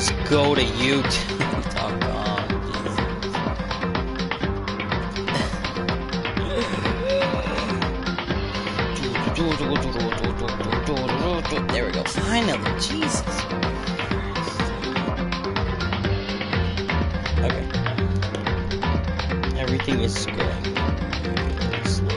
Just go to YouTube. Doggone, Jesus. There we go. Finally, Jesus. Okay. Everything is going slow.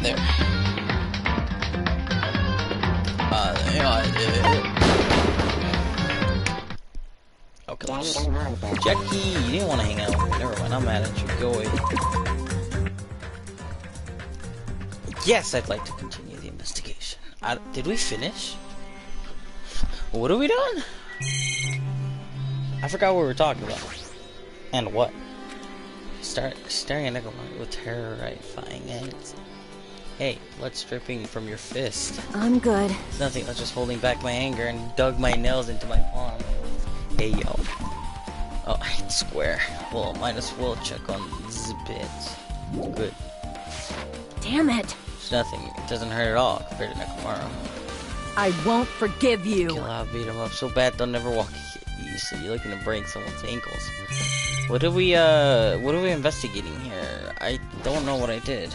There. Okay. Jackie, you didn't want to hang out. Never mind, I'm mad at you. Go away. Yes, I'd like to continue the investigation. Did we finish? What are we doing? I forgot what we were talking about. And what? Staring at Nickelman with terrifying eyes. Hey, blood's dripping from your fist. I'm good. It's nothing, I was just holding back my anger and dug my nails into my palm. Hey, yo. Oh, I square. Well, might as well check on this bit. Good. Damn it. It's nothing. It doesn't hurt at all compared to Nekomaru. I won't forgive you. Kill out, beat him up so bad they'll never walk. You said you're looking to break someone's ankles. What are we investigating here? I don't know what I did.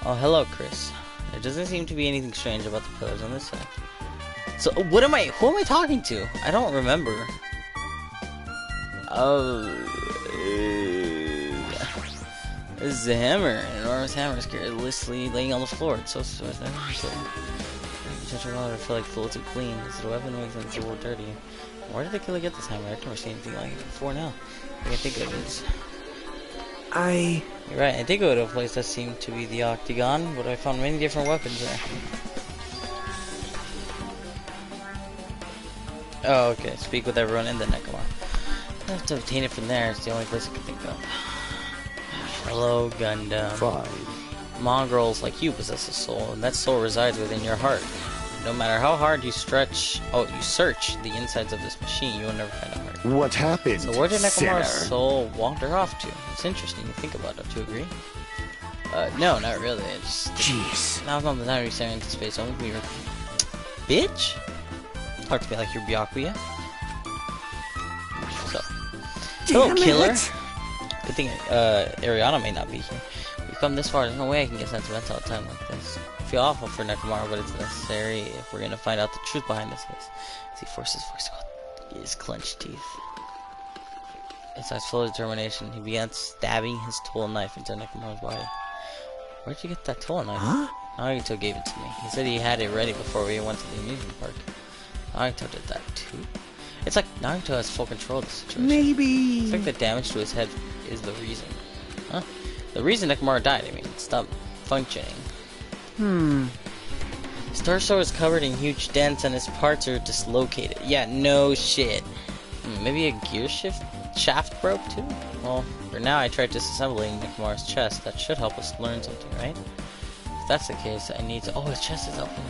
Oh, hello, Chris. There doesn't seem to be anything strange about the pillars on this side. So, who am I talking to? I don't remember. Oh, this is a hammer. An enormous hammer is carelessly laying on the floor. It's so touch water, I feel like full too clean. Is it a weapon or anything so dirty? Where did the killer get this hammer? I've never seen anything like it before now. I think of it. You're right, I did go to a place that seemed to be the Octagon, but I found many different weapons there. Oh, okay. Speak with everyone in the Nekomar. I have to obtain it from there. It's the only place I can think of. Hello, Gundam. 5. Mongrels like you possess a soul, and that soul resides within your heart. No matter how hard you search the insides of this machine, you will never find a heart. What happened? So where did Nekomaru's soul wander off to? It's interesting to think about. Don't you agree? No, not really. It's Jeez. Now's not the time to be staring into space. Only be bitch. Talk to me like you're Byakuya. So, hello, killer. Good thing Ariana may not be here. We've come this far. There's no way I can get sentimental at a time like this. I feel awful for Nekomaru, but it's necessary if we're gonna find out the truth behind this case. As he forces his clenched teeth. His eyes full of determination, he began stabbing his tool knife into Nekomaru's body. Where'd you get that tool knife? Huh? Naruto gave it to me. He said he had it ready before we went to the amusement park. Naruto did that too. It's like Naruto has full control of the situation. Maybe. It's like the damage to his head is the reason. Huh? The reason Nekomaru died, I mean, it stopped functioning. His torso is covered in huge dents and his parts are dislocated. Yeah, no shit. Maybe a gear shaft broke too? Well, for now I tried disassembling Nekomaru's chest. That should help us learn something, right? If that's the case, I need to... Oh, his chest is open.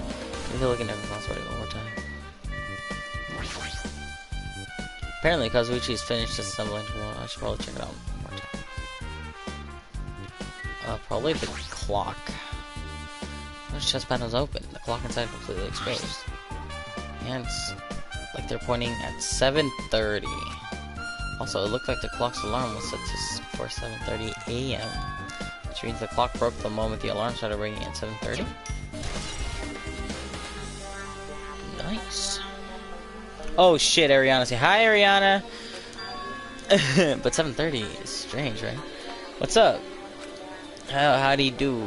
Maybe look at Nekomaru's body one more time. Apparently, Kazuichi's finished disassembling tomorrow. I should probably check it out one more time. Probably the clock. His chest panel's open. The clock inside completely exposed. And it's like they're pointing at 7:30. Also, it looked like the clock's alarm was set for 7:30 a.m. Which means the clock broke the moment the alarm started ringing at 7:30. Nice. Oh shit, Ariana. Say hi, Ariana. But 7:30 is strange, right? What's up? How do you do?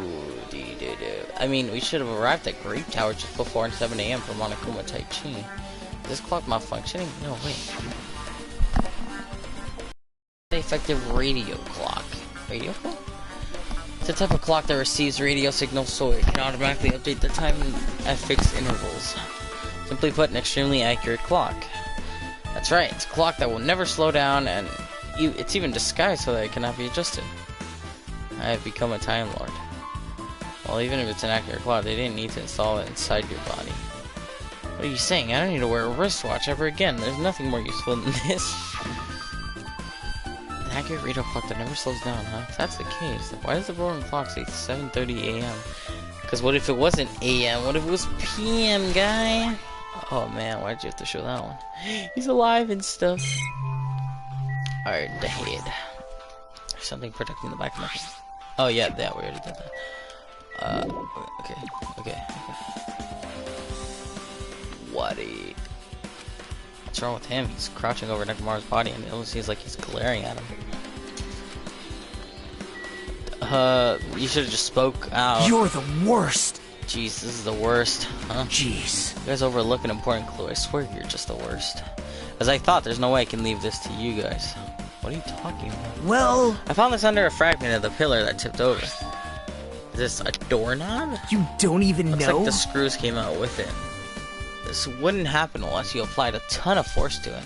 I mean, we should have arrived at Great Tower just before 7 a.m. for Monokuma Tai Chi. Is this clock malfunctioning? No, wait. The effective radio clock. Radio clock? It's a type of clock that receives radio signals so it can automatically update the time at fixed intervals. Simply put, an extremely accurate clock. That's right, it's a clock that will never slow down, and it's even disguised so that it cannot be adjusted. I have become a Time Lord. Well, even if it's an accurate clock, they didn't need to install it inside your body. What are you saying? I don't need to wear a wristwatch ever again. There's nothing more useful than this. An accurate radar clock that never slows down, huh? If that's the case, then why does the rolling clock say 7:30 a.m.? Because what if it wasn't a.m.? What if it was p.m., guy? Oh man, why'd you have to show that one? He's alive and stuff. Alright, the head. There's something protecting the back of my head. Oh yeah, we already did that. Okay. What's wrong with him? He's crouching over Nekomaru's body and it almost seems like he's glaring at him. You should have just spoke out. You're the worst! Jeez, this is the worst, huh? Jeez. You guys overlook an important clue. I swear you're just the worst. As I thought, there's no way I can leave this to you guys. What are you talking about? Well... I found this under a fragment of the pillar that tipped over. Is this a doorknob? You don't even Looks know? like the screws came out with it. This wouldn't happen unless you applied a ton of force to it.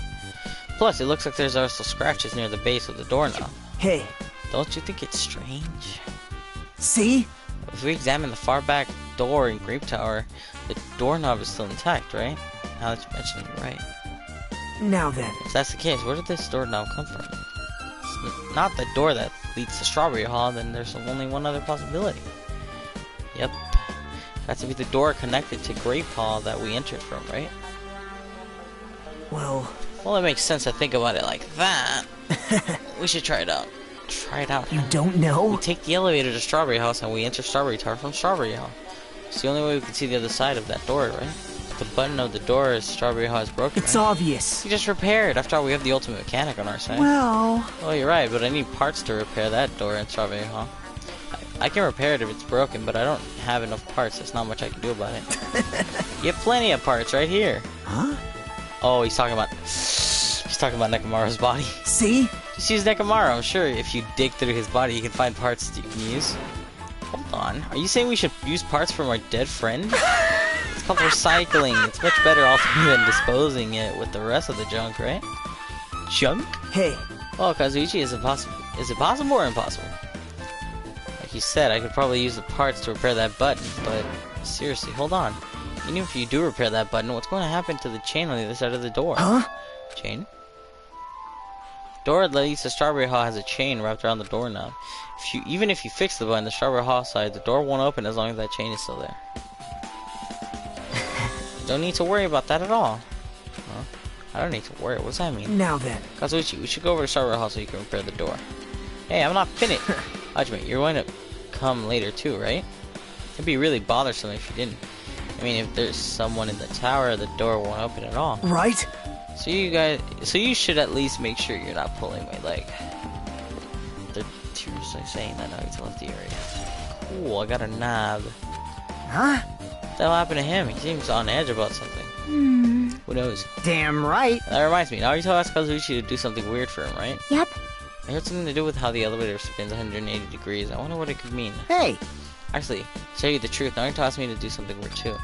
Plus, it looks like there's also scratches near the base of the doorknob. Hey. Don't you think it's strange? See? If we examine the far back door in Grape Tower, the doorknob is still intact, right? Now that you mention it, you're right. Now then. If that's the case, where did this doorknob come from? It's not the door that leads to Strawberry Hall, then there's only one other possibility. Yep. That's to be the door connected to Grape Hall that we entered from, right? Well, it makes sense to think about it like that. We should try it out. Try it out. You don't know? We take the elevator to Strawberry House and we enter Strawberry Tower from Strawberry Hall. It's the only way we can see the other side of that door, right? The button of the door is Strawberry Hall is broken. It's obvious. We just repair it. After all, we have the ultimate mechanic on our side. Well... Oh, you're right, but I need parts to repair that door in Strawberry Hall. I can repair it if it's broken, but I don't have enough parts. There's not much I can do about it. You have plenty of parts right here. Huh? Oh, he's talking about Nekomaru's body. See? Just use Nekomaru. I'm sure if you dig through his body, you can find parts that you can use. Hold on. Are you saying we should use parts from our dead friend? It's called recycling. It's much better also than disposing it with the rest of the junk, right? Junk? Hey. Well, Kazuichi, is it possible or impossible? Like you said, I could probably use the parts to repair that button, but seriously, hold on. Even if you do repair that button, what's going to happen to the chain on the other side of the door? Huh? Chain? Door that leads to Strawberry Hall has a chain wrapped around the doorknob. Even if you fix the button, the Strawberry Hall side, the door won't open as long as that chain is still there. Don't need to worry about that at all. Huh? I don't need to worry. What's that mean? Now then. Kazuichi, we should go over to Strawberry Hall so you can repair the door. Hey, I'm not finished. Hajime, you're going to come later too, right? It'd be really bothersome if you didn't. I mean, if there's someone in the tower, the door won't open at all. Right? So you should at least make sure you're not pulling my leg. They're seriously saying that Nagito left the area. Cool, I got a knob. Huh? What the hell happened to him? He seems on edge about something. Who knows? Damn right. That reminds me, Nagito asked Kazuichi to do something weird for him, right? Yep. I heard something to do with how the elevator spins 180 degrees. I wonder what it could mean. Hey. Actually, to tell you the truth, Nagito asked me to do something weird too.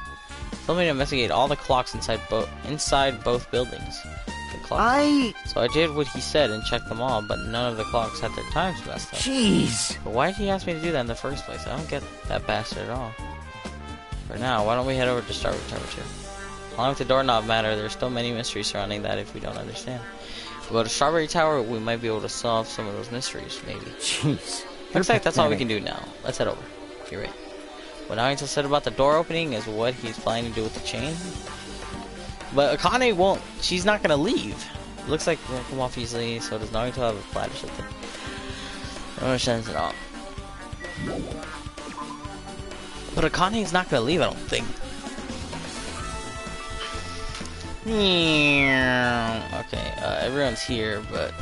He told me to investigate all the clocks inside both buildings. So I did what he said and checked them all, but none of the clocks had their times messed up. Jeez. But why did he ask me to do that in the first place? I don't get that bastard at all. For now, why don't we head over to Strawberry Tower 2? Along with the doorknob matter, there's still many mysteries surrounding that if we don't understand. If we go to Strawberry Tower, we might be able to solve some of those mysteries, maybe. Jeez. Looks like that's all we can do now. Let's head over. You're right. What Nagito said about the door opening is what he's planning to do with the chain. But Akane won't. She's not gonna leave. It looks like it won't come off easily. So does Nagito have a plan or something? No sense at all. But Akane is not gonna leave. I don't think. Okay. Everyone's here, but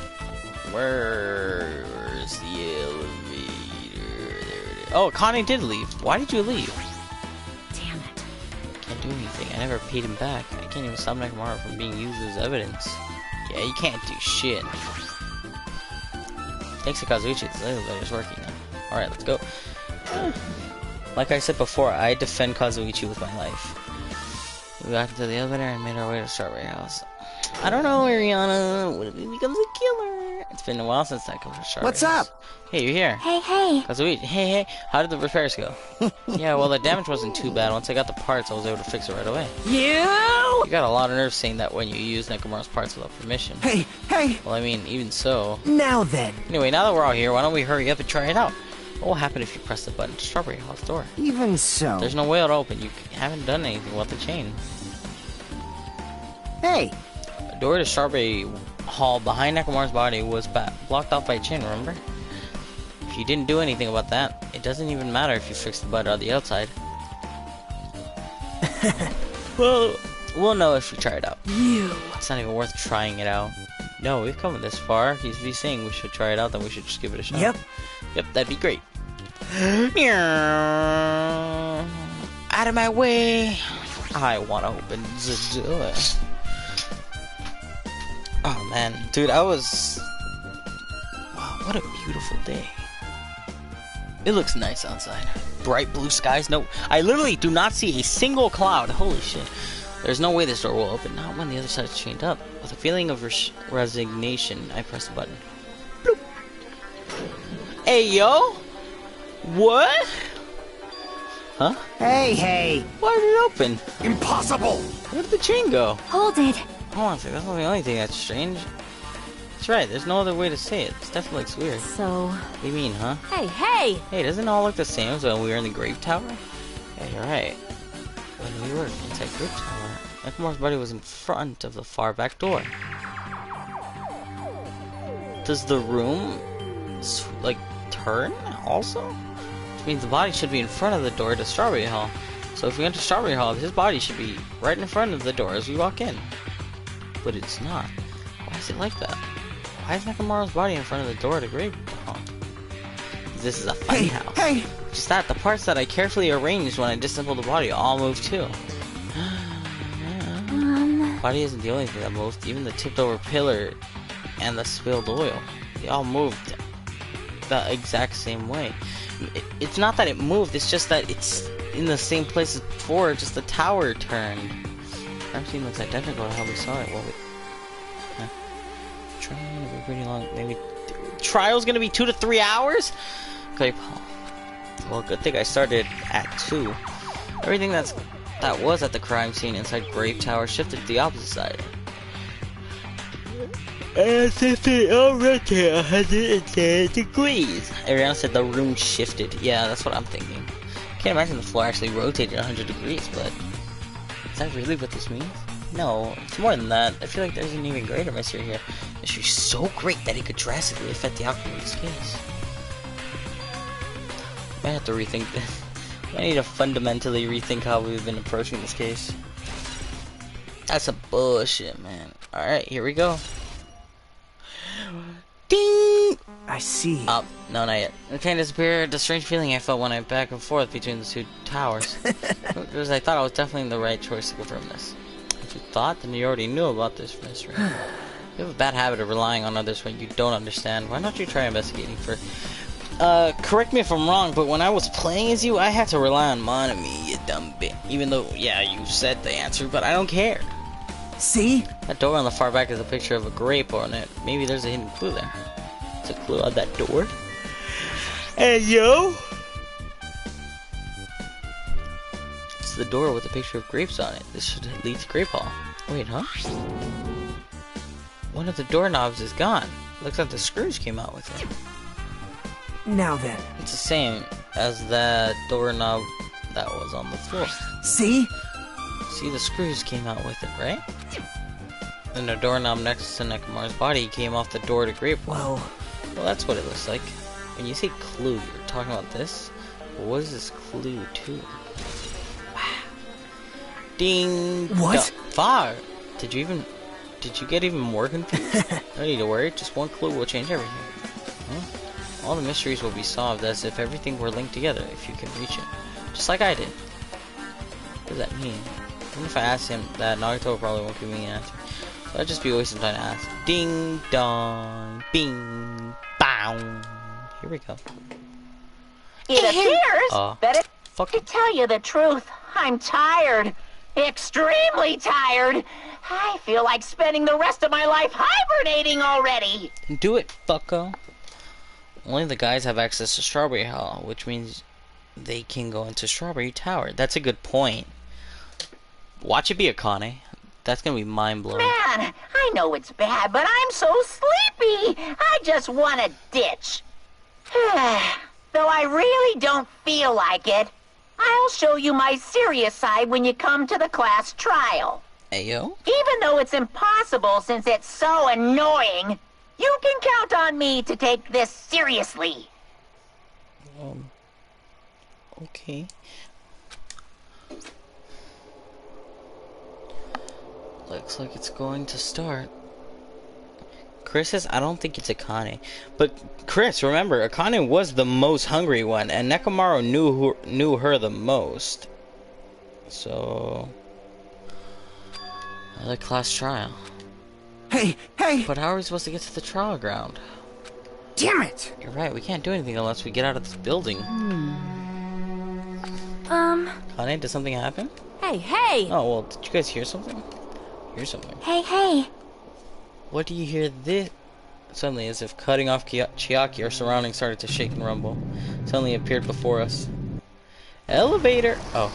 where's the elevator? There it is. Oh, Akane did leave. Why did you leave? Damn it. Can't do anything. I never paid him back. I can't even stop Nekomaru from being used as evidence. Yeah, you can't do shit. Thanks to Kazuichi, this elevator's working now. Alright, let's go. Like I said before, I defend Kazuichi with my life. We got into the elevator and made our way to Strawberry House. I don't know, Ariana. What if he becomes a killer? It's been a while since I come to Strawberry What's House. up? Hey, you're here. Hey, hey. Kazuichi, hey, how did the repairs go? Yeah, well, the damage wasn't too bad. Once I got the parts, I was able to fix it right away. You? You got a lot of nerve saying that when you use Nekomaru's parts without permission. Hey, hey. Well, I mean, even so. Now then. Anyway, now that we're all here, why don't we hurry up and try it out? What will happen if you press the button to Strawberry House door? Even so. There's no way it'll open. You haven't done anything with the chain. Hey. The door to Strawberry Hall behind Nekomaru's body was blocked off by a chain, remember? If you didn't do anything about that, it doesn't even matter if you fix the button on the outside. Well, we'll know if we try it out. It's not even worth trying it out. No, we've come this far. He's saying we should try it out, then we should just give it a shot. Yep. Yep, that'd be great. Out of my way. I want to open the door. Oh man, dude, wow, what a beautiful day. It looks nice outside. Bright blue skies. No, I literally do not see a single cloud. Holy shit. There's no way this door will open. Not when the other side is chained up. With a feeling of resignation, I press the button. Bloop. Hey, yo. What? Huh? Hey. Why did it open? Impossible. Where did the chain go? Hold it. Hold on a second. That's not the only thing that's strange. That's right. There's no other way to say it. This definitely looks weird. So... What do you mean, huh? Hey, hey! Hey, doesn't it all look the same as when we were in the Grave Tower? Yeah, you're right. When we were inside Grave Tower, Nekomaru's body was in front of the far back door. Does the room, like, turn also? Which means the body should be in front of the door to Strawberry Hall. So if we enter Strawberry Hall, his body should be right in front of the door as we walk in. But it's not. Why is it like that? Why is Nekomaru's body in front of the door to Grave Hall? This is a funny house. Hey. Just that, the parts that I carefully arranged when I disassembled the body all moved too. Body isn't the only thing that moved. Even the tipped over pillar and the spilled oil. They all moved the exact same way. It's not that it moved, it's just that it's in the same place as before, just the tower turned. Everything looks identical to how we saw it. Well, Trial will be pretty long. Maybe trial's gonna be 2 to 3 hours. Okay, well, good thing I started at 2. Everything that was at the crime scene inside Grave Tower shifted to the opposite side. As if it all rotated 110 degrees. Ariana said the room shifted. Yeah, that's what I'm thinking. Can't imagine the floor actually rotated 100 degrees, but is that really what this means? No, it's more than that. I feel like there's an even greater mystery here. Mystery so great that it could drastically affect the outcome of this case. I have to rethink this. I need to fundamentally rethink how we've been approaching this case. That's some bullshit, man. Alright, here we go. Ding! I see. Oh, no, not yet. The chain disappeared. The strange feeling I felt when I went back and forth between the two towers. Because I thought I was definitely the right choice to confirm this. If you thought, then you already knew about this mystery. You have a bad habit of relying on others when you don't understand. Why don't you try investigating first? Correct me if I'm wrong, but when I was playing as you, I had to rely on Monami, you dumb bitch. Even though, yeah, you said the answer, but I don't care. See? That door on the far back is a picture of a grape on it. Maybe there's a hidden clue there. There's a clue on that door. Hey, yo! It's the door with a picture of grapes on it. This should lead to Grape Hall. Wait, huh? One of the doorknobs is gone. Looks like the screws came out with it. Now then. It's the same as that doorknob that was on the floor. See? See, the screws came out with it, right? And the doorknob next to Nekomaru's body came off the door to Grape Hall. Well, that's what it looks like. When you say clue, you're talking about this? But what is this clue to? Wow. Ding! What? Fuck! Did you get even more confused? No need to worry, just one clue will change everything. Huh? All the mysteries will be solved as if everything were linked together if you can reach it. Just like I did. What does that mean? Even if I ask him that, Naruto probably won't give me an answer. So I'd just be wasting time to ask. Ding dong, bing, bow. Here we go. It appears that fuck. to tell you the truth, I'm tired. Extremely tired. I feel like spending the rest of my life hibernating already. Do it, fucko. Only the guys have access to Strawberry Hall, which means they can go into Strawberry Tower. That's a good point. Watch it be Akane. That's gonna be mind-blowing. Man, I know it's bad, but I'm so sleepy. I just want to ditch. Though I really don't feel like it. I'll show you my serious side when you come to the class trial. Ayo? Even though it's impossible since it's so annoying, you can count on me to take this seriously. Okay. Looks like it's going to start. Chris says, I don't think it's Akane. But, Chris, remember, Akane was the most hungry one, and Nekomaru knew her the most. So... another class trial. Hey, hey! But how are we supposed to get to the trial ground? Damn it! You're right, we can't do anything unless we get out of this building. Akane, did something happen? Hey! Oh, well, did you guys hear something? Hear something. Hey! What do you hear this? Suddenly, as if cutting off Chiaki, our surroundings started to shake and rumble. Suddenly appeared before us. Elevator! Oh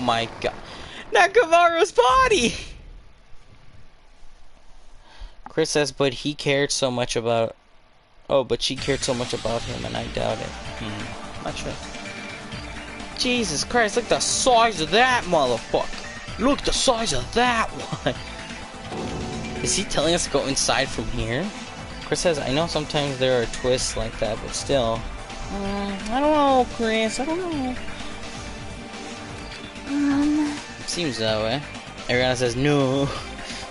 my god. Nakamaru's body! Chris says, but he cared so much about... oh, but she cared so much about him, and I doubt it. Not sure. Jesus Christ, look at the size of that motherfucker! Look at the size of that one! Is he telling us to go inside from here? Chris says, I know sometimes there are twists like that, but still... I don't know, Chris, I don't know. Seems that way. Ariana says, no.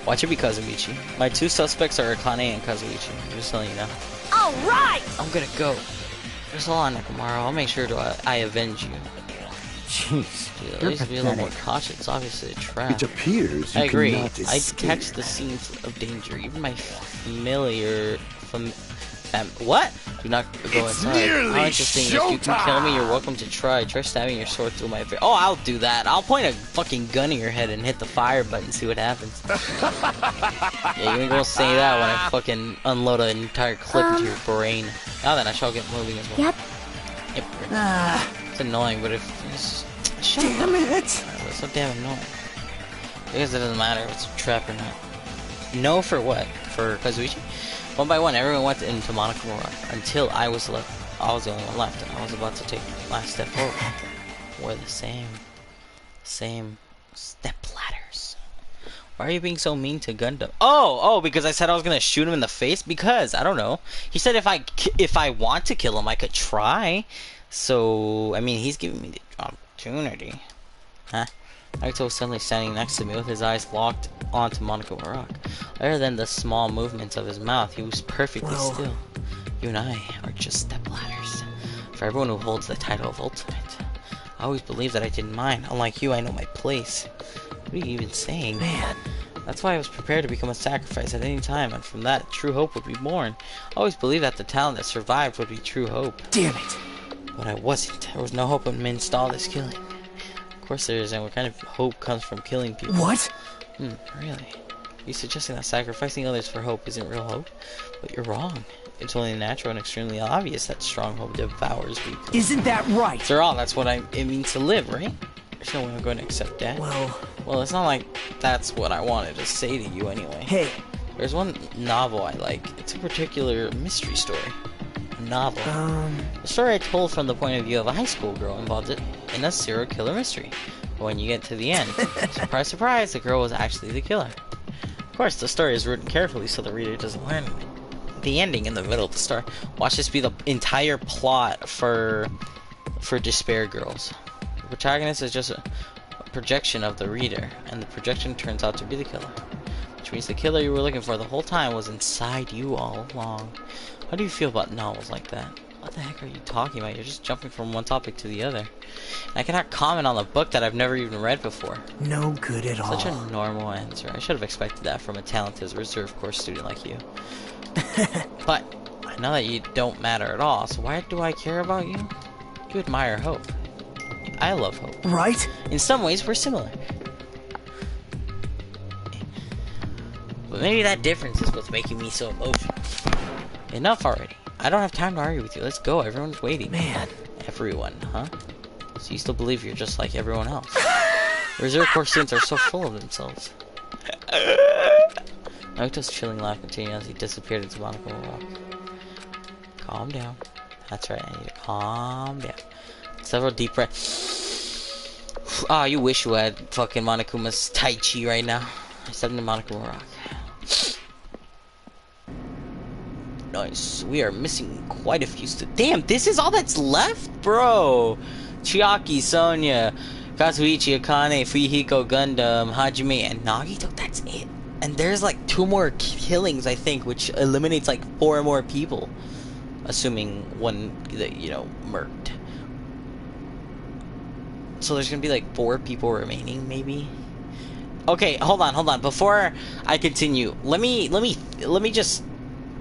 Watch it be Kazuichi. My two suspects are Akane and Kazuichi. I'm just telling you now. Alright! I'm gonna go. Just hold on, Nekomaru. I'll make sure I avenge you. Jeez, Dude, at you're least be a little more pathetic. cautious. It's obviously a trap. It appears you I agree. cannot I escape. detect the scenes of danger. Even my familiar... what? Do not go It's inside. nearly How interesting. If you can kill me, you're welcome to try. Try stabbing your sword through my face. Oh, I'll do that. I'll point a fucking gun at your head and hit the fire button and see what happens. Yeah, you ain't gonna say that when I fucking unload an entire clip into your brain. Now then, I shall get moving as well. Yep. Yep. It's annoying, but if... shut Damn up. it! It's so damn annoying. I guess it doesn't matter if it's a trap or not. No for what? For Kazuichi? One by one, everyone went into Monokuma until I was left. I was the only one left, and I was about to take my step forward. We're the same step ladders. Why are you being so mean to Gundam? Oh, because I said I was gonna shoot him in the face. Because I don't know. He said if I want to kill him, I could try. So I mean, he's giving me the opportunity, huh? Naruto was suddenly standing next to me with his eyes locked onto Monokuma Rock. Other than the small movements of his mouth, he was perfectly still. You and I are just stepladders. For everyone who holds the title of Ultimate. I always believed that I didn't mind. Unlike you, I know my place. What are you even saying? Man. That's why I was prepared to become a sacrifice at any time, and from that, true hope would be born. I always believed that the talent that survived would be true hope. Damn it! But I wasn't. There was no hope amidst all this killing. Of course there is, and what kind of hope comes from killing people? What? Really? You suggesting that sacrificing others for hope isn't real hope? But you're wrong. It's only natural and extremely obvious that strong hope devours weak hope. Isn't that right? After all, that's what it means to live, right? There's no way I'm going to accept that. Well, it's not like that's what I wanted to say to you anyway. Hey. There's one novel I like. It's a particular mystery story. A novel. The story I told from the point of view of a high school girl involved it in a serial killer mystery. But when you get to the end, surprise, surprise, the girl was actually the killer. Of course, the story is written carefully so the reader doesn't learn the ending in the middle of the story. Watch this be the entire plot for Despair Girls. The protagonist is just a projection of the reader, and the projection turns out to be the killer. Which means the killer you were looking for the whole time was inside you all along. How do you feel about novels like that? What the heck are you talking about? You're just jumping from one topic to the other. And I cannot comment on a book that I've never even read before. No good at all. Such a normal answer. I should have expected that from a talented reserve course student like you. But I know that you don't matter at all, so why do I care about you? You admire hope. I love Hope. Right? In some ways, we're similar. But maybe that difference is what's making me so emotional. Enough already. I don't have time to argue with you. Let's go. Everyone's waiting. Man. Everyone, huh? So you still believe you're just like everyone else? Reserve Corps students are so full of themselves. Naruto's chilling laugh continued as he disappeared into Monaco Rock. Calm down. That's right, I need to calm down. Several deep breaths. Ah, you wish you had fucking Monokuma's Tai Chi right now. I stepped into Monaco Rock. Nice. We are missing quite a few Damn, this is all that's left? Bro. Chiaki, Sonya, Kazuichi, Akane, Fuyuhiko, Gundam, Hajime, and Nagito. That's it. And there's like 2 more killings, I think, which eliminates like 4 more people. Assuming one that, you know, murked. So there's gonna be like 4 people remaining, maybe? Okay, hold on. Before I continue, let me just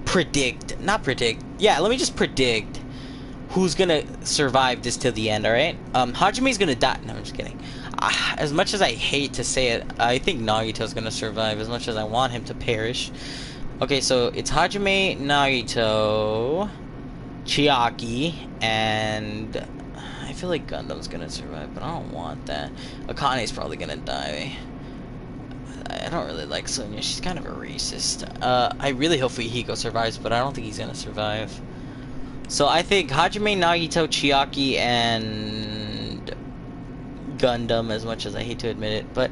predict. Let me just predict who's gonna survive this till the end, alright? Hajime's gonna die. No, I'm just kidding. As much as I hate to say it, I think Nagito's gonna survive as much as I want him to perish. Okay, so it's Hajime, Nagito, Chiaki, and I feel like Gundam's gonna survive, but I don't want that. Akane's probably gonna die. I don't really like Sonya. She's kind of a racist. I really hope Fuyuhiko survives, but I don't think he's gonna survive. So I think Hajime, Nagito, Chiaki, and Gundam, as much as I hate to admit it, but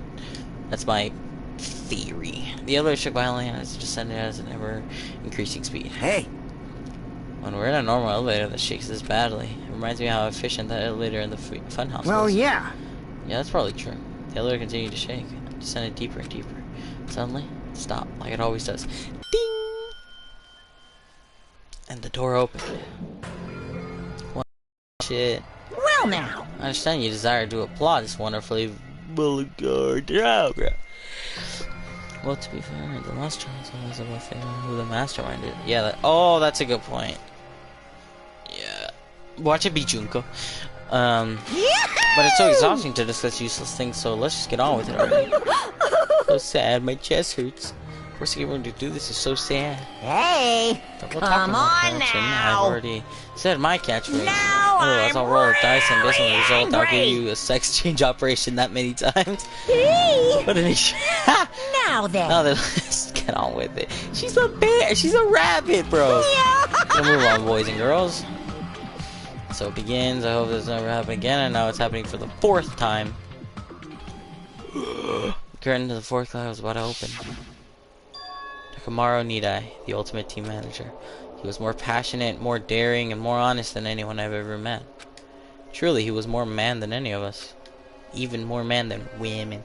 that's my theory. The elevator shook violently and has descended at an ever-increasing speed. Hey. When we're in a normal elevator that shakes this badly, it reminds me of how efficient that elevator in the funhouse Well, was. yeah. Yeah, that's probably true. The elevator continued to shake, descended deeper and deeper. Suddenly, it stopped, like it always does. Ding! And the door opened. What shit? Well now. I understand you desire to applaud this wonderfully bullet program. Well, to be fair, the master is always about figuring out who the mastermind is. Yeah, that's a good point. Yeah. Watch it be Junko. But it's so exhausting to discuss useless things, so let's just get on with it already. So sad, my chest hurts. Forcing everyone to do this is so sad. Hey, come on now. I've already said my catchphrase. Now Otherwise, I'll roll a dice, and based on the result, I'll give angry. you a sex change operation that many times. Hey. What an Now then. Now then, let's get on with it. She's a bear. She's a rabbit, bro. Gonna move on, boys and girls. So it begins. I hope this never happen again. And now it's happening for the 4th time. The curtain to the 4th class was about to open. Takamaru Nidai, the ultimate team manager. He was more passionate, more daring, and more honest than anyone I've ever met. Truly, he was more man than any of us. Even more man than women.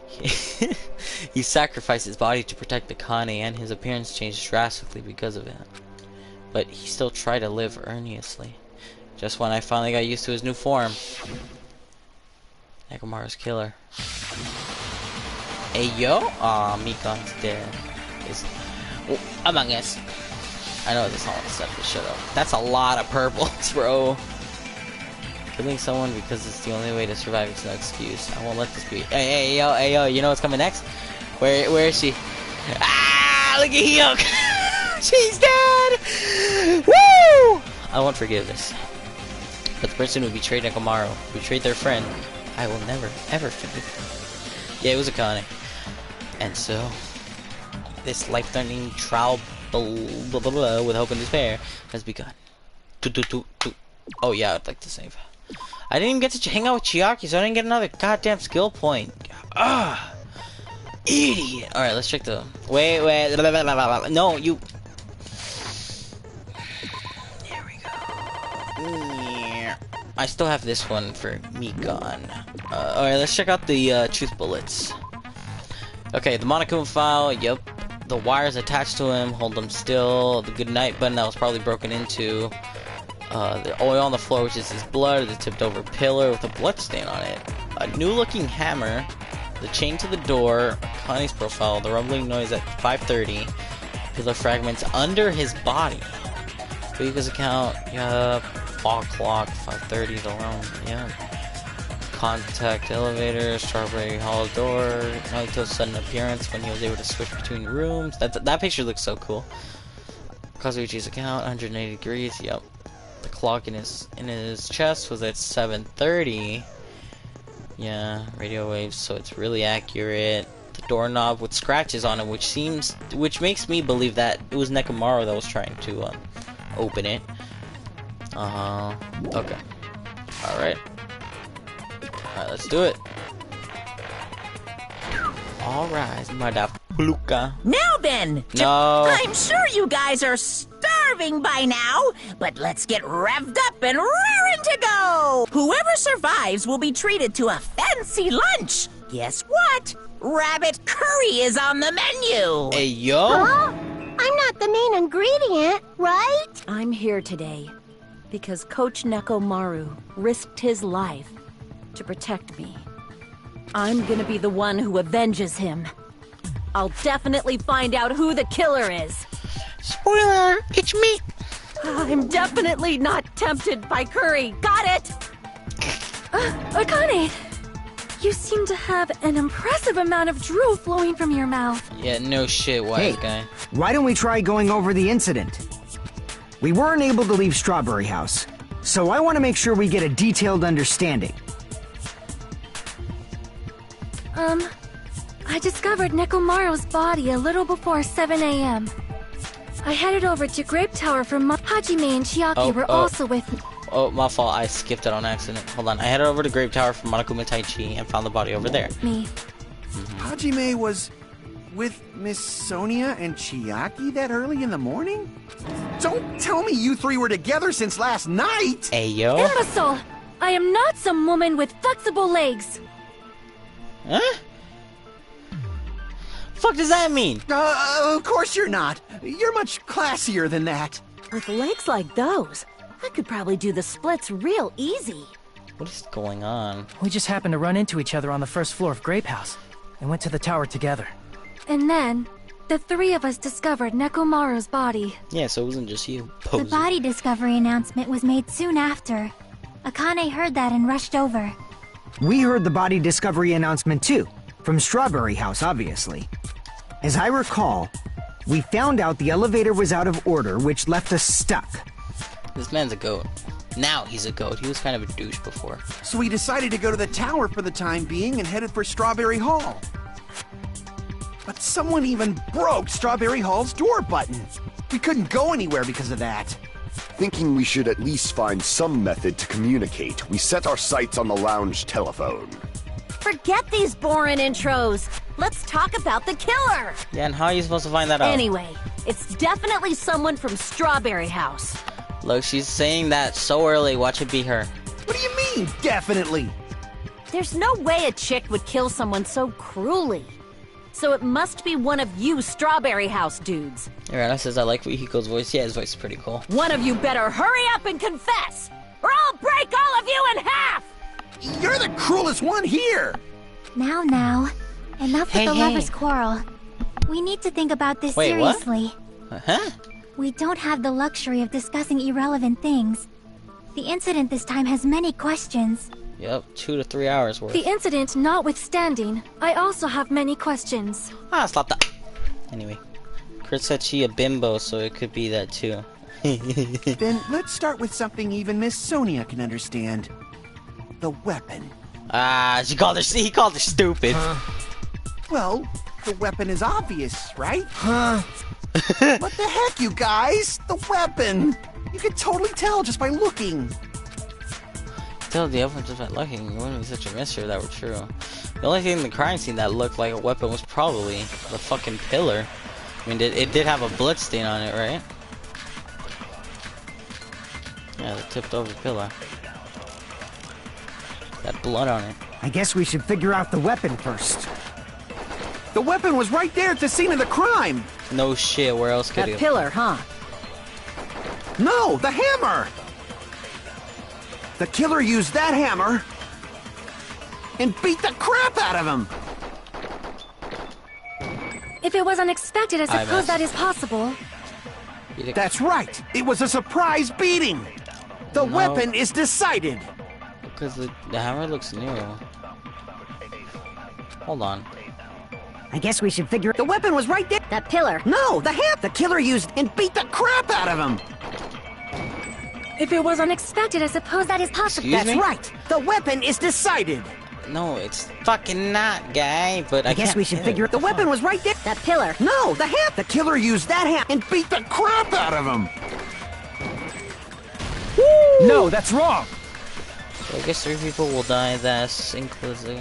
He sacrificed his body to protect Akane, and his appearance changed drastically because of it. But he still tried to live earnestly. Just when I finally got used to his new form. Nekamaru's killer. Hey yo? Aw, Mikon's dead. Among Us. I know this all stuff, but shut up. That's a lot of purples, bro. Killing someone because it's the only way to survive is no excuse. I won't let this be. Hey yo, you know what's coming next? Where is she? Ah, look at Hyuk! She's dead! Woo! I won't forgive this. But the person who betrayed Nekamaru, betrayed their friend, I will never, ever forgive them. Yeah, it was Akane. And so, this life-threatening trial with hope and despair has begun. Oh yeah, I'd like to save. I didn't even get to hang out with Chiaki, so I didn't get another goddamn skill point. Ah, idiot. All right, let's check the. Wait. No, you. There we go. I still have this one for Mikon. All right, let's check out the truth bullets. Okay, the Monokuma file. Yep. The wires attached to him hold them still. The good night button that was probably broken into. The oil on the floor, which is his blood. The tipped over pillar with a blood stain on it. A new looking hammer. The chain to the door. Connie's profile. The rumbling noise at 5:30. Pillar fragments under his body. Fuyuhiko's account. Yeah. Fog clock. 5:30 is alarm. Yeah. contact elevator, Strawberry Hall door, Naito's sudden appearance when he was able to switch between rooms. That picture looks so cool. Kazuichi's account, 180 degrees, yep. The clock in his chest was at 7:30. Yeah, radio waves, so it's really accurate. The doorknob with scratches on it, which makes me believe that it was Nekomaru that was trying to open it. Okay. Alright, let's do it. Alright, Madapuluka. Now then! No. I'm sure you guys are starving by now, but let's get revved up and raring to go! Whoever survives will be treated to a fancy lunch! Guess what? Rabbit curry is on the menu! Hey, yo! Huh? I'm not the main ingredient, right? I'm here today because Coach Nekomaru risked his life to protect me. I'm gonna be the one who avenges him. I'll definitely find out who the killer is. Spoiler, it's me! I'm definitely not tempted by curry. Got it? Akane, you seem to have an impressive amount of drool flowing from your mouth. Yeah, no shit, wise guy. Why don't we try going over the incident? We weren't able to leave Strawberry House, so I want to make sure we get a detailed understanding. I discovered Nekomaru's body a little before 7 a.m. I headed over to Grape Tower for Hajime and Chiaki were also with me. Oh, my fault. I skipped it on accident. Hold on. I headed over to Grape Tower for Monokuma Taichi and found the body over there. Hajime was with Miss Sonia and Chiaki that early in the morning? Don't tell me you three were together since last night! Hey, yo. Imbecile! I am not some woman with flexible legs. Huh? Fuck does that mean? Of course you're not. You're much classier than that. With legs like those, I could probably do the splits real easy. What is going on? We just happened to run into each other on the first floor of Grape House and went to the tower together. And then, the three of us discovered Nekomaru's body. Yeah, so it wasn't just you. Poser. The body discovery announcement was made soon after. Akane heard that and rushed over. We heard the body discovery announcement too, from Strawberry House, obviously. As I recall, we found out the elevator was out of order, which left us stuck. This man's a goat. Now he's a goat. He was kind of a douche before. So we decided to go to the tower for the time being and headed for Strawberry Hall. But someone even broke Strawberry Hall's door button. We couldn't go anywhere because of that. Thinking we should at least find some method to communicate, we set our sights on the lounge telephone. Forget these boring intros. Let's talk about the killer. Yeah, and how are you supposed to find that out? Anyway, it's definitely someone from Strawberry House. Look, she's saying that so early. Watch it be her. What do you mean, definitely? There's no way a chick would kill someone so cruelly. So it must be one of you Strawberry House dudes. Ariana says, I like Hiko's voice. Yeah, his voice is pretty cool. One of you better hurry up and confess, or I'll break all of you in half! You're the cruelest one here! Now. Enough Hey, with the hey. lovers' quarrel. We need to think about this Wait, what? seriously. Huh? We don't have the luxury of discussing irrelevant things. The incident this time has many questions. Yep, 2 to 3 hours worth. The incident notwithstanding, I also have many questions. Ah, stop that. Anyway, Chris said she a bimbo, so it could be that too. Then let's start with something even Miss Sonia can understand. The weapon. Ah, he called her stupid. Well, the weapon is obvious, right? What the heck, you guys? The weapon! You could totally tell just by looking. Tell the evidence just by looking. It wouldn't be such a mystery if that were true. The only thing in the crime scene that looked like a weapon was probably the fucking pillar. I mean, it did have a blood stain on it, right? Yeah, the tipped over pillar. Got blood on it. I guess we should figure out the weapon first. The weapon was right there at the scene of the crime. No shit, where else could That it? pillar, huh? No, the hammer! The killer used that hammer and beat the crap out of him! If it was unexpected, I I suppose missed. that is possible. That's right! It was a surprise beating! The No. weapon is decided! Because the hammer looks new. Hold on. I guess we should figure. The weapon was right there. That pillar. No, the killer used and beat the crap out of him. If it was unexpected, I suppose that is possible. Excuse That's me? right. The weapon is decided. No, it's fucking not, guy. But I guess can't we should hit figure it. The weapon was right there. That pillar. No, the killer used that hand and beat the crap out of him. No, that's wrong! So I guess 3 people will die. That's inclusive.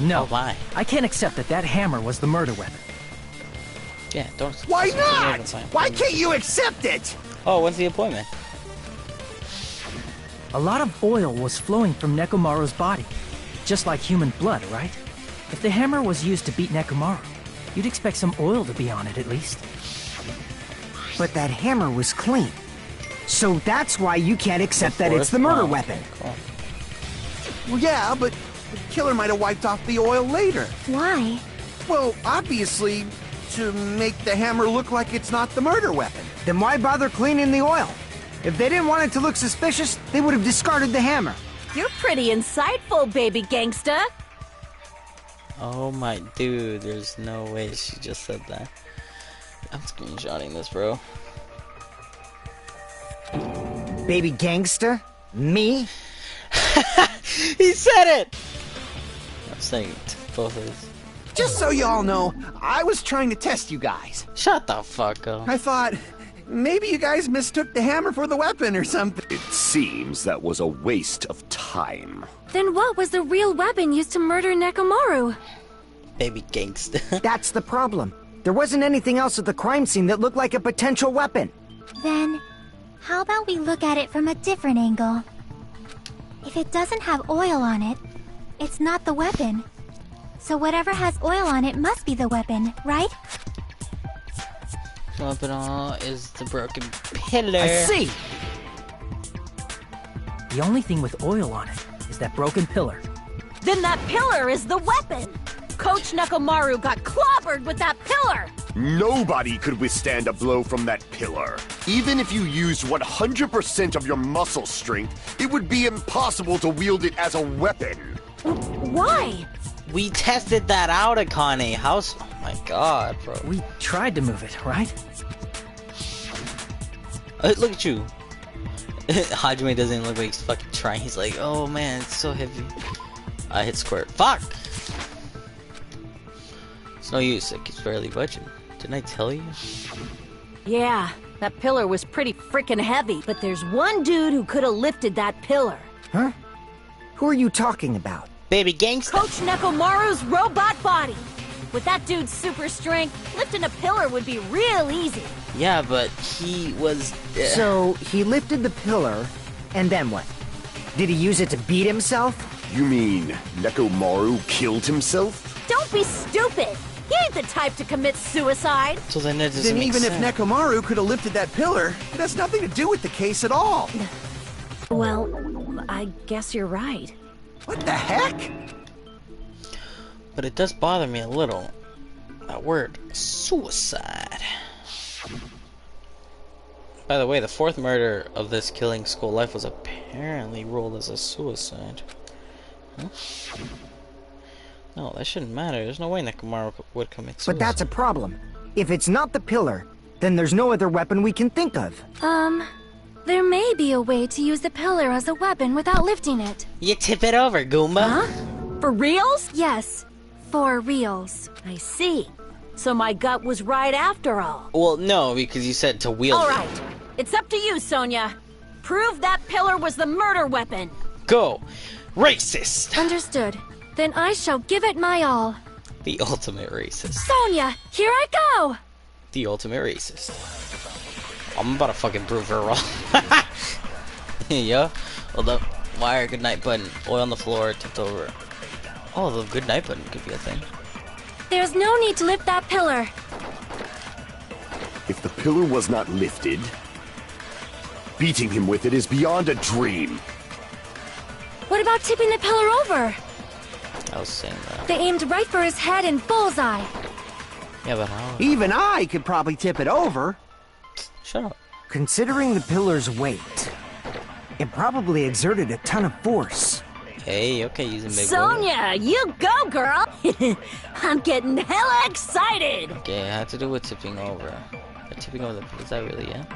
No, Oh, why? I can't accept that that hammer was the murder weapon. Yeah, don't. Why not? Fine. Why can't you accept it? Oh, when's the appointment? A lot of oil was flowing from Nekomaru's body, just like human blood, right? If the hammer was used to beat Nekomaru, you'd expect some oil to be on it at least. But that hammer was clean. So that's why you can't accept that it's the murder weapon. Cool. Well, yeah, but the killer might have wiped off the oil later. Why? Well, obviously, to make the hammer look like it's not the murder weapon. Then why bother cleaning the oil? If they didn't want it to look suspicious, they would have discarded the hammer. You're pretty insightful, baby gangsta. Oh my dude, there's no way she just said that. I'm screenshotting this, bro. Baby gangsta? Me? He said it! I'm saying it to both of us. Just so y'all know, I was trying to test you guys. Shut the fuck up. I thought, maybe you guys mistook the hammer for the weapon or something. It seems that was a waste of time. Then what was the real weapon used to murder Nekomaru? Baby gangsta. That's the problem. There wasn't anything else at the crime scene that looked like a potential weapon. Then, how about we look at it from a different angle? If it doesn't have oil on it, it's not the weapon. So whatever has oil on it must be the weapon, right? Weapon is the broken pillar. I see! The only thing with oil on it is that broken pillar. Then that pillar is the weapon. Coach Nekomaru got clobbered with that pillar. Nobody could withstand a blow from that pillar. Even if you used 100% of your muscle strength, it would be impossible to wield it as a weapon. Why? We tested that out, Akane. How's... Oh my god, bro. We tried to move it, right? Look at you. Hajime doesn't look like he's fucking trying. He's like, oh man, it's so heavy. I hit square. Fuck! It's no use. It keeps barely budging. Didn't I tell you? Yeah, that pillar was pretty freaking heavy, but there's one dude who could have lifted that pillar. Huh? Who are you talking about? Baby gangsta. Coach Nekomaru's robot body. With that dude's super strength, lifting a pillar would be real easy. Yeah, but he was... So, he lifted the pillar, and then what? Did he use it to beat himself? You mean Nekomaru killed himself? Don't be stupid. He ain't the type to commit suicide. So then it doesn't Then make even sense. if Nekomaru could have lifted that pillar, it has nothing to do with the case at all. Well, I guess you're right. What the heck? But it does bother me a little. That word, suicide. By the way, the 4th murder of this killing school life was apparently ruled as a suicide. Huh? No, that shouldn't matter. There's no way Nekomaru would commit suicide. But that's a problem. If it's not the pillar, then there's no other weapon we can think of. There may be a way to use the pillar as a weapon without lifting it. You tip it over, Goomba. Huh? For reals? Yes, for reals. I see. So my gut was right after all. Well, no, because you said to wield All it. right. It's up to you, Sonia. Prove that pillar was the murder weapon. Go! Racist! Understood. Then I shall give it my all. The ultimate racist. Sonia, here I go! The ultimate racist. I'm about to fucking prove her wrong. Yeah. Hold up. Wire, good night button. Oil on the floor, tipped over. Oh, the good night button could be a thing. There's no need to lift that pillar. If the pillar was not lifted, beating him with it is beyond a dream. What about tipping the pillar over? I was saying that. They aimed right for his head and bullseye. Yeah, but how? Even I could probably tip it over. Shut up. Considering the pillar's weight, It probably exerted a ton of force. Hey, okay, using big Sonia, you go, girl! I'm getting hella excited! Okay, it had to do with tipping over. But tipping over the... Is that really it?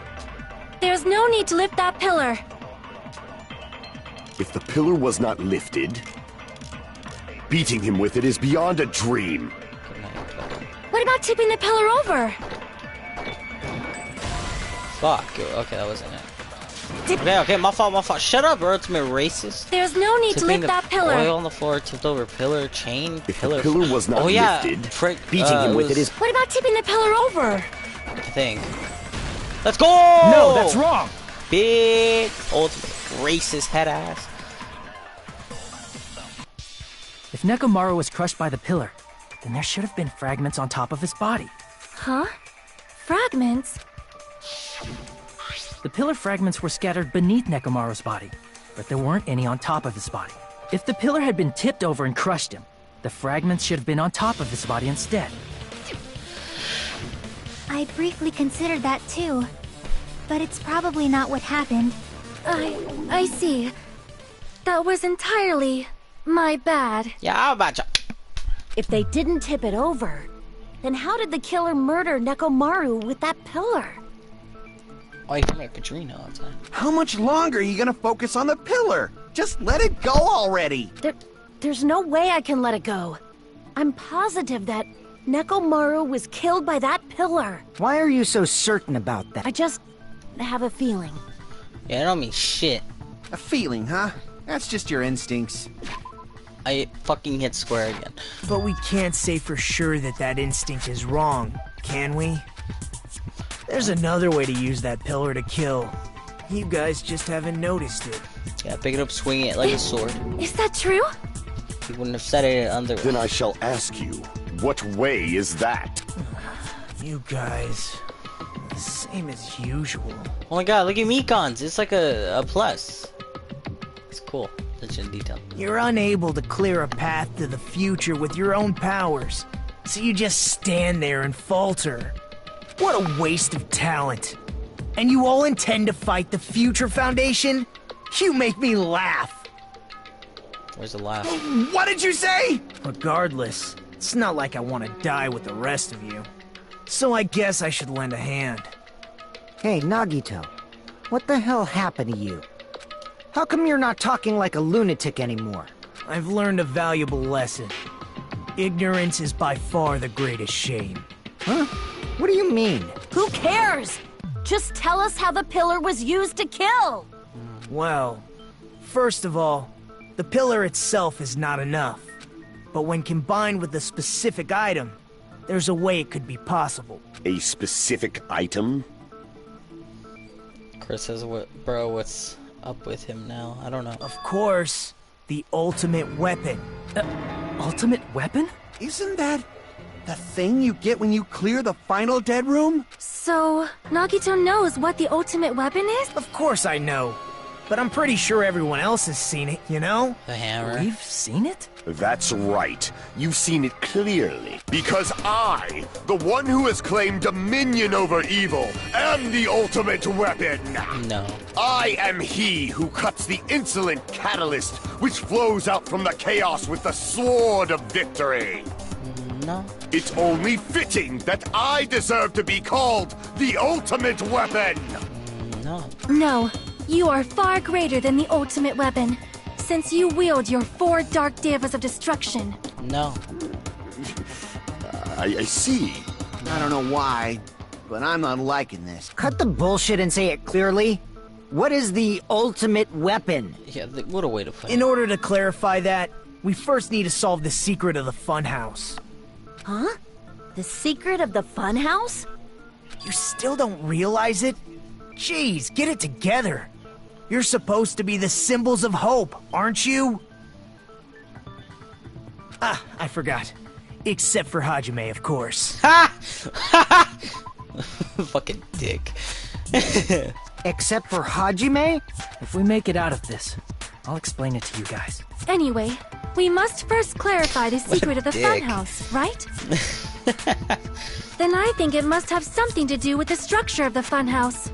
There's no need to lift that pillar. If the pillar was not lifted, beating him with it is beyond a dream. Good night, brother. What about tipping the pillar over? Fuck. Okay, that wasn't it. Okay, my fault. Shut up, bro. It's me racist. There's no need to lift that pillar. Oil on the floor, tipped over pillar, chain, If pillar. the pillar was not lifted, beating him with it is... What about tipping the pillar over? I think. Let's go! No, that's wrong! Big, ultimate, racist head ass. If Nekomaru was crushed by the pillar, then there should have been fragments on top of his body. Huh? Fragments? The pillar fragments were scattered beneath Nekomaru's body, but there weren't any on top of his body. If the pillar had been tipped over and crushed him, the fragments should have been on top of his body instead. I briefly considered that too, but it's probably not what happened. I see. That was entirely my bad. Yeah, how about you? If they didn't tip it over, then how did the killer murder Nekomaru with that pillar? Oh, you can make Katrina all the time. How much longer are you gonna focus on the pillar? Just let it go already! There's no way I can let it go. I'm positive that Nekomaru was killed by that pillar. Why are you so certain about that? I just have a feeling. Yeah, I don't mean shit. A feeling, huh? That's just your instincts. I fucking hit square again. But we can't say for sure that that instinct is wrong, can we? There's another way to use that pillar to kill. You guys just haven't noticed it. Yeah, pick it up, swing it like a sword. Is that true? You wouldn't have said it under. Then I shall ask you, what way is that? You guys, the same as usual. Oh my god, look at Mikon's. It's like a plus. It's cool. Attention to detail. You're unable to clear a path to the future with your own powers, so you just stand there and falter. What a waste of talent. And you all intend to fight the Future Foundation? You make me laugh. Where's the laugh? What did you say? Regardless, it's not like I want to die with the rest of you. So I guess I should lend a hand. Hey, Nagito. What the hell happened to you? How come you're not talking like a lunatic anymore? I've learned a valuable lesson. Ignorance is by far the greatest shame. Huh? What do you mean? Who cares? Just tell us how the pillar was used to kill. Well, first of all, the pillar itself is not enough. But when combined with a specific item, there's a way it could be possible. A specific item? Chris says, bro, what's up with him now? I don't know. Of course, the ultimate weapon. Ultimate weapon? Isn't that the thing you get when you clear the final dead room? So, Nagito knows what the ultimate weapon is? Of course I know. But I'm pretty sure everyone else has seen it, you know? The hammer. We've seen it? That's right. You've seen it clearly. Because I, the one who has claimed dominion over evil, am the ultimate weapon. No. I am he who cuts the insolent catalyst which flows out from the chaos with the sword of victory. No. It's only fitting that I deserve to be called the ultimate weapon. No. No, you are far greater than the ultimate weapon, since you wield your 4 dark devas of destruction. No. I see. I don't know why, but I'm not liking this. Cut the bullshit and say it clearly. What is the ultimate weapon? Yeah, what a way to put it. In order to clarify that, we first need to solve the secret of the funhouse. Huh? The secret of the funhouse? You still don't realize it? Jeez, get it together. You're supposed to be the symbols of hope, aren't you? Ah, I forgot. Except for Hajime, of course. Ha! Fucking dick. Except for Hajime? If we make it out of this, I'll explain it to you guys. Anyway, we must first clarify the secret of the dick. funhouse, right? Then I think it must have something to do with the structure of the funhouse.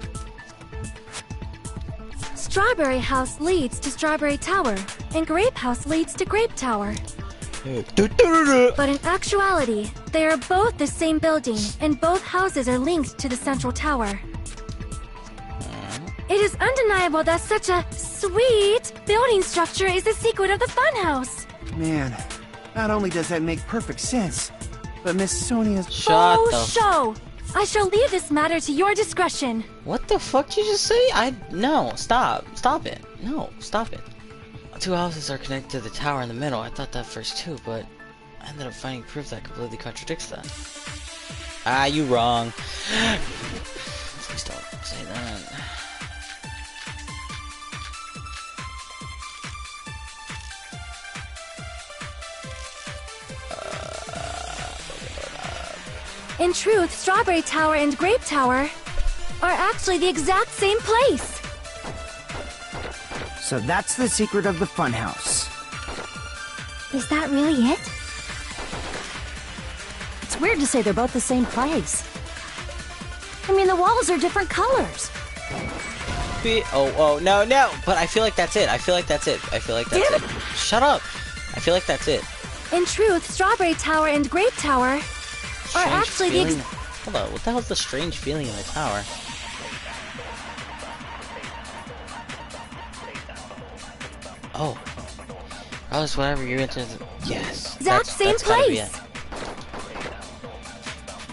Strawberry House leads to Strawberry Tower, and Grape House leads to Grape Tower. But in actuality, they are both the same building, and both houses are linked to the central tower. It is undeniable that such a sweet building structure is the secret of the funhouse. Man, not only does that make perfect sense, but Miss Sonia's... Show! I shall leave this matter to your discretion. What the fuck did you just say? No, stop. Stop it. No, stop it. Two houses are connected to the tower in the middle. I thought that first too, but I ended up finding proof that completely contradicts that. Ah, you wrong. Please don't say that. In truth, Strawberry Tower and Grape Tower are actually the exact same place. So that's the secret of the funhouse. Is that really it? It's weird to say they're both the same place. I mean, the walls are different colors. No, but I feel like that's it. I feel like that's it. Shut up. I feel like that's it. In truth, Strawberry Tower and Grape Tower are actually the Hold on, what the hell's the strange feeling in the tower? Oh. Regardless, whatever you're into. Yes. Exact same place.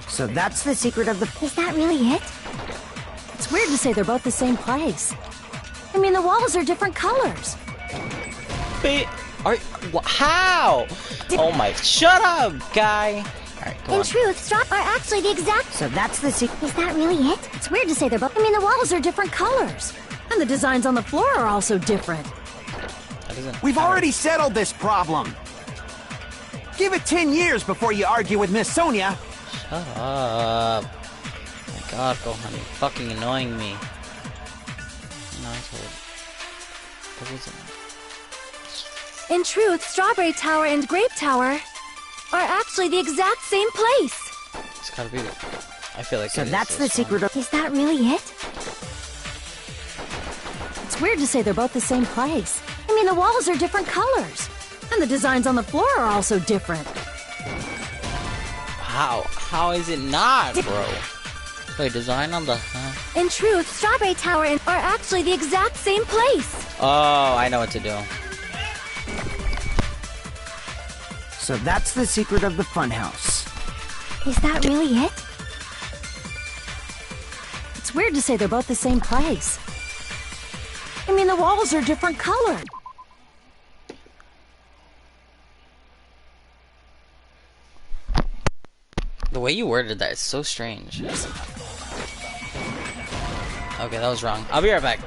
So that's the secret of the... Is that really it? It's weird to say they're both the same place. I mean, the walls are different colors. How? Oh my... Shut up, guy! Alright, go on. In truth, are actually the exact... So that's the secret... Is that really it? It's weird to say they're both... I mean, the walls are different colors. And the designs on the floor are also different. We've already settled this problem. Give it 10 years before you argue with Miss Sonia. Shut up. My god, Gohan, you're fucking annoying me. No, what was it? In truth, Strawberry Tower and Grape Tower are actually the exact same place. It's gotta be. I feel like. So that's the secret of. Is that really it? It's weird to say they're both the same place. I mean, the walls are different colors. And the designs on the floor are also different. How is it not, bro? Wait, design on the... In truth, Strawberry Tower are actually the exact same place. Oh, I know what to do. So that's the secret of the funhouse. Is that really it? It's weird to say they're both the same place. I mean, the walls are different colors. The way you worded that is so strange. Okay, that was wrong. I'll be right back.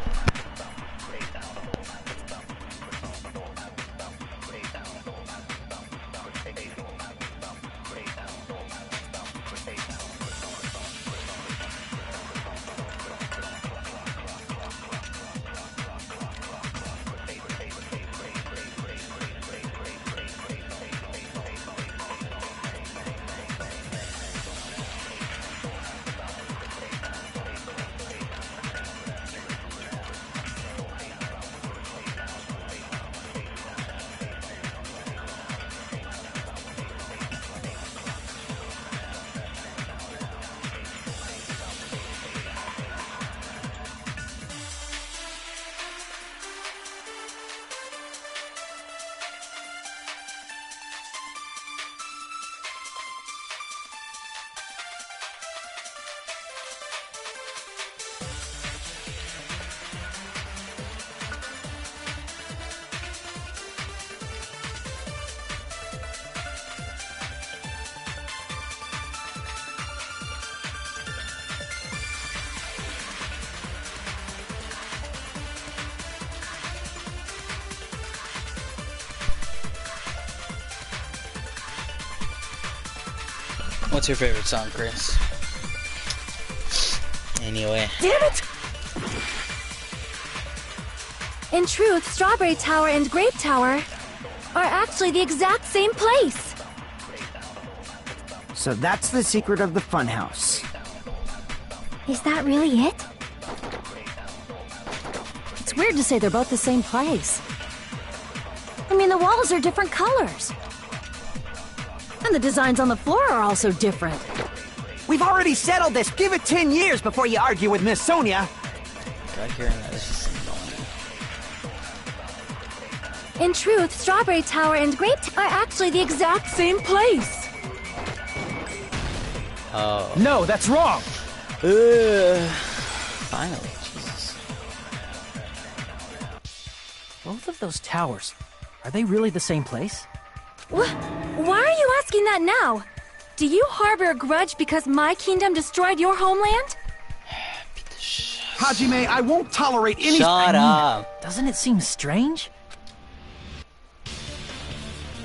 What's your favorite song, Chris? Anyway. Damn it! In truth, Strawberry Tower and Grape Tower are actually the exact same place. So that's the secret of the funhouse. Is that really it? It's weird. weird to say they're both the same place. I mean, the walls are different colors. And the designs on the floor are also different. We've already settled this. Give it 10 years before you argue with Miss Sonia. God, hearing that is just annoying. In truth, Strawberry Tower and Grape Tower are actually the exact same place. Oh. No, that's wrong! Finally, Jesus. Both of those towers, are they really the same place? Why are you asking that now? Do you harbor a grudge because my kingdom destroyed your homeland? Hajime, I won't tolerate any— Shut up. Doesn't it seem strange?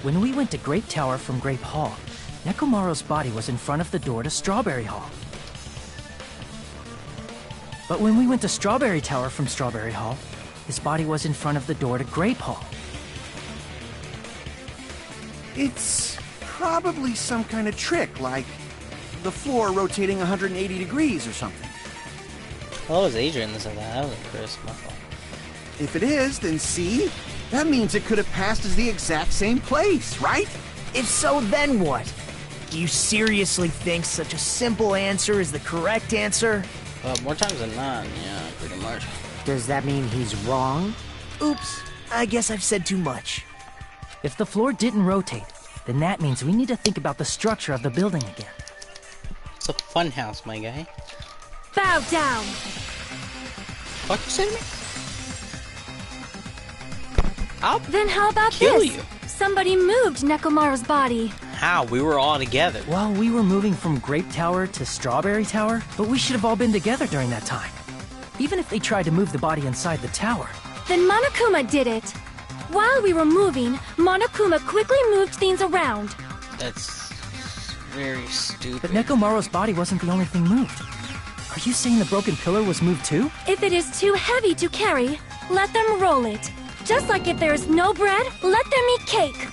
When we went to Grape Tower from Grape Hall, Nekomaru's body was in front of the door to Strawberry Hall. But when we went to Strawberry Tower from Strawberry Hall, his body was in front of the door to Grape Hall. It's probably some kind of trick, like the floor rotating 180 degrees or something. Oh, it was Adrian that said that. That wasn't Chris. My fault. If it is, then see? That means it could have passed as the exact same place, right? If so, then what? Do you seriously think such a simple answer is the correct answer? More times than not, yeah, pretty much. Does that mean he's wrong? Oops, I guess I've said too much. If the floor didn't rotate, then that means we need to think about the structure of the building again. It's a fun house, my guy. Bow down! What you say to me? I'll Then how about kill this? you. Somebody moved Nekomaru's body. How? We were all together. Well, we were moving from Grape Tower to Strawberry Tower, but we should have all been together during that time. Even if they tried to move the body inside the tower. Then Monokuma did it. While we were moving, Monokuma quickly moved things around. That's very stupid. But Nekomaru's body wasn't the only thing moved. Are you saying the broken pillar was moved too? If it is too heavy to carry, let them roll it. Just like if there is no bread, let them eat cake.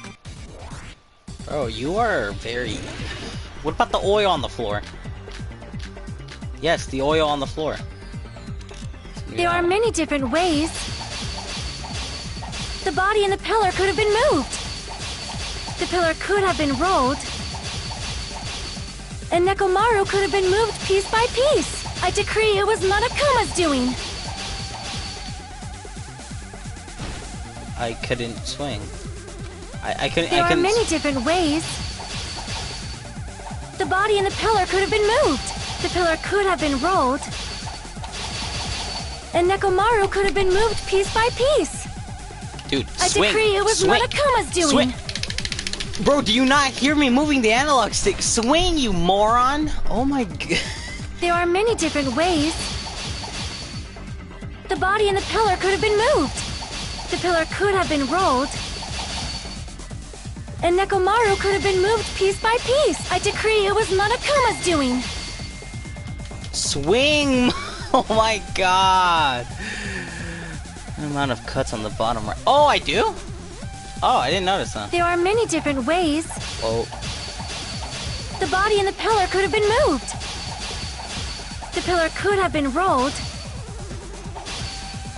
Bro, you are very... What about the oil on the floor? Yes, the oil on the floor. There are many different ways. The body and the pillar could have been moved. The pillar could have been rolled. And Nekomaru could have been moved piece by piece. I decree it was Monokuma's doing. I couldn't swing. I couldn't... There are many different ways. The body and the pillar could have been moved. The pillar could have been rolled. And Nekomaru could have been moved piece by piece. Dude, I swing! decree it was Swing! Monokuma's doing. Swing! Bro, do you not hear me moving the analog stick? Swing, you moron! Oh my god. There are many different ways. The body and the pillar could have been moved. The pillar could have been rolled. And Nekomaru could have been moved piece by piece. I decree it was Monokuma's doing. Swing! Oh my god. The amount of cuts on the bottom right. Oh, I do? Oh, I didn't notice that. There are many different ways. Oh. The body and the pillar could have been moved. The pillar could have been rolled.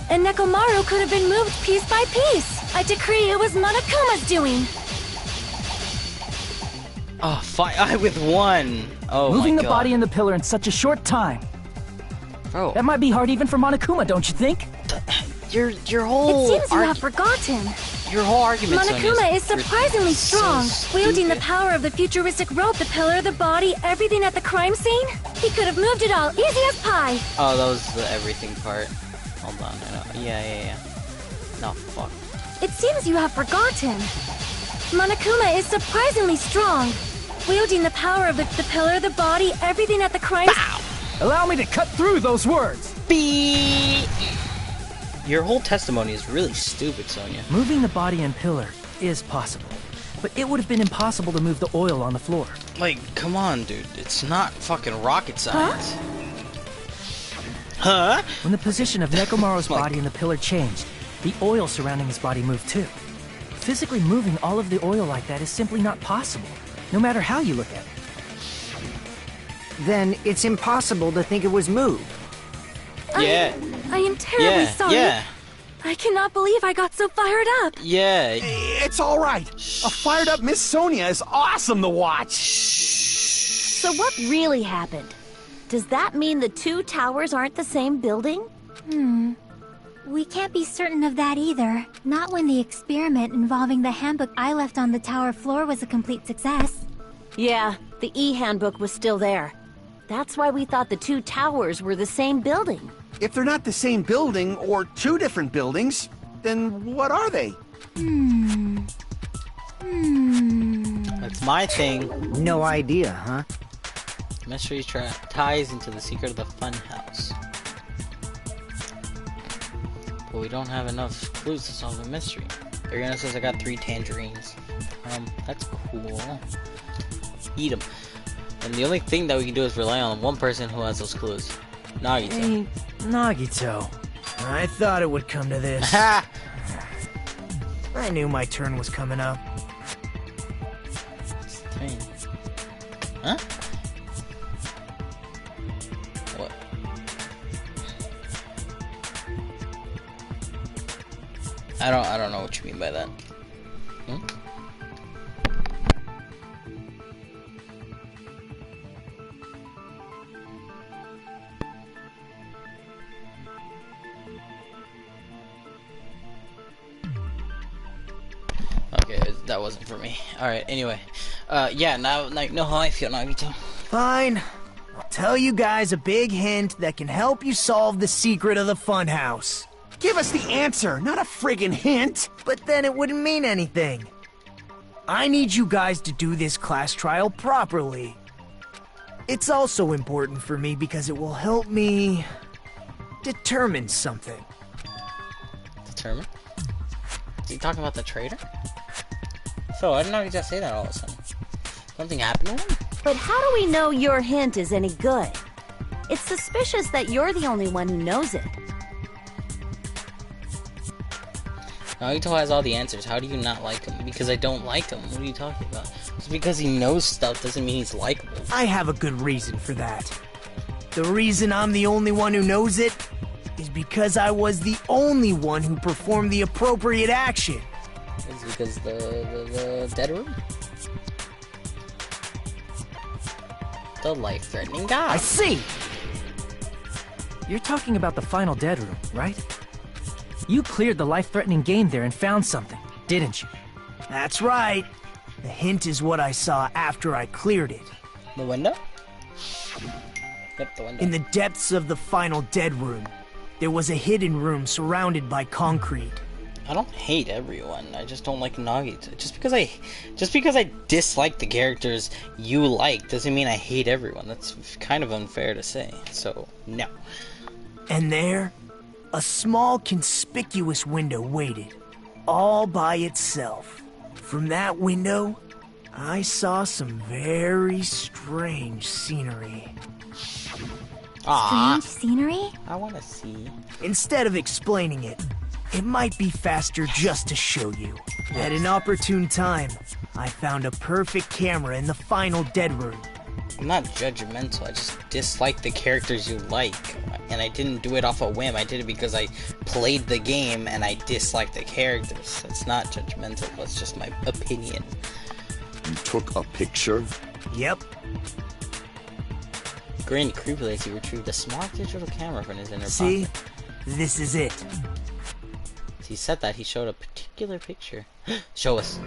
And Nekomaru could have been moved piece by piece. I decree it was Monokuma's doing. Oh, fine. With one. Oh, Moving my the god. body and the pillar in such a short time. Bro, That might be hard even for Monokuma, don't you think? your whole... It seems you have forgotten. Your whole argument, Monokuma is surprisingly strong, so wielding the stupid. power of the futuristic rope, the pillar, the body, everything at the crime scene. He could have moved it all, easy as pie. Oh, that was the everything part. Hold on, I know. Yeah. No, fuck. It seems you have forgotten. Monokuma is surprisingly strong, wielding the power of the pillar, the body, everything at the crime scene. Allow me to cut through those words! Your whole testimony is really stupid, Sonia. Moving the body and pillar is possible, but it would have been impossible to move the oil on the floor. Like, come on, dude. It's not fucking rocket science. Huh? When the position of Nekomaru's Like- body and the pillar changed, the oil surrounding his body moved too. Physically moving all of the oil like that is simply not possible, no matter how you look at it. Then it's impossible to think it was moved. Yeah. I am terribly sorry. Yeah. I cannot believe I got so fired up. Yeah. It's all right. A fired up Miss Sonia is awesome to watch. So what really happened? Does that mean the two towers aren't the same building? We can't be certain of that either. Not when the experiment involving the handbook I left on the tower floor was a complete success. Yeah, the e-handbook was still there. That's why we thought the two towers were the same building. If they're not the same building or two different buildings, then what are they? That's my thing. No idea, huh? Mystery ties into the secret of the fun house. But we don't have enough clues to solve the mystery. Ariana says I got 3 tangerines. That's cool. Eat them. And the only thing that we can do is rely on one person who has those clues. Nagito. Hey, Nagito. I thought it would come to this. Ha! I knew my turn was coming up. Huh? What? I don't know what you mean by that. Okay, that wasn't for me. Alright, anyway. Yeah, now you know how I feel, Nagito. Fine. I'll tell you guys a big hint that can help you solve the secret of the funhouse. Give us the answer, not a friggin' hint. But then it wouldn't mean anything. I need you guys to do this class trial properly. It's also important for me because it will help me determine something. Determine? Is he talking about the traitor? So, why did Nagito say that all of a sudden? Something happened to him? But how do we know your hint is any good? It's suspicious that you're the only one who knows it. Nagito has all the answers. How do you not like him? Because I don't like him. What are you talking about? Just because he knows stuff doesn't mean he's likable. I have a good reason for that. The reason I'm the only one who knows it is because I was the only one who performed the appropriate action. It's because the dead room? The life-threatening guy. I see! You're talking about the final dead room, right? You cleared the life-threatening game there and found something, didn't you? That's right. The hint is what I saw after I cleared it. The window? Yep, the window. In the depths of the final dead room, there was a hidden room surrounded by concrete. I don't hate everyone. I just don't like Nagito. Just because I dislike the characters you like doesn't mean I hate everyone. That's kind of unfair to say. So, no. And there, a small conspicuous window waited, all by itself. From that window, I saw some very strange scenery. Aww. Strange scenery? I want to see. Instead of explaining it, it might be faster just to show you. At an opportune time, I found a perfect camera in the final dead room. I'm not judgmental. I just dislike the characters you like. And I didn't do it off a whim. I did it because I played the game and I dislike the characters. It's not judgmental. That's just my opinion. You took a picture? Yep. Granny Creepy retrieved a smart digital camera from his inner See? pocket. This is it. As he said that, he showed a particular picture. Show us.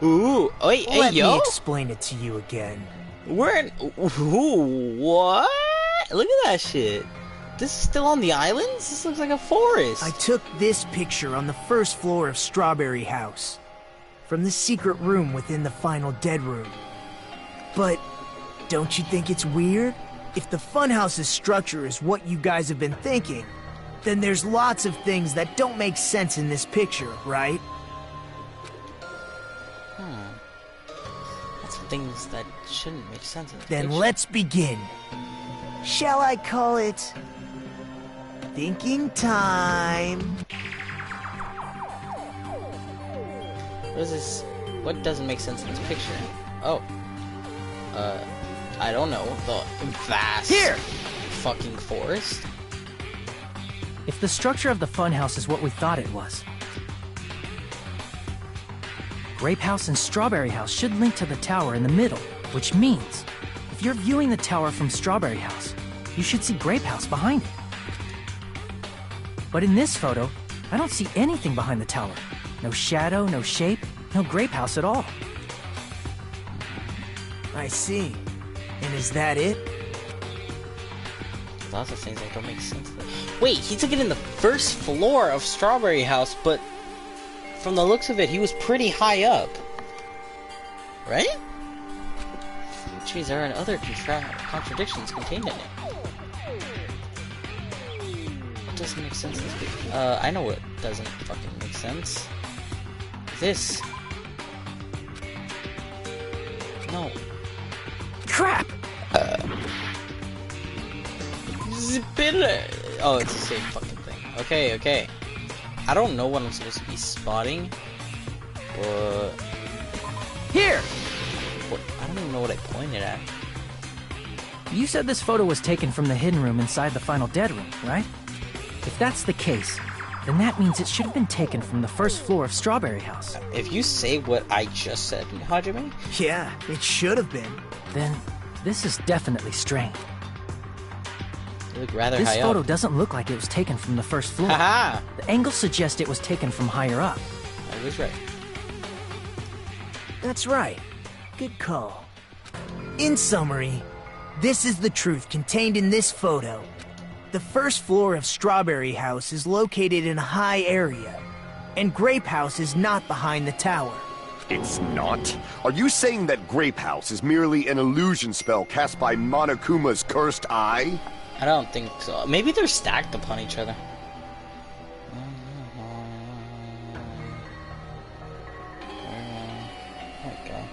Ooh, wait, hey, Let yo. me explain it to you again. We're in. Ooh, what? Look at that shit. This is still on the islands? This looks like a forest. I took this picture on the first floor of Strawberry House, from the secret room within the final dead room. But don't you think it's weird? If the funhouse's structure is what you guys have been thinking, then there's lots of things that don't make sense in this picture, right? That's things that shouldn't make sense in the Then picture. let's begin. Shall I call it thinking time? What is this? What doesn't make sense in this picture? Oh. I don't know. The vast Here! fucking forest? If the structure of the funhouse is what we thought it was, Grape House and Strawberry House should link to the tower in the middle, which means if you're viewing the tower from Strawberry House, you should see Grape House behind it. But in this photo, I don't see anything behind the tower. No shadow, no shape, no Grape House at all. I see. And is that it? Lots of things that don't make sense. Wait, he took it in the first floor of Strawberry House, but from the looks of it, he was pretty high up. Right? Which means there are other contradictions contained in it. It doesn't make sense. I know what doesn't fucking make sense. This. No. Crap! Oh, it's the same fucking thing. Okay. I don't know what I'm supposed to be spotting, but... Here! What? I don't even know what I pointed at. You said this photo was taken from the hidden room inside the final dead room, right? If that's the case, then that means it should have been taken from the first floor of Strawberry House. If you say what I just said, Hajime? Yeah, it should have been. Then, this is definitely strange. You look rather This high photo up. doesn't look like it was taken from the first floor. Haha! The angle suggests it was taken from higher up. I was right. That's right. Good call. In summary, this is the truth contained in this photo. The first floor of Strawberry House is located in a high area, and Grape House is not behind the tower. It's not? Are you saying that Grape House is merely an illusion spell cast by Monokuma's cursed eye? I don't think so. Maybe they're stacked upon each other. Okay.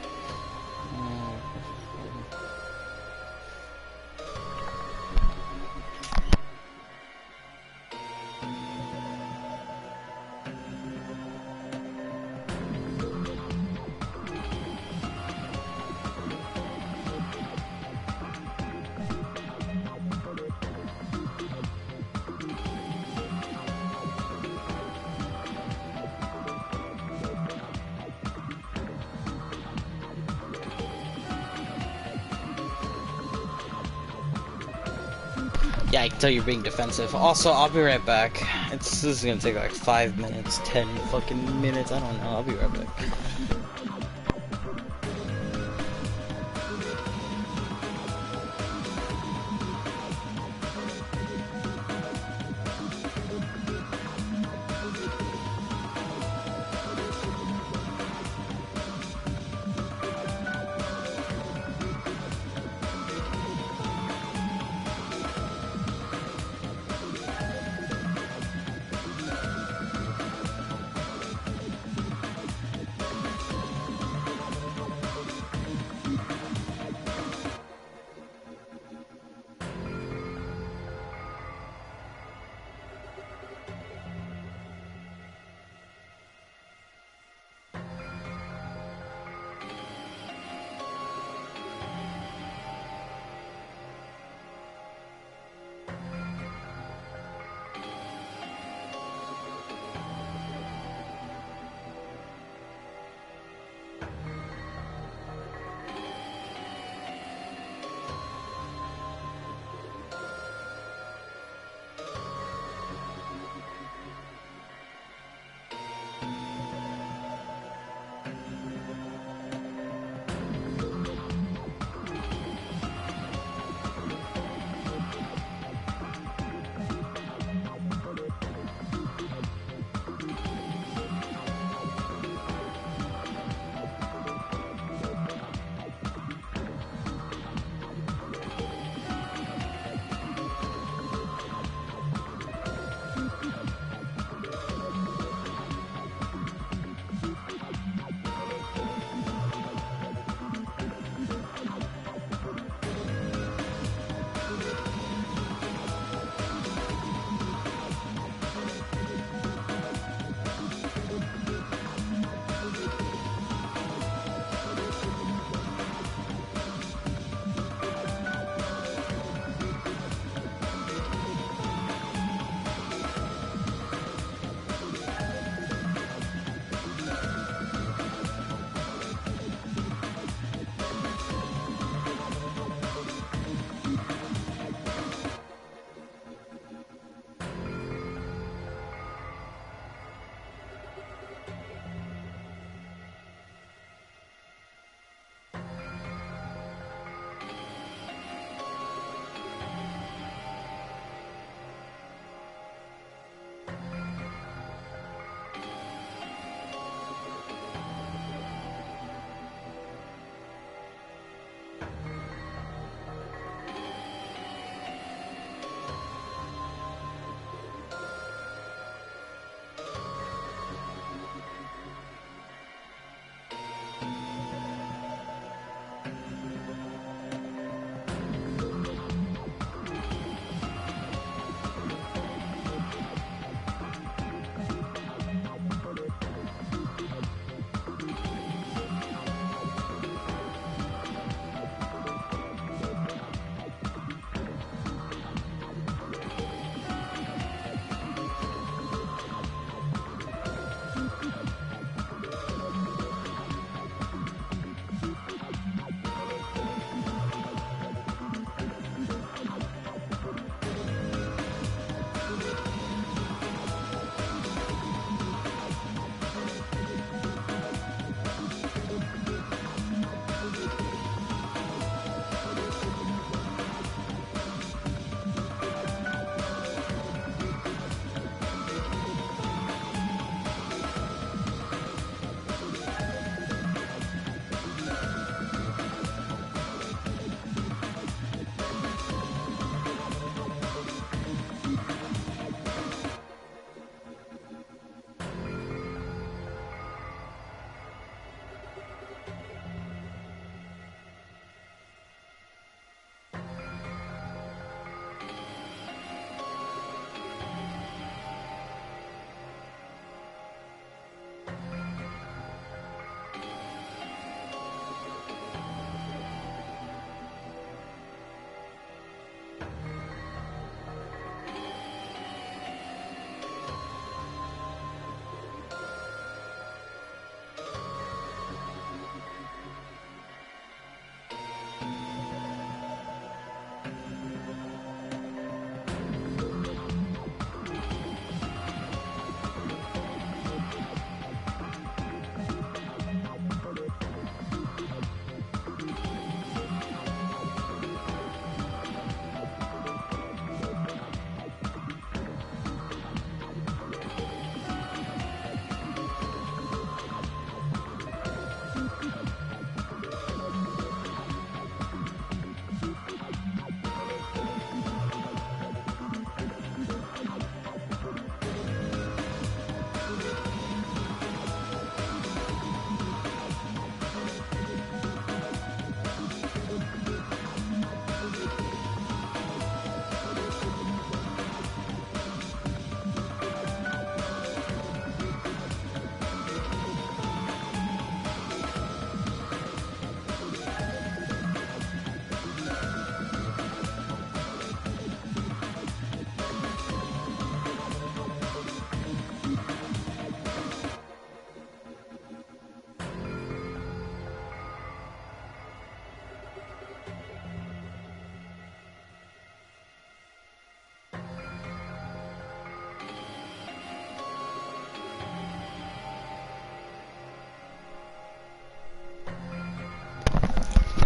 Yeah, I can tell you're being defensive. Also, I'll be right back. This is gonna take like 5 minutes, 10 fucking minutes. I don't know. I'll be right back.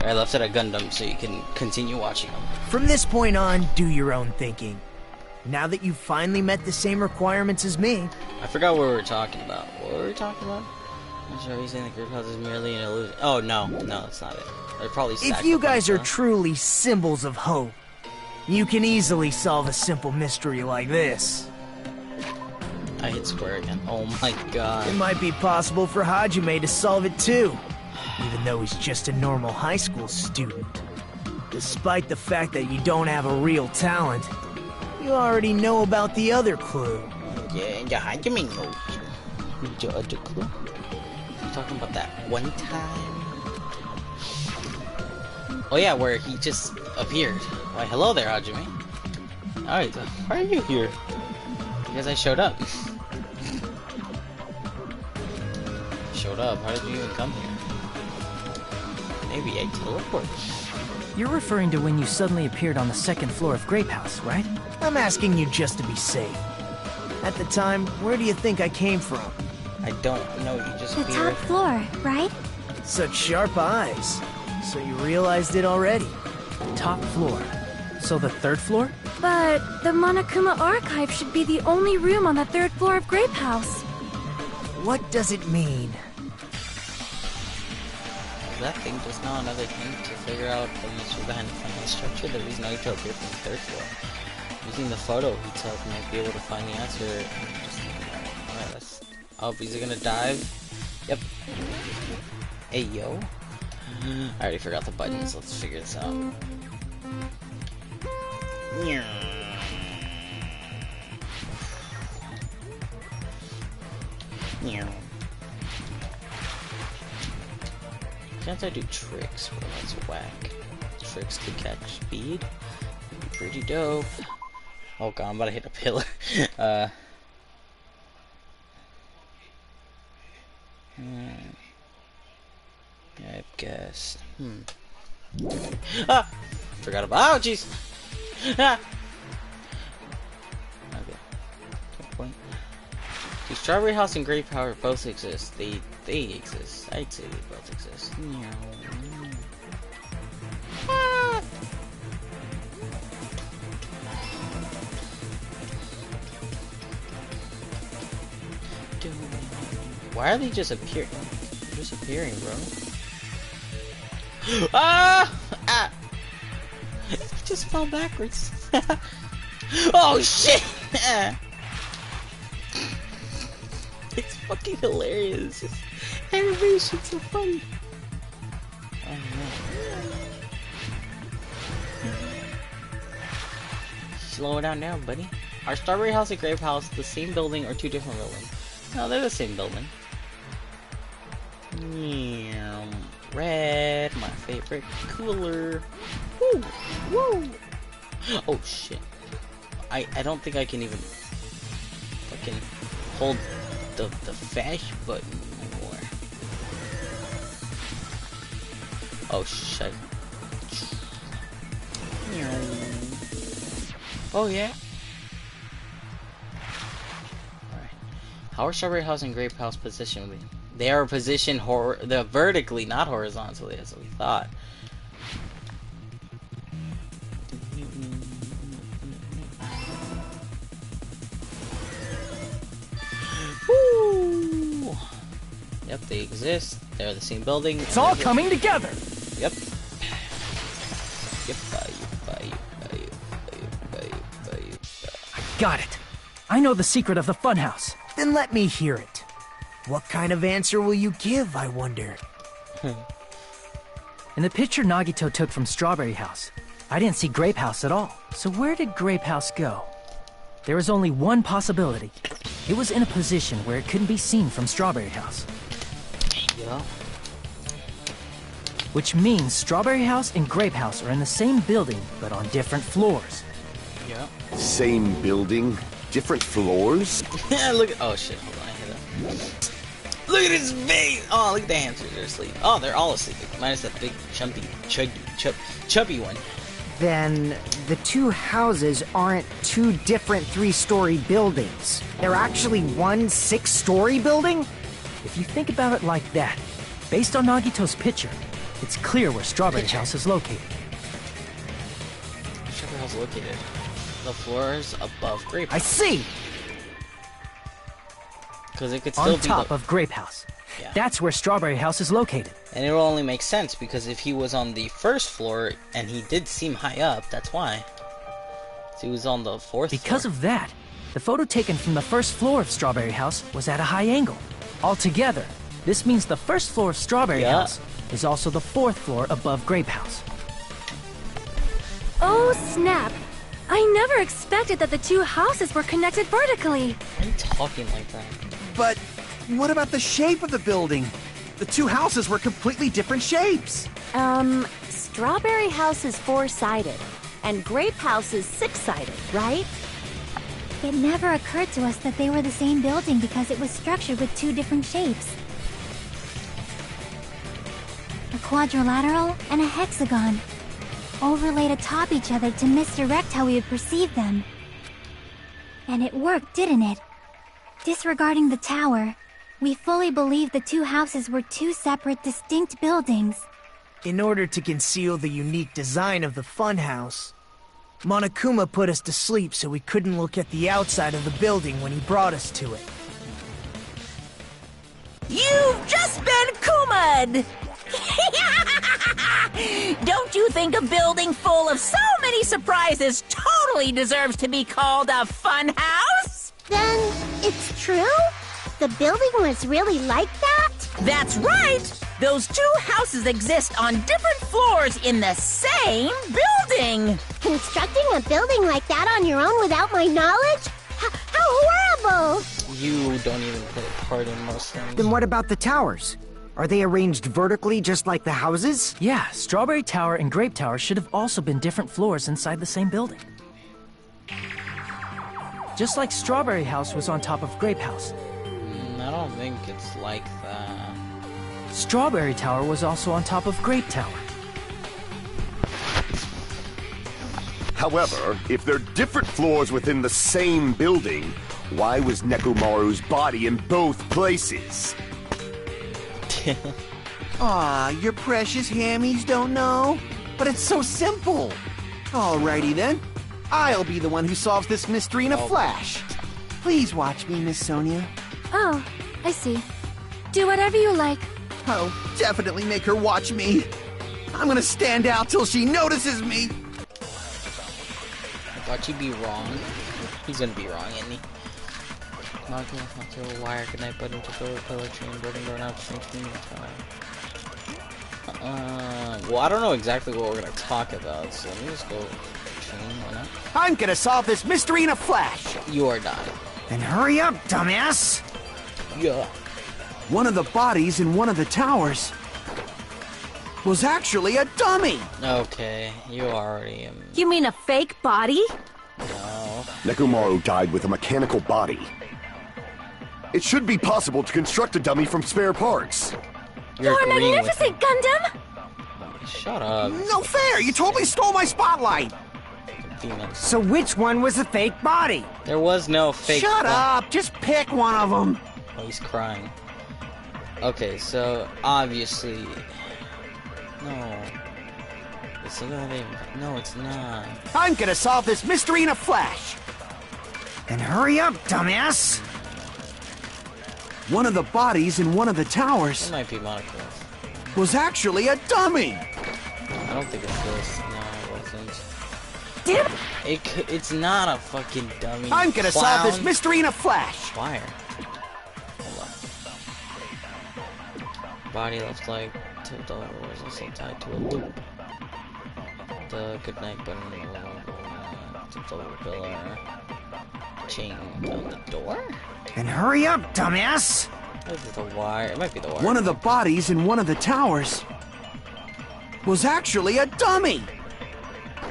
I left it at Gundam so you can continue watching them. From this point on, do your own thinking. Now that you've finally met the same requirements as me... I forgot what we were talking about. What were we talking about? I'm sure he's saying the group house is merely an illusion. Oh, no, that's not it. They're probably If you guys are truly symbols of hope, you can easily solve a simple mystery like this. I hit square again. Oh my god. It might be possible for Hajime to solve it too, even though he's just a normal high school student. Despite the fact that you don't have a real talent, you already know about the other clue. Yeah, Hajime knows. The other clue? You talking about that one time? Oh yeah, where he just appeared. Why, hello there, Hajime. Alright, why are you here? Because I showed up. Showed up? How did you even come here? Maybe I teleported. You're referring to when you suddenly appeared on the second floor of Grape House, right? I'm asking you just to be safe. At the time, where do you think I came from? I don't know, you just The appeared. top floor, right? Such sharp eyes. So you realized it already. Top floor. So the third floor? But the Monokuma Archive should be the only room on the third floor of Grape House. What does it mean? That thing just now another thing to figure out the mystery behind the fundamental structure. The reason Naito appeared from the third floor. Using the photo he took, might be able to find the answer. Alright, let's. Oh, is it gonna dive? Yep. Hey yo. I already forgot the buttons. Let's figure this out. Can't I do tricks? Well, that's whack. Tricks to catch speed? Would be pretty dope. Oh god, I'm about to hit a pillar. I guess. Ah! Forgot about. Oh, jeez! Ah! Okay. Good point. The Strawberry House and Grape Power both exist. They exist. I'd say they both exist. Ah! Why are they just appearing? Just appearing, bro. Ah! Ah! He just fell backwards. Oh shit! It's fucking hilarious. Animation's so funny. Oh no. Slow it down now, buddy. Are Strawberry House and Grape House the same building or two different buildings? No, they're the same building. Red, my favorite color. Woo! Woo! Oh shit. I don't think I can even fucking hold the fash button anymore. Oh shit. Oh yeah. Alright. How are Strawberry House and Grape House positioned? They are positioned vertically, not horizontally, as we thought. Woo! Yep, they exist. They're the same building. It's all coming together. Yep. I got it. I know the secret of the funhouse. Then let me hear it. What kind of answer will you give, I wonder? In the picture Nagito took from Strawberry House, I didn't see Grape House at all. So where did Grape House go? There was only one possibility. It was in a position where it couldn't be seen from Strawberry House. Yeah. Which means Strawberry House and Grape House are in the same building, but on different floors. Yeah. Same building, different floors? Look at. Oh shit, hold on, I hit it. Look at his face! Oh, look at the hamsters, they're asleep. Oh, they're all asleep. Minus that big, chubby one. Then the two houses aren't two different 3-story buildings. They're actually one 6-story building? If you think about it like that, based on Nagito's picture, it's clear where Strawberry House is located. Strawberry House located. The floors above Grape I House. see! Because it could still On be top the... of Grape House. Yeah. That's where Strawberry House is located. And it will only make sense because if he was on the first floor and he did seem high up, that's why. So he was on the fourth Because floor. of that, the photo taken from the first floor of Strawberry House was at a high angle. Altogether, this means the first floor of Strawberry House is also the fourth floor above Grape House. Oh, snap! I never expected that the two houses were connected vertically. Why are you talking like that? But what about the shape of the building? The two houses were completely different shapes. Strawberry House is 4-sided, and Grape House is 6-sided, right? It never occurred to us that they were the same building because it was structured with two different shapes. A quadrilateral and a hexagon, overlaid atop each other to misdirect how we would perceive them. And it worked, didn't it? Disregarding the tower, we fully believed the two houses were two separate, distinct buildings. In order to conceal the unique design of the funhouse, Monokuma put us to sleep so we couldn't look at the outside of the building when he brought us to it. You've just been Kuma'd! Don't you think a building full of so many surprises totally deserves to be called a fun house? Then it's true? The building was really like that? That's right! Those two houses exist on different floors in the same building! Constructing a building like that on your own without my knowledge? How horrible! You don't even play a part in most things. Then what about the towers? Are they arranged vertically just like the houses? Yeah, Strawberry Tower and Grape Tower should have also been different floors inside the same building. Just like Strawberry House was on top of Grape House. I don't think it's like that. Strawberry Tower was also on top of Grape Tower. However, if they're different floors within the same building, why was Nekomaru's body in both places? Aw, your precious hammies don't know? But it's so simple. Alrighty then. I'll be the one who solves this mystery in a flash. Please watch me, Miss Sonia. Oh, I see. Do whatever you like. I'll definitely make her watch me. I'm gonna stand out till she notices me. I thought you'd be wrong. He's gonna be wrong, isn't he? Knocking off onto a wire, good night button to go to pillar train, building door now, strengthening the tower. Well, I don't know exactly what we're gonna talk about, so let me just go train, why not? I'm gonna solve this mystery in a flash. You are not. Then hurry up, dumbass! Yeah. One of the bodies in one of the towers was actually a dummy. Okay, you already You mean a fake body? No. Nekomaru died with a mechanical body. It should be possible to construct a dummy from spare parts. You're agreeing with magnificent, Gundam! him. Shut up. No fair! You totally stole my spotlight! Demons. So which one was the fake body? There was no fake. Shut up! Just pick one of them. Oh, he's crying. Okay, so obviously, no. It's not even. No, it's not. I'm gonna solve this mystery in a flash. Then hurry up, dumbass! One of the bodies in one of the towers It might be Monaco. was actually a dummy. I don't think it's this. No, it wasn't. Damn it! It's not a fucking dummy. I'm gonna solve clown. this mystery in a flash. Wire. Hold on. Body left leg tipped over was also tied to a loop. The goodnight button tipped over the pillar. Chain down the door? Then hurry up, dumbass! Is it the wire? It might be the wire. One of the bodies in one of the towers was actually a dummy.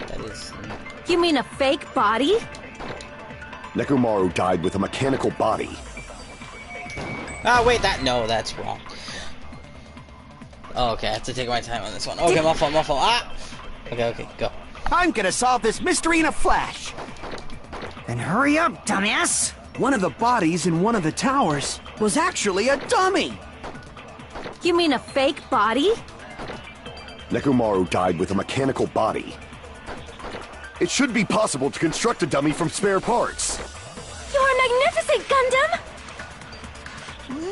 That is. You mean a fake body? Nekomaru died with a mechanical body. Ah, wait, that's wrong. Oh, okay, I have to take my time on this one. Okay, my fault. Ah! Okay, go. I'm gonna solve this mystery in a flash. Then hurry up, dumbass! One of the bodies in one of the towers was actually a dummy. You mean a fake body? Nekomaru died with a mechanical body. It should be possible to construct a dummy from spare parts. You're magnificent, Gundam!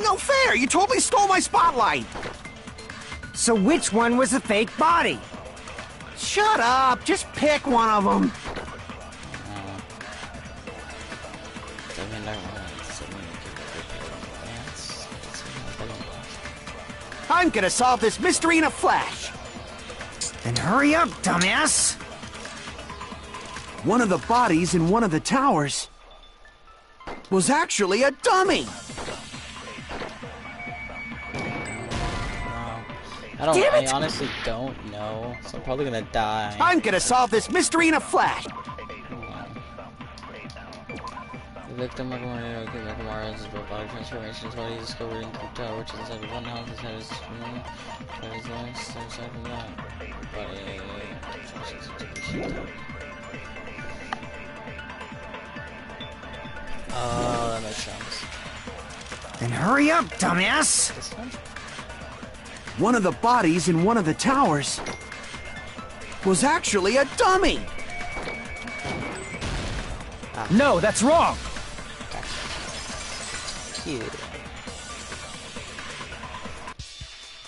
No fair! You totally stole my spotlight! So which one was the fake body? Shut up! Just pick one of them! I'm gonna solve this mystery in a flash! Then hurry up, dumbass! One of the bodies in one of the towers was actually a dummy! I honestly don't know, so I'm probably gonna die. I'm gonna solve this mystery in a flash! The victim of Nekomaru's robotic transformations body discovered in Group Tower, which is inside of one house. His head is aside from that. Oh, that makes sense. Then hurry up, dumbass! This one? One of the bodies in one of the towers was actually a dummy! No, that's wrong! Cute.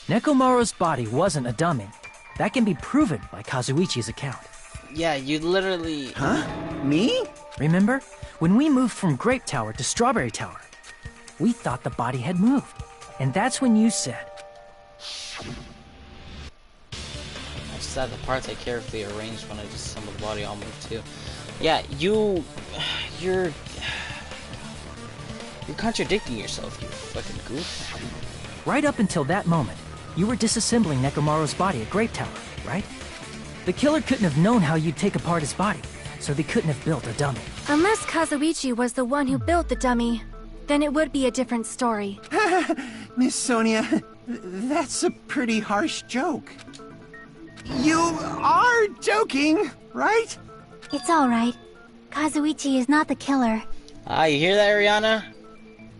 Nekomaru's body wasn't a dummy. That can be proven by Kazuichi's account. Yeah, you literally... Huh? Me? Remember? When we moved from Grape Tower to Strawberry Tower, we thought the body had moved. And that's when you said... I just had the parts I carefully arranged when I just assembled the body all moved too. Yeah, you're contradicting yourself, you fucking goof. Right up until that moment, you were disassembling Nekomaru's body at Grape Tower, right? The killer couldn't have known how you'd take apart his body, so they couldn't have built a dummy. Unless Kazuichi was the one who built the dummy, then it would be a different story. Miss Sonia, that's a pretty harsh joke. You are joking, right? It's alright. Kazuichi is not the killer. Ah, you hear that, Ariana?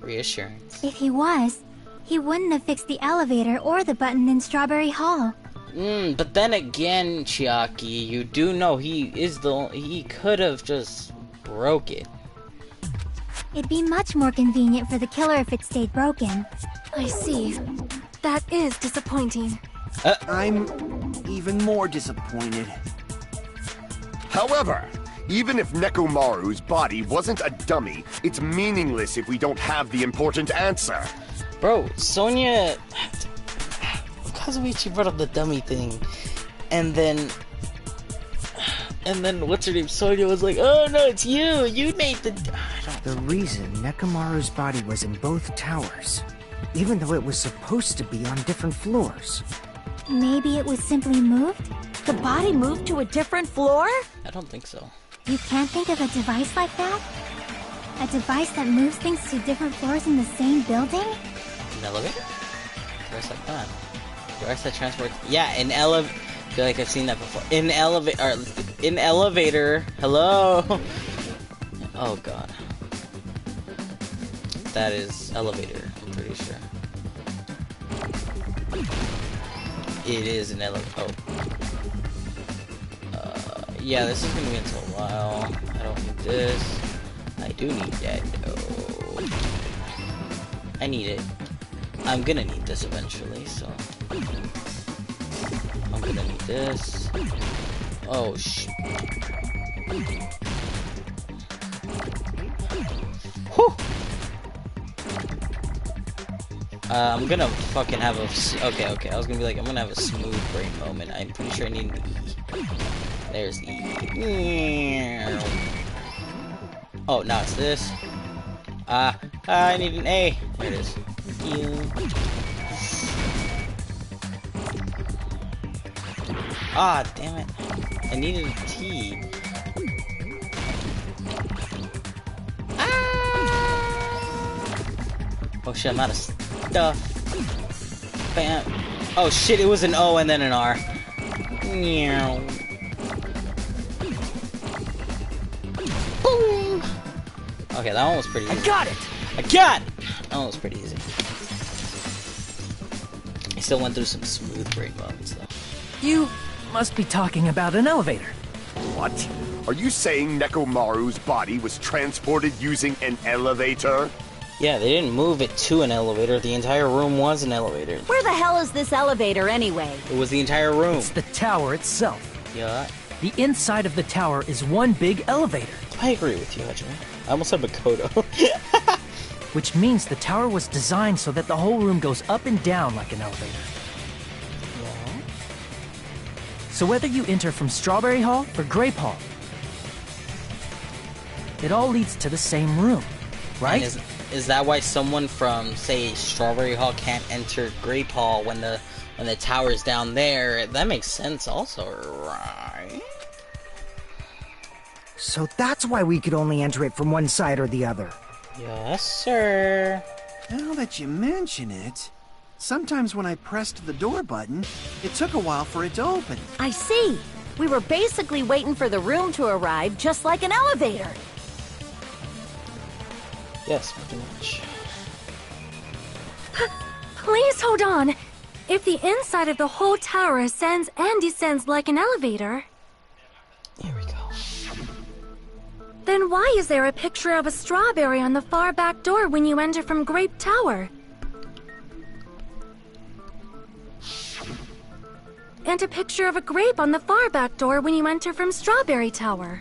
Reassurance. If he was, he wouldn't have fixed the elevator or the button in Strawberry Hall. But then again, Chiaki, you do know he could have just broke it. It'd be much more convenient for the killer if it stayed broken. I see. That is disappointing. I'm even more disappointed. However, even if Nekomaru's body wasn't a dummy, it's meaningless if we don't have the important answer. Bro, Sonia... Kazuichi brought up the dummy thing, and then what's her name? Sonia was like, "Oh no, it's you! You made the." The reason Nekomaru's body was in both towers, even though it was supposed to be on different floors. Maybe it was simply moved? The body moved to a different floor? I don't think so. You can't think of a device like that? A device that moves things to different floors in the same building? An elevator? Where's that gone? Device that transports. Yeah, an elevator. I feel like I've seen that before. In elevator. Hello. Oh god. That is elevator. I'm pretty sure. It is an elevator. Oh. Yeah, this is gonna be until a while. I don't need this. I do need that though. I need it. I'm gonna need this eventually, so I'm gonna need this. Oh sh. Whew. I'm gonna fucking have a. Okay. I was gonna be like, I'm gonna have a smooth brain moment. I'm pretty sure I need an E. There's E. Oh, now it's this. I need an A. There it is. Thank you. Ah, damn it. I needed a T. Oh shit, I'm out of stuff. Bam. Oh shit, it was an O and then an R. Meow. Boom. Okay, that one was pretty easy. I got it! I got it! That one was pretty easy. I still went through some smooth brain moments though. You must be talking about an elevator. What? Are you saying Nekomaru's body was transported using an elevator? Yeah, they didn't move it to an elevator. The entire room was an elevator. Where the hell is this elevator anyway? It was the entire room. It's the tower itself. Yeah. The inside of the tower is one big elevator. I agree with you, Hajime. I almost said Makoto. Which means the tower was designed so that the whole room goes up and down like an elevator. Yeah. So whether you enter from Strawberry Hall or Grape Hall, it all leads to the same room, right? And is that why someone from, say, Strawberry Hall can't enter Grape Hall when the tower's down there? That makes sense also, right? So that's why we could only enter it from one side or the other. Yes, sir. Now that you mention it, sometimes when I pressed the door button, it took a while for it to open. I see. We were basically waiting for the room to arrive, just like an elevator. Yes, pretty much. Please hold on. If the inside of the whole tower ascends and descends like an elevator... Here we go. Then why is there a picture of a strawberry on the far back door when you enter from Grape Tower? And a picture of a grape on the far back door when you enter from Strawberry Tower?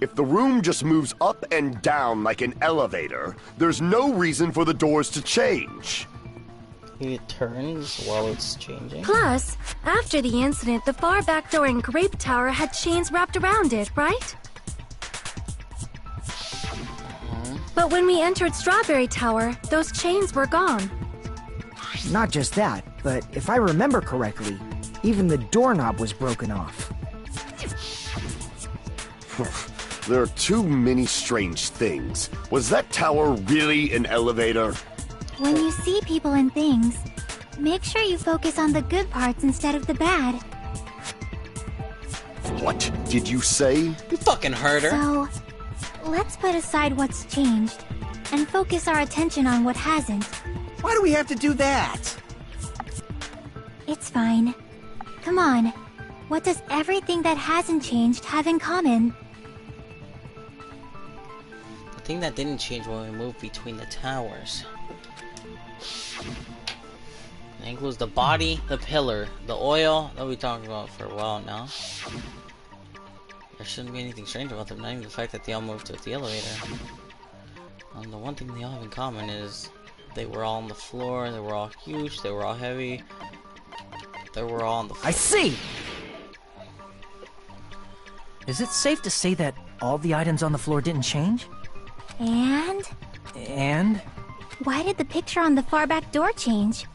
If the room just moves up and down like an elevator, there's no reason for the doors to change. It turns while it's changing. Plus, after the incident, the far back door in Grape Tower had chains wrapped around it, right? But when we entered Strawberry Tower, those chains were gone. Not just that, but if I remember correctly, even the doorknob was broken off. There are too many strange things. Was that tower really an elevator? When you see people and things, make sure you focus on the good parts instead of the bad. What did you say? You fucking heard her. So, let's put aside what's changed and focus our attention on what hasn't. Why do we have to do that? It's fine. Come on. What does everything that hasn't changed have in common? The thing that didn't change when we moved between the towers. It includes the body, the pillar, the oil that we talked about for a while now. There shouldn't be anything strange about them, not even the fact that they all moved to the elevator. The one thing they all have in common is they were all on the floor, they were all huge, they were all heavy. They were all on the floor. I see! Is it safe to say that all the items on the floor didn't change? And? And? Why did the picture on the far back door change?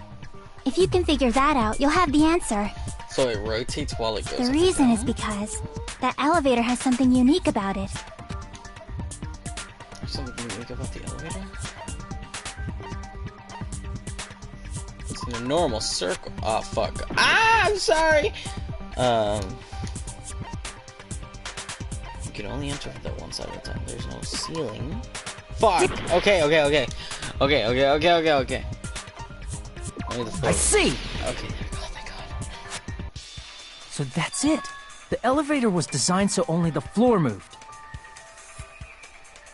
If you can figure that out, you'll have the answer. So it rotates while it goes. The reason is because that elevator has something unique about it. There's something unique about the elevator? It's in a normal circle. Oh, fuck. Ah, I'm sorry! You can only enter that one side at a time. There's no ceiling. Fuck! Okay. Only the floor. I see! Okay, there we go, thank God. So that's it. The elevator was designed so only the floor moved.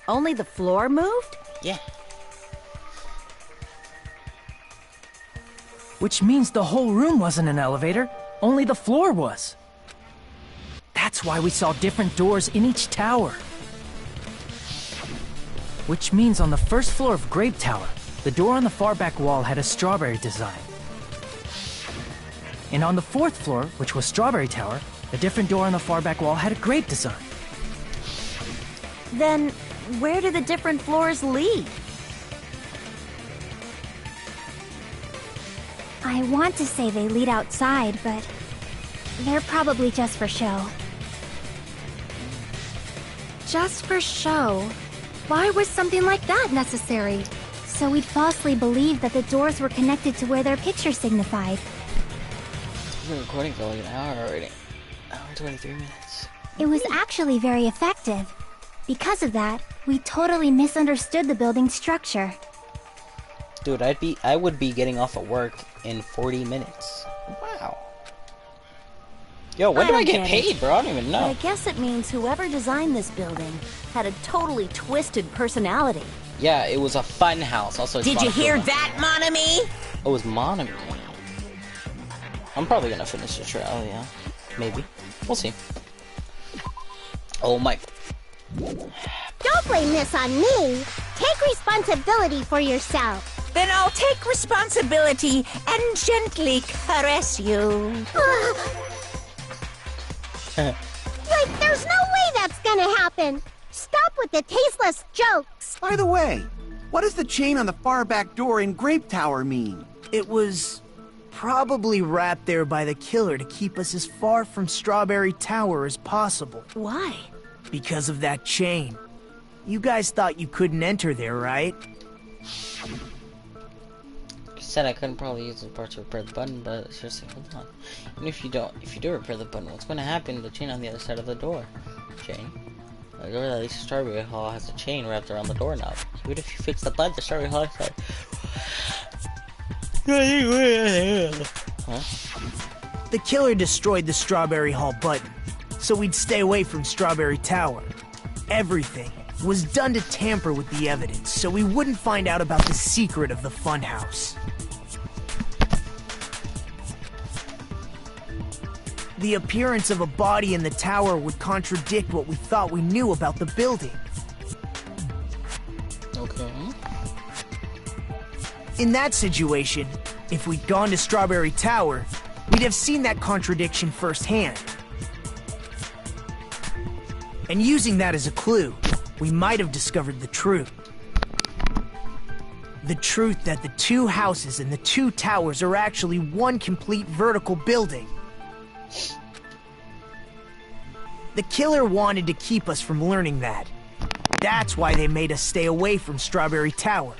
Only the floor moved? Yeah. Which means the whole room wasn't an elevator, only the floor was. That's why we saw different doors in each tower. Which means on the first floor of Grape Tower, the door on the far back wall had a strawberry design. And on the fourth floor, which was Strawberry Tower, a different door on the far back wall had a grape design. Then, where do the different floors lead? I want to say they lead outside, but they're probably just for show. Just for show? Why was something like that necessary? So we'd falsely believe that the doors were connected to where their picture signified. We've been recording for like an hour already. Hour and 23 minutes. It was actually very effective. Because of that, we totally misunderstood the building's structure. Dude, I would be getting off of work in 40 minutes. Wow. Yo, when do I get paid, bro? I don't even know. But I guess it means whoever designed this building had a totally twisted personality. Yeah, it was a fun house. Also, it's Did you hear Monogamia. that, Monami? Oh, it was Monogamia. I'm probably gonna finish the trial, yeah. Maybe. We'll see. Oh my. Don't blame this on me. Take responsibility for yourself. Then I'll take responsibility and gently caress you. Like, there's no way that's gonna happen. Stop with the tasteless jokes. By the way, what does the chain on the far back door in Grape Tower mean? It was probably wrapped there by the killer to keep us as far from Strawberry Tower as possible. Why? Because of that chain. You guys thought you couldn't enter there, right? I said I couldn't probably use the part to repair the button, but seriously, hold on. And if you do repair the button, what's going to happen to the chain on the other side of the door? Chain. The door that leads to Strawberry Hall has a chain wrapped around the doorknob. Even if you fix the button, the Strawberry Hall side. Huh? The killer destroyed the Strawberry Hall button, so we'd stay away from Strawberry Tower. Everything was done to tamper with the evidence, so we wouldn't find out about the secret of the funhouse. The appearance of a body in the tower would contradict what we thought we knew about the building. Okay. In that situation, if we'd gone to Strawberry Tower, we'd have seen that contradiction firsthand. And using that as a clue, we might have discovered the truth. The truth that the two houses and the two towers are actually one complete vertical building. The killer wanted to keep us from learning that. That's why they made us stay away from Strawberry Tower.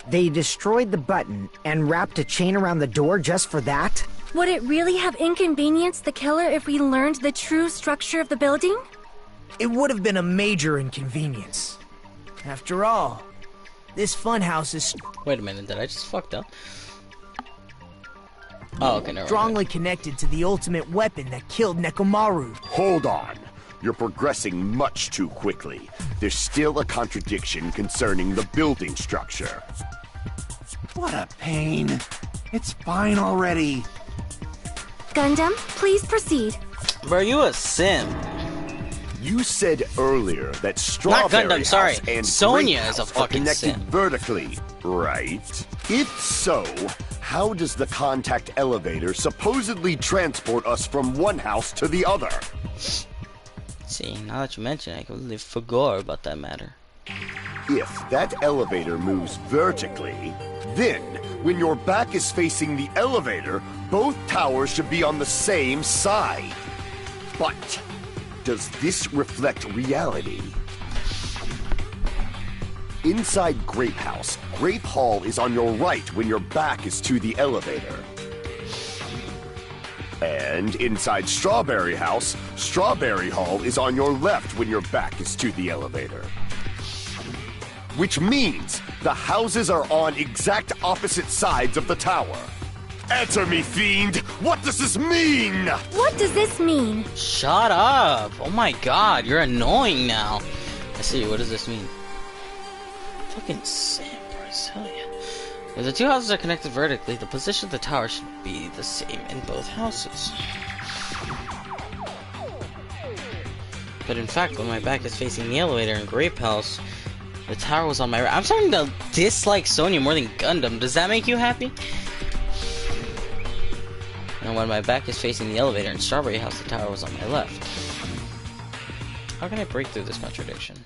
They destroyed the button and wrapped a chain around the door just for that? Would it really have inconvenienced the killer if we learned the true structure of the building? It would have been a major inconvenience. After all, this funhouse is Wait a minute, did I just fucked up? Oh, okay, never mind. strongly connected to the ultimate weapon that killed Nekomaru. Hold on. You're progressing much too quickly. There's still a contradiction concerning the building structure. What a pain. It's fine already. Gundam, please proceed. Bro, you a simp. You said earlier that Strawberry Gundam, House sorry. and Sonya Grape is a House are fucking connected simp. vertically, right? If so, how does the contact elevator supposedly transport us from one house to the other? See, now that you mention it, I completely forgot about that matter. If that elevator moves vertically, then when your back is facing the elevator, both towers should be on the same side. But does this reflect reality? Inside Grape House, Grape Hall is on your right when your back is to the elevator. And inside Strawberry House, Strawberry Hall is on your left when your back is to the elevator. Which means the houses are on exact opposite sides of the tower. Answer me, fiend! What does this mean? What does this mean? Shut up! Oh my god, you're annoying now. I see, what does this mean? Fucking simp, I tell ya. If the two houses are connected vertically, the position of the tower should be the same in both houses. But in fact, when my back is facing the elevator in Grape House, the tower was on my right. I'm starting to dislike Sonya more than Gundam. Does that make you happy? And when my back is facing the elevator in Strawberry House, the tower was on my left. How can I break through this contradiction?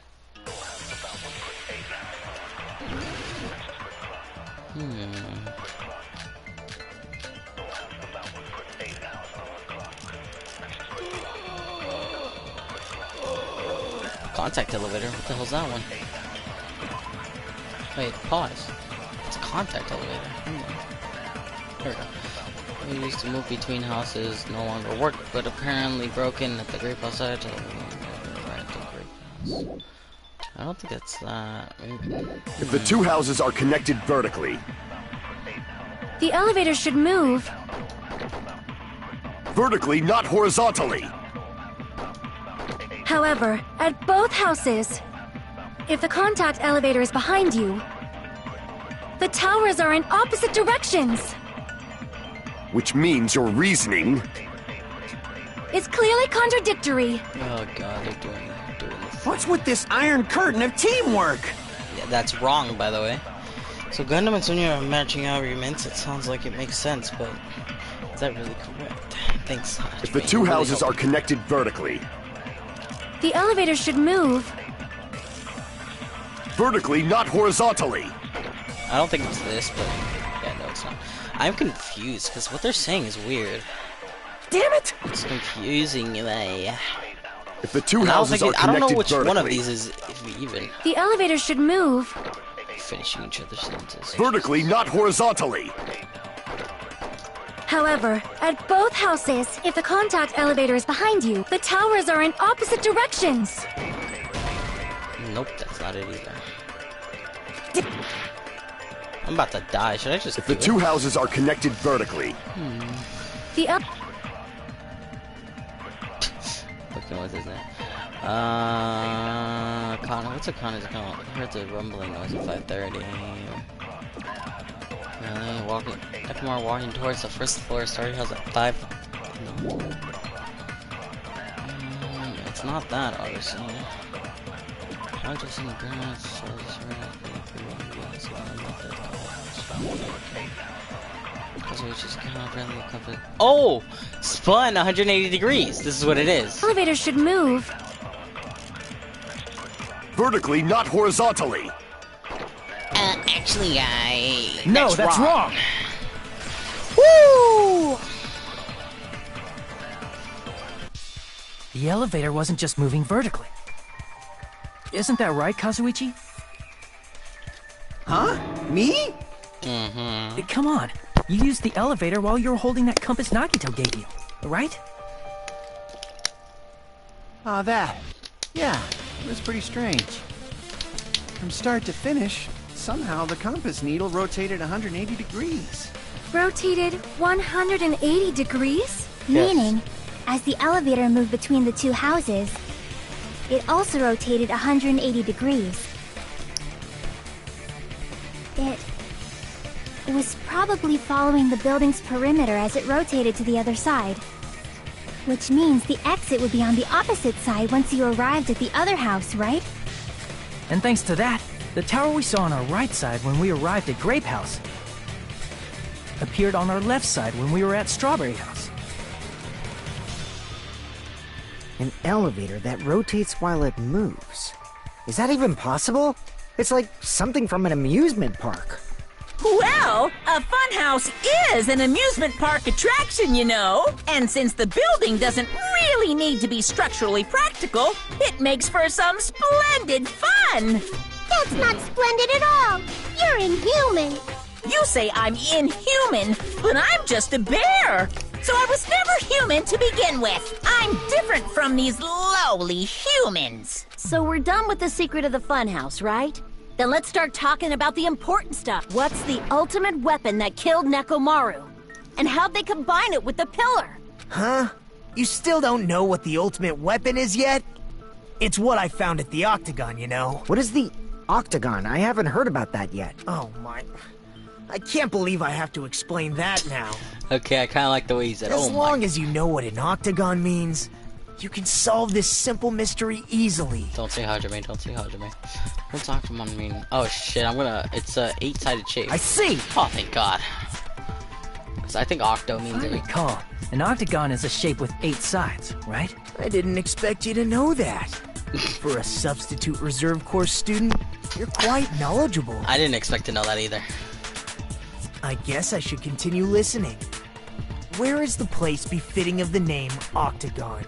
Contact elevator? What the hell's that one? Wait, pause. It's a contact elevator. Here we go. We used to move between houses, no longer work, but apparently broken at the Grape House side. I don't think it's that. If the two houses are connected vertically, The elevator should move. vertically, not horizontally. However, at both houses, if the contact elevator is behind you, the towers are in opposite directions. Which means your reasoning. It's clearly contradictory. Oh god, they're doing this. What's with this iron curtain of teamwork? Yeah, that's wrong, by the way. So Gundam and Sonya are matching arguments. It sounds like it makes sense, but is that really correct? Thanks. If the two houses are connected vertically, The elevator should move. vertically, not horizontally. I don't think it's this, but yeah, no, it's not. I'm confused because what they're saying is weird. Damn it! It's confusing. If the two houses are connected I don't know which vertically, one of these is even. The elevator should move. Finishing each other's sentences. vertically, not horizontally. However, at both houses, if the contact elevator is behind you, the towers are in opposite directions. Nope, that's not it either. I'm about to die. Should I just? If the two houses are connected vertically, The el- What noise is that? Connor, what's a Connor's account? I heard the rumbling noise at 5:30. Walking, Ekamar walking towards the first floor. Starting house at 5. No. It's not that, obviously. I just in the grass. Oh! Spun 180 degrees. This is what it is. elevator should move. vertically, not horizontally. Actually, No, that's wrong. Woo! The elevator wasn't just moving vertically. Isn't that right, Kazuichi? Huh? Me? Come on. You used the elevator while you were holding that compass Nagito gave you, right? Ah, that. Yeah, it was pretty strange. From start to finish, somehow the compass needle rotated 180 degrees. Rotated 180 degrees? Meaning, as the elevator moved between the two houses, it also rotated 180 degrees. It was probably following the building's perimeter as it rotated to the other side. Which means the exit would be on the opposite side once you arrived at the other house, right? And thanks to that, the tower we saw on our right side when we arrived at Grape House appeared on our left side when we were at Strawberry House. An elevator that rotates while it moves. Is that even possible? It's like something from an amusement park. Well, a funhouse is an amusement park attraction, you know. And since the building doesn't really need to be structurally practical, it makes for some splendid fun. That's not splendid at all. You're inhuman. You say I'm inhuman, but I'm just a bear. So I was never human to begin with. I'm different from these lowly humans. So we're done with the secret of the funhouse, right? Then let's start talking about the important stuff. What's the ultimate weapon that killed Nekomaru? And how'd they combine it with the pillar? Huh? You still don't know what the ultimate weapon is yet? It's what I found at the Octagon, you know. What is the Octagon? I haven't heard about that yet. Oh my... I can't believe I have to explain that now. Okay, I kind of like the way he said, As oh long my. as you know what an Octagon means, you can solve this simple mystery easily. Don't say Hajime, don't say Hajime. What's Octomon mean? Oh shit, it's a 8-sided shape. I see! Oh, thank God. Because I think Octo means I recall, an octagon is a shape with 8 sides, right? I didn't expect you to know that. For a substitute reserve course student, you're quite knowledgeable. I didn't expect to know that either. I guess I should continue listening. Where is the place befitting of the name Octagon?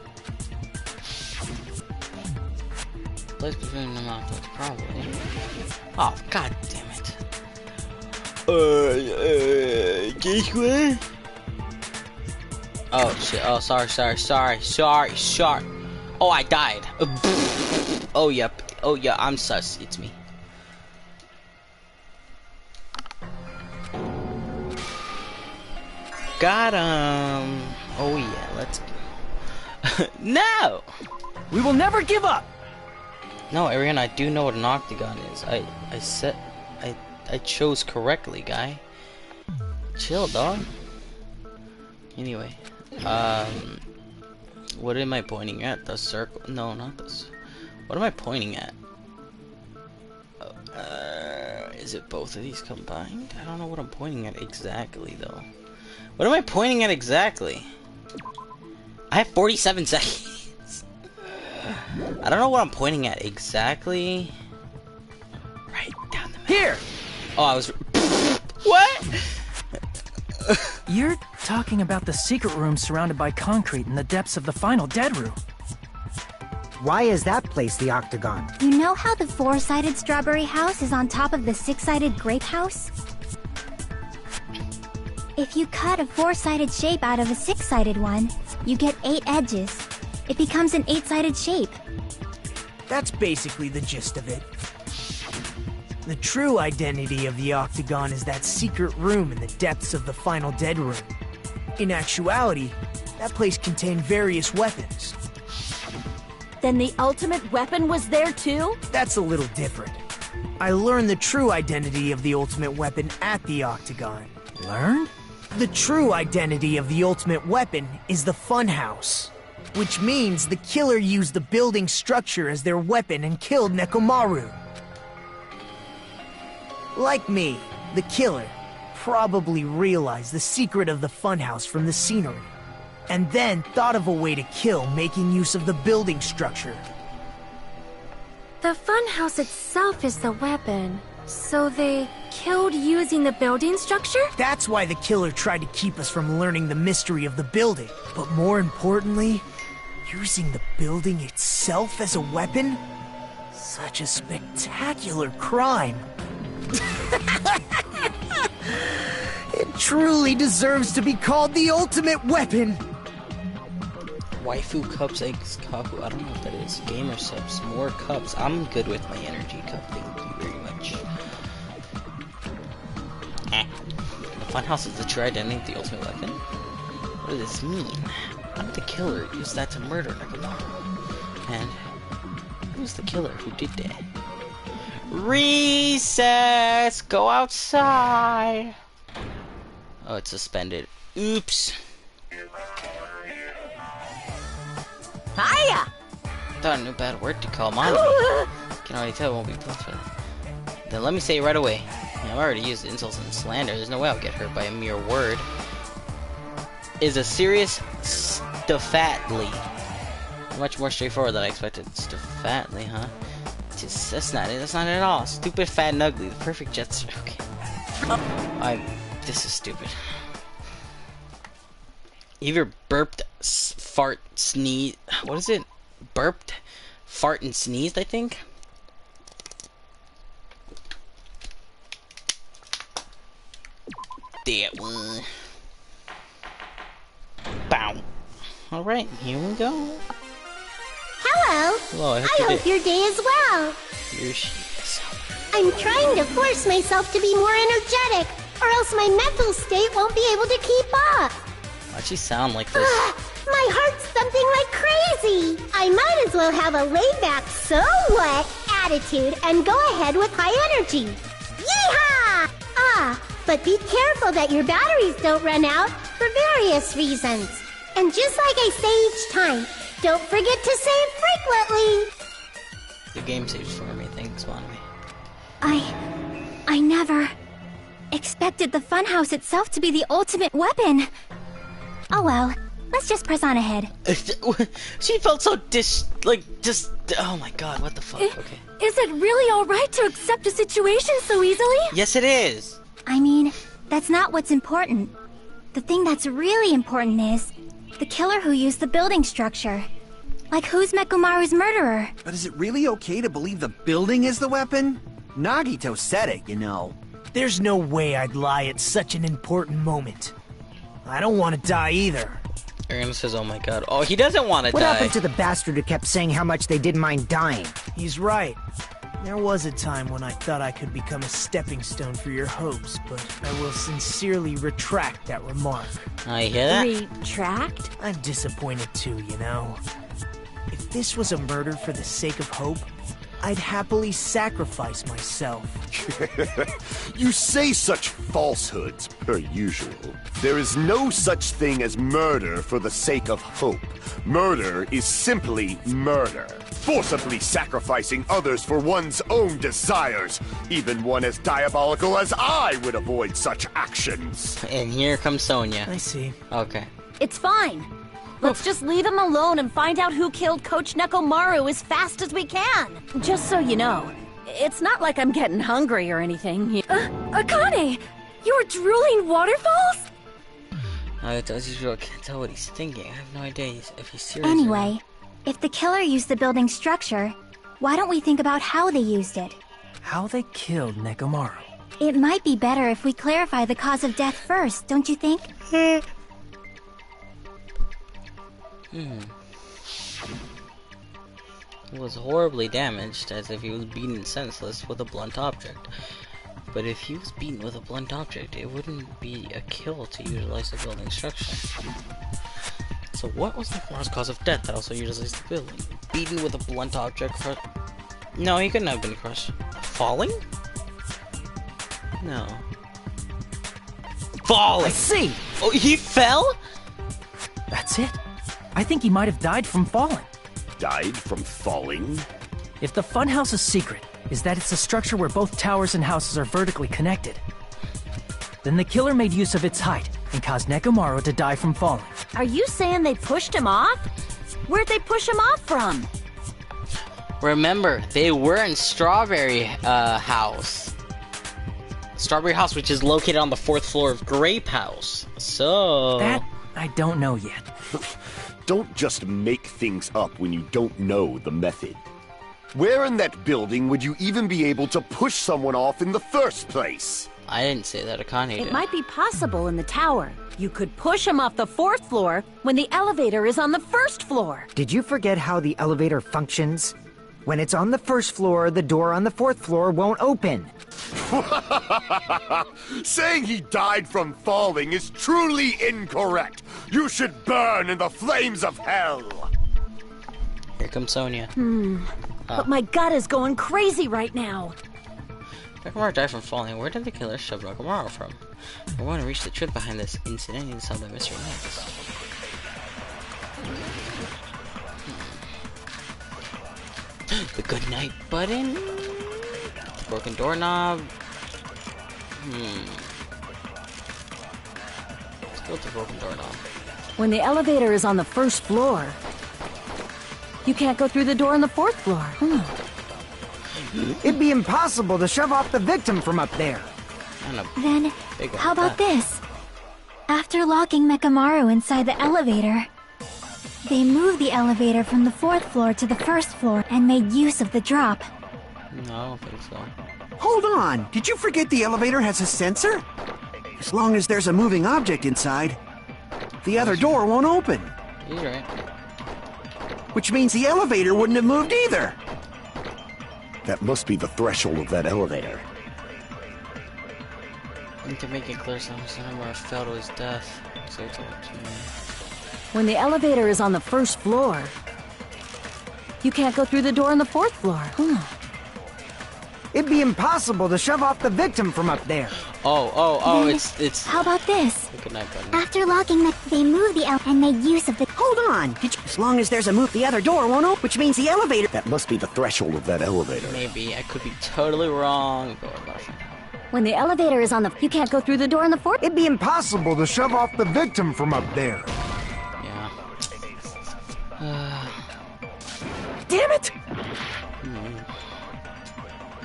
Place between them octos, probably. Oh, god damn it. This way? Oh shit, oh sorry. Oh, I died. Oh, yep. Oh yeah, I'm sus. It's me. Got him. Oh yeah, let's go. No! We will never give up! No, Ariana, I do know what an octagon is. I chose correctly, guy. Chill, dog. Anyway, what am I pointing at? The circle? No, not this. What am I pointing at? Is it both of these combined? I don't know what I'm pointing at exactly, though. What am I pointing at exactly? I have 47 seconds. I don't know what I'm pointing at exactly. Right down the middle. Here! Oh, I was... What? You're talking about the secret room surrounded by concrete in the depths of the final dead room. Why is that place the octagon? You know how the 4-sided strawberry house is on top of the 6-sided grape house? If you cut a 4-sided shape out of a 6-sided one, you get 8 edges. It becomes an 8-sided shape. That's basically the gist of it. The true identity of the octagon is that secret room in the depths of the final dead room. In actuality, that place contained various weapons. Then the ultimate weapon was there too? That's a little different. I learned the true identity of the ultimate weapon at the octagon. Learned? The true identity of the ultimate weapon is the funhouse, which means the killer used the building structure as their weapon and killed Nekomaru. Like me, the killer probably realized the secret of the funhouse from the scenery, and then thought of a way to kill making use of the building structure. The funhouse itself is the weapon, so they killed using the building structure? That's why the killer tried to keep us from learning the mystery of the building. But more importantly, using the building itself as a weapon? Such a spectacular crime. It truly deserves to be called the ultimate weapon. Waifu cups, eggs, kahu. I don't know what that is. Gamer subs, more cups. I'm good with my energy cup. Thank you very much. The funhouse is the true identity of the ultimate weapon? What does this mean? How did the killer use that to murder Nekomaru? And who's the killer who did that? Recess! Go outside! Oh, it's suspended. Oops. Hiya! Thought I knew a bad word to call mommy. Can already tell it won't be pleasant. Then let me say it right away. I've already used insults and slander. There's no way I'll get hurt by a mere word. Is a serious staffatly. Much more straightforward than I expected. Staffatly, huh? That's not it. That's not it at all. Stupid, fat, and ugly. The perfect jets. Okay. This is stupid. Either burped, fart, sneeze. What is it? Burped, fart, and sneezed, I think. That one. Bow. Alright, here we go. Hello. Hello, I hope your day is well. Here she is. I'm trying to force myself to be more energetic, or else my mental state won't be able to keep up. Why'd she sound like this? My heart's thumping like crazy. I might as well have a laid-back, so what attitude and go ahead with high energy. Yeehaw! But be careful that your batteries don't run out for various reasons. And just like I say each time, don't forget to save frequently. The game saves for me. Thanks, Bonnie. I never expected the funhouse itself to be the ultimate weapon. Oh well, let's just press on ahead. She felt so oh my god, what the fuck, okay. Is it really alright to accept a situation so easily? Yes, it is. I mean, that's not what's important. The thing that's really important is the killer who used the building structure. Like, who's Nekomaru's murderer? But is it really okay to believe the building is the weapon? Nagito said it, you know. There's no way I'd lie at such an important moment. I don't want to die either. Ariana says, oh my god. Oh, he doesn't want to die. What happened to the bastard who kept saying how much they didn't mind dying? He's right. There was a time when I thought I could become a stepping stone for your hopes, but I will sincerely retract that remark. I hear that. Retract? I'm disappointed too, you know. If this was a murder for the sake of hope, I'd happily sacrifice myself. You say such falsehoods, per usual. There is no such thing as murder for the sake of hope. Murder is simply murder. Forcibly sacrificing others for one's own desires. Even one as diabolical as I would avoid such actions. And here comes Sonia. I see. Okay. It's fine. Let's just leave him alone and find out who killed Coach Nekomaru as fast as we can. Just so you know, it's not like I'm getting hungry or anything. Akane! You're drooling waterfalls? As usual, I can't tell what he's thinking. I have no idea if he's serious. Anyway, if the killer used the building's structure, why don't we think about how they used it? How they killed Nekomaru. It might be better if we clarify the cause of death first, don't you think? He was horribly damaged, as if he was beaten senseless with a blunt object. But if he was beaten with a blunt object, it wouldn't be a kill to utilize the building structure. So what was the first cause of death that also utilized the building? Beaten with a blunt object for... No, he couldn't have been crushed. Falling? No. Falling! I see! Oh, he fell? That's it. I think he might have died from falling. Died from falling? If the funhouse's secret is that it's a structure where both towers and houses are vertically connected, then the killer made use of its height and caused Nekomaru to die from falling. Are you saying they pushed him off? Where'd they push him off from? Remember, they were in Strawberry House. Strawberry House, which is located on the 4th floor of Grape House. So... That, I don't know yet. Don't just make things up when you don't know the method. Where in that building would you even be able to push someone off in the first place? I didn't say that, Akane did. It might be possible in the tower. You could push him off the 4th floor when the elevator is on the 1st floor. Did you forget how the elevator functions? When it's on the 1st floor, the door on the 4th floor won't open. Saying he died from falling is truly incorrect. You should burn in the flames of hell. Here comes Sonia. But my gut is going crazy right now. Nekomaru died from falling. Where did the killer shove Nekomaru from? I want to reach the truth behind this incident and solve the mystery next. The good night button? The broken doorknob? Let's go with the broken doorknob. When the elevator is on the 1st floor, you can't go through the door on the 4th floor. It'd be impossible to shove off the victim from up there. Then, how about this? After locking Nekomaru inside the elevator, they moved the elevator from the 4th floor to the 1st floor and made use of the drop. No, I don't think so. Hold on! Did you forget the elevator has a sensor? As long as there's a moving object inside, the other door won't open. He's right. Which means the elevator wouldn't have moved either. That must be the threshold of that elevator. And to make it clear, Nekomaru fell to his death. So it's up to me. When the elevator is on the 1st floor, you can't go through the door on the 4th floor. It'd be impossible to shove off the victim from up there. Oh, Then, it's... How about this? The good night button. After locking they moved the and made use of the... Hold on! As long as there's a move, the other door won't open, which means the elevator... That must be the threshold of that elevator. Maybe. I could be totally wrong. When the elevator is on the... You can't go through the door on the 4th... It'd be impossible to shove off the victim from up there. Yeah. Damn it!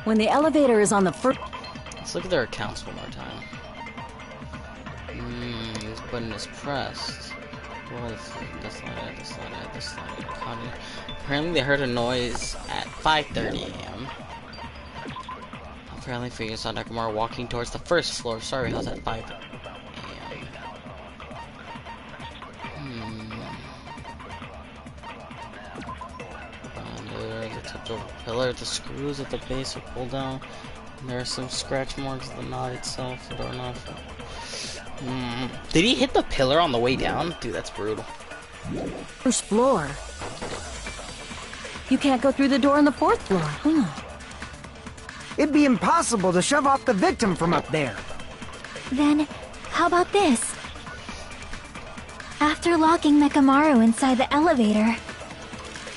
When the elevator is on the 1st... Let's look at their accounts one more time. This button is pressed. Well, that's not it, that's not it, that's not it. Apparently they heard a noise at 5:30 a.m. Apparently figures saw Nekomaru walking towards the 1st floor of Strawberry House at 5 a.m. Under the tips the pillar, the screws at the base are pulled down. And there are some scratch marks of the knot itself. The doorknob. Did he hit the pillar on the way down? Dude, that's brutal. First floor. You can't go through the door on the 4th floor. It'd be impossible to shove off the victim from up there. Then, how about this? After locking Mekamaru inside the elevator,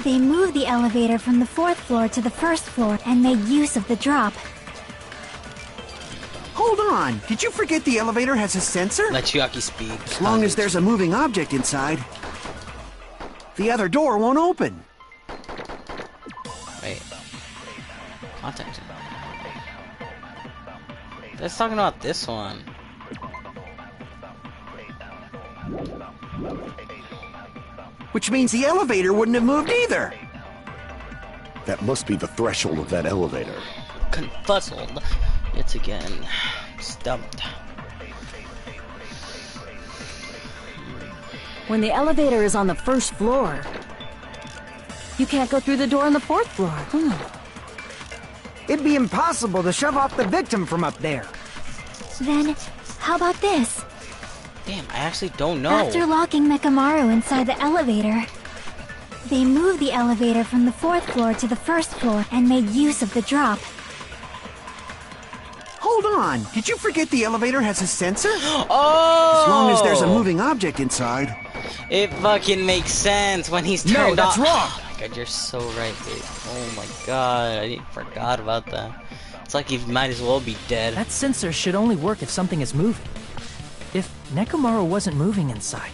they moved the elevator from the 4th floor to the 1st floor and made use of the drop. Hold on, did you forget the elevator has a sensor? Let Chiaki speak. As long as there's a moving object inside, the other door won't open. Wait. Context. Let's talking about this one. Which means the elevator wouldn't have moved either. That must be the threshold of that elevator. Confuzzled. Yet again. Stumped. When the elevator is on the 1st floor, you can't go through the door on the 4th floor. It'd be impossible to shove off the victim from up there. Then, how about this? Damn, I actually don't know. After locking Mekamaru inside the elevator, they moved the elevator from the 4th floor to the 1st floor and made use of the drop. Hold on, did you forget the elevator has a sensor? Oh! As long as there's a moving object inside. It fucking makes sense when he's turned No, that's off. wrong! Oh my god, you're so right, dude. Oh my god, I forgot about that. It's like he might as well be dead. That sensor should only work if something is moving. If Nekomaru wasn't moving inside,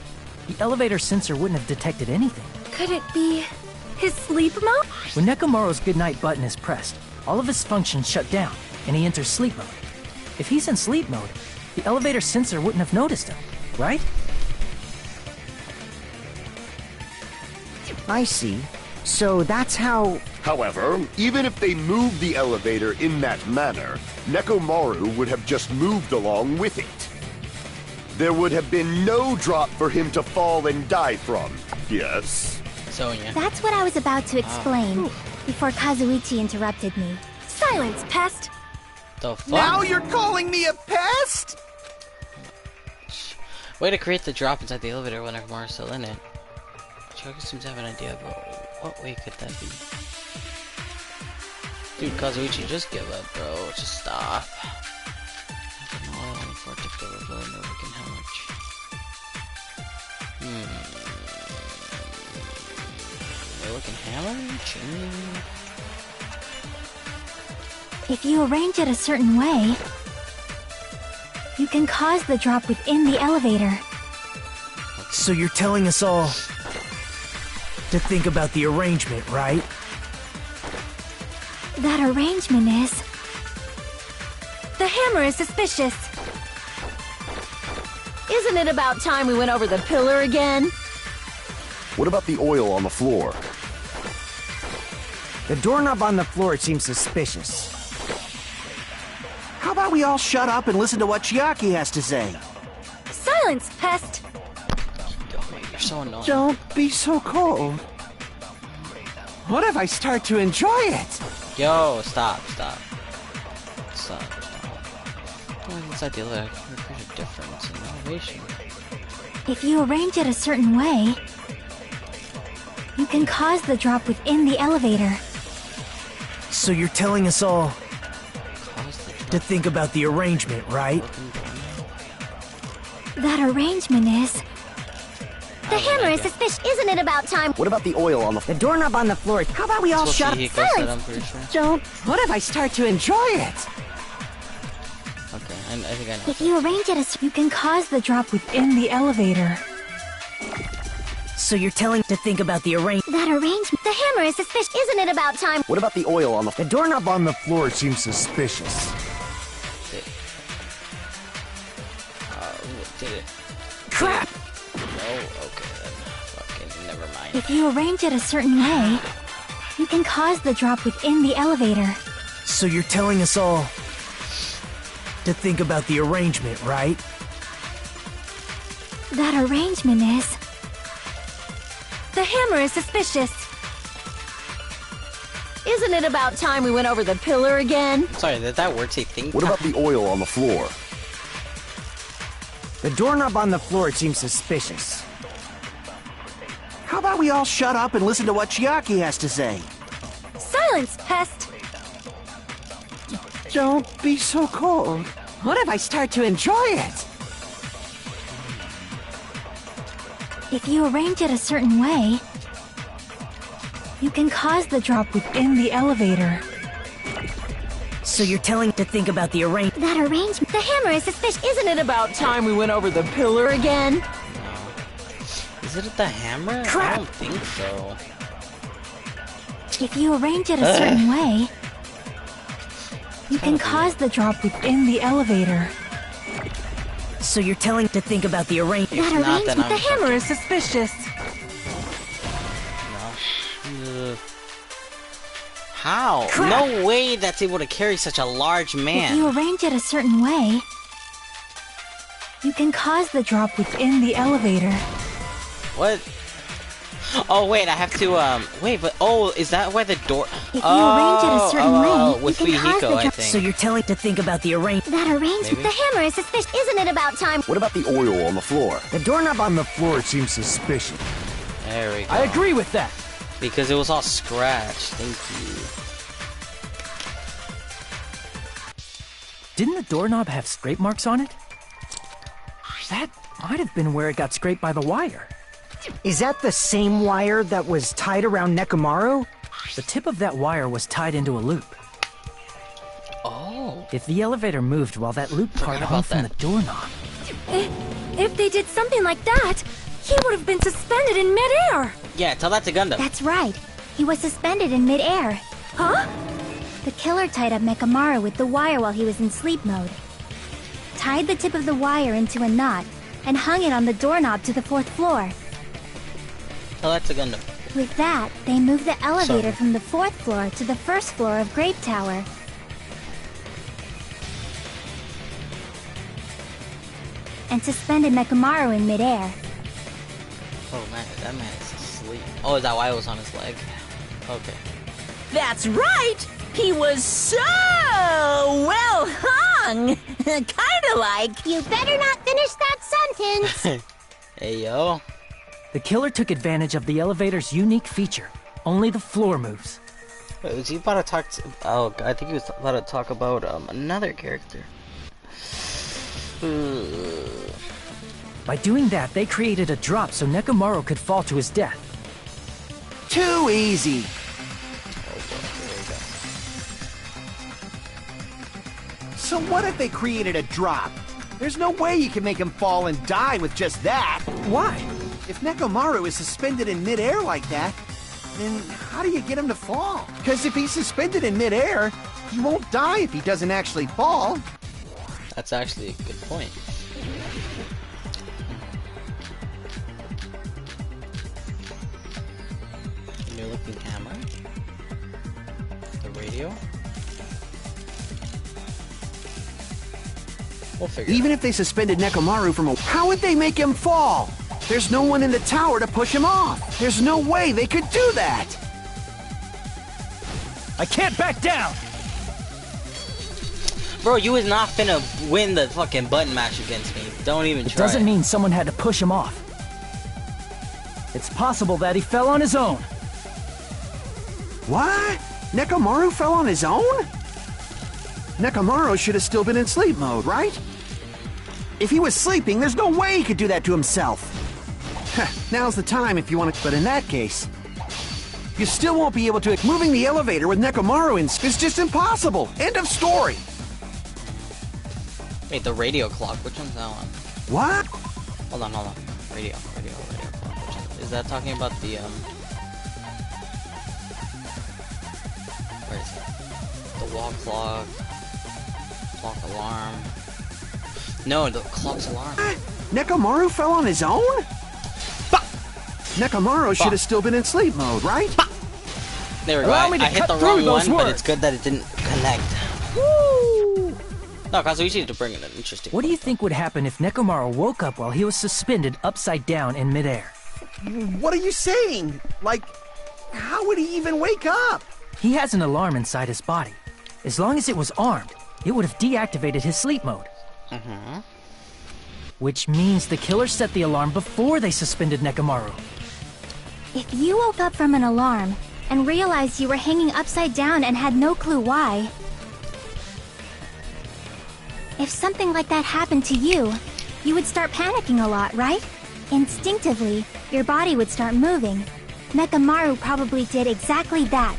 the elevator sensor wouldn't have detected anything. Could it be his sleep mode? When Nekomaru's goodnight button is pressed, all of his functions shut down, and he enters sleep mode. If he's in sleep mode, the elevator sensor wouldn't have noticed him, right? I see. So that's how... However, even if they moved the elevator in that manner, Nekomaru would have just moved along with it. There would have been no drop for him to fall and die from. Yes? Sonya. That's what I was about to explain before Kazuichi interrupted me. Silence, pest! The fuck? Now you're calling me a pest? Way to create the drop inside the elevator when Nekomaru's still in it. Chiaki seems to have an idea about what way could that be. Dude, Kazuichi, just give up, bro. Just stop. For it to fill the blow, no looking how much. They're looking hammer? Chain? If you arrange it a certain way, you can cause the drop within the elevator. So you're telling us all to think about the arrangement, right? That arrangement is... The hammer is suspicious. Isn't it about time we went over the pillar again? What about the oil on the floor? The doorknob on the floor seems suspicious. How about we all shut up and listen to what Chiaki has to say? Silence, pest! Oh, you're so annoying. Don't be so cold. What if I start to enjoy it? Yo, stop. Going inside the elevator can create a difference in elevation. If you arrange it a certain way, you can cause the drop within the elevator. So you're telling us all Cause the drop to think about the arrangement, right? That arrangement is... The hammer is suspicious. Isn't it about time? What about the oil on the The doorknob on the floor... How about we all That's what shut up? Chihiko said, I'm pretty sure. Don't. What if I start to enjoy it? Okay, I think I know. If you arrange it as... You can cause the drop within the elevator. So you're telling to think about the arrangement. That arrangement. The hammer is suspicious. Isn't it about time? What about the oil on the The doorknob on the floor seems suspicious. Did it? Crap! Oh, okay then. Fucking never mind. If you arrange it a certain way, you can cause the drop within the elevator. So you're telling us all to think about the arrangement, right? That arrangement is... The hammer is suspicious. Isn't it about time we went over the pillar again? Sorry, did that word say think? What about the oil on the floor? The doorknob on the floor seems suspicious. How about we all shut up and listen to what Chiaki has to say? Silence, pest! Don't be so cold. What if I start to enjoy it? If you arrange it a certain way, you can cause the drop within the elevator. So you're telling to think about the arrangement. That arrangement, the hammer is suspicious. Isn't it about time we went over the pillar again? Is it the hammer? Crap. I don't think so. If you arrange it a certain way, you can cause the drop within the elevator. So you're telling to think about the arrangement. That not, then arrangement, the I'm hammer is suspicious. How? Crap. No way that's able to carry such a large If man. you arrange it a certain way, you can cause the drop within the elevator. What? Oh wait, I have to wait, but is that why the door? If you arrange it a certain way, with you can cause Fujiko, the I drop. think. So you're telling to think about the arrangement. That arrangement, Maybe. the hammer is suspicious. Isn't it about time? What about the oil on the floor? The doorknob on the floor seems suspicious. There we go. I agree with that. Because it was all scratched. Thank you. Didn't the doorknob have scrape marks on it? That might have been where it got scraped by the wire. Is that the same wire that was tied around Nekomaru? The tip of that wire was tied into a loop. Oh. If the elevator moved while that loop part Forgot hung about from that. the doorknob, If they did something like that, he would have been suspended in midair! Yeah, tell that to Gundam. That's right. He was suspended in midair. Huh? The killer tied up Nekomaru with the wire while he was in sleep mode. Tied the tip of the wire into a knot and hung it on the doorknob to the 4th floor. Tell that to Gundam. With that, they moved the elevator Sorry. from the 4th floor to the 1st floor of Grape Tower. And suspended Nekomaru in midair. Oh man, that man is asleep. Oh, is that why it was on his leg? Okay. That's right! He was so well hung! Kinda like... You better not finish that sentence. Hey yo. the killer took advantage of the elevator's unique feature. Only the floor moves. Wait, was he about to talk to... Oh, I think he was about to talk about another character. By doing that, they created a drop so Nekomaru could fall to his death. Too easy. So what if they created a drop? There's no way you can make him fall and die with just that. Why? If Nekomaru is suspended in midair like that, then how do you get him to fall? Because if he's suspended in midair, he won't die if he doesn't actually fall. That's actually a good point. New looking camera. The radio. We'll figure Even it if they suspended Nekomaru from a... How would they make him fall? There's no one in the tower to push him off. There's no way they could do that. I can't back down! out. Bro, you was not finna win the fucking button match against me. Don't even It try. doesn't mean someone had to push him off. It's possible that he fell on his own. What? Nekomaru fell on his own? Nekomaru should have still been in sleep mode, right? If he was sleeping, there's no way he could do that to himself. Now's the time if you want to... But in that case, you still won't be able to... Moving the elevator with Nekomaru in is just impossible. End of story. Wait, the radio clock. Which one's that one? What? Hold on. Radio clock. Which one? Is that talking about the where is it? The wall clock. Clock alarm. No, the clock's alarm. Nekomaru fell on his own? Nekomaru should have still been in sleep mode, right? There we go. Allow me to I hit cut the through wrong those one, but words. it's good that it didn't connect. Woo! No, Kazuichi needed to bring in an interesting What do you think would happen if Nekomaru woke up while he was suspended upside down in midair? What are you saying? Like, how would he even wake up? He has an alarm inside his body. As long as it was armed, it would have deactivated his sleep mode. Which means the killer set the alarm before they suspended Nekomaru. If you woke up from an alarm and realized you were hanging upside down and had no clue why, if something like that happened to you, you would start panicking a lot, right? Instinctively, your body would start moving. Nekomaru probably did exactly that.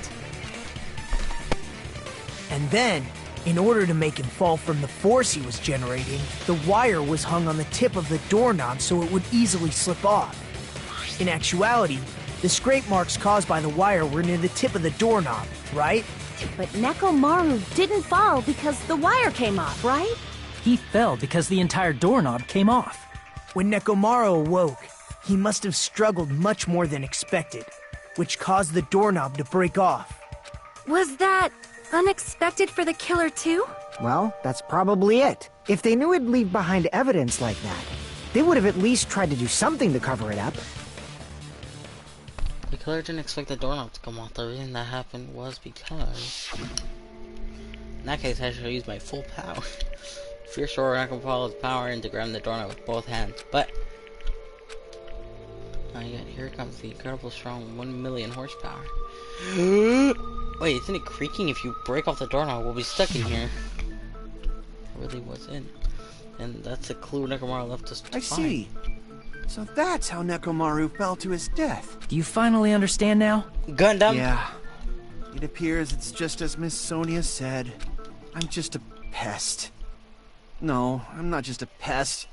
And then, in order to make him fall from the force he was generating, the wire was hung on the tip of the doorknob so it would easily slip off. In actuality, the scrape marks caused by the wire were near the tip of the doorknob, right? But Nekomaru didn't fall because the wire came off, right? He fell because the entire doorknob came off. When Nekomaru awoke, he must have struggled much more than expected, which caused the doorknob to break off. Was that unexpected for the killer too? Well, that's probably it. If they knew it'd leave behind evidence like that, they would have at least tried to do something to cover it up. The killer didn't expect the doorknob to come off. The reason that happened was because... In that case, I should have used my full power. If you're sure, I can follow his power in to grab the doorknob with both hands, but... Not yet. Here comes the incredible strong 1 million horsepower. Wait, isn't it creaking? If you break off the doorknob, we'll be stuck in here. It really was in. And that's a clue Nekomaru left us to I find. see. So that's how Nekomaru fell to his death. Do you finally understand now? Gundam? Yeah. It appears it's just as Miss Sonia said. I'm just a pest. No, I'm not just a pest.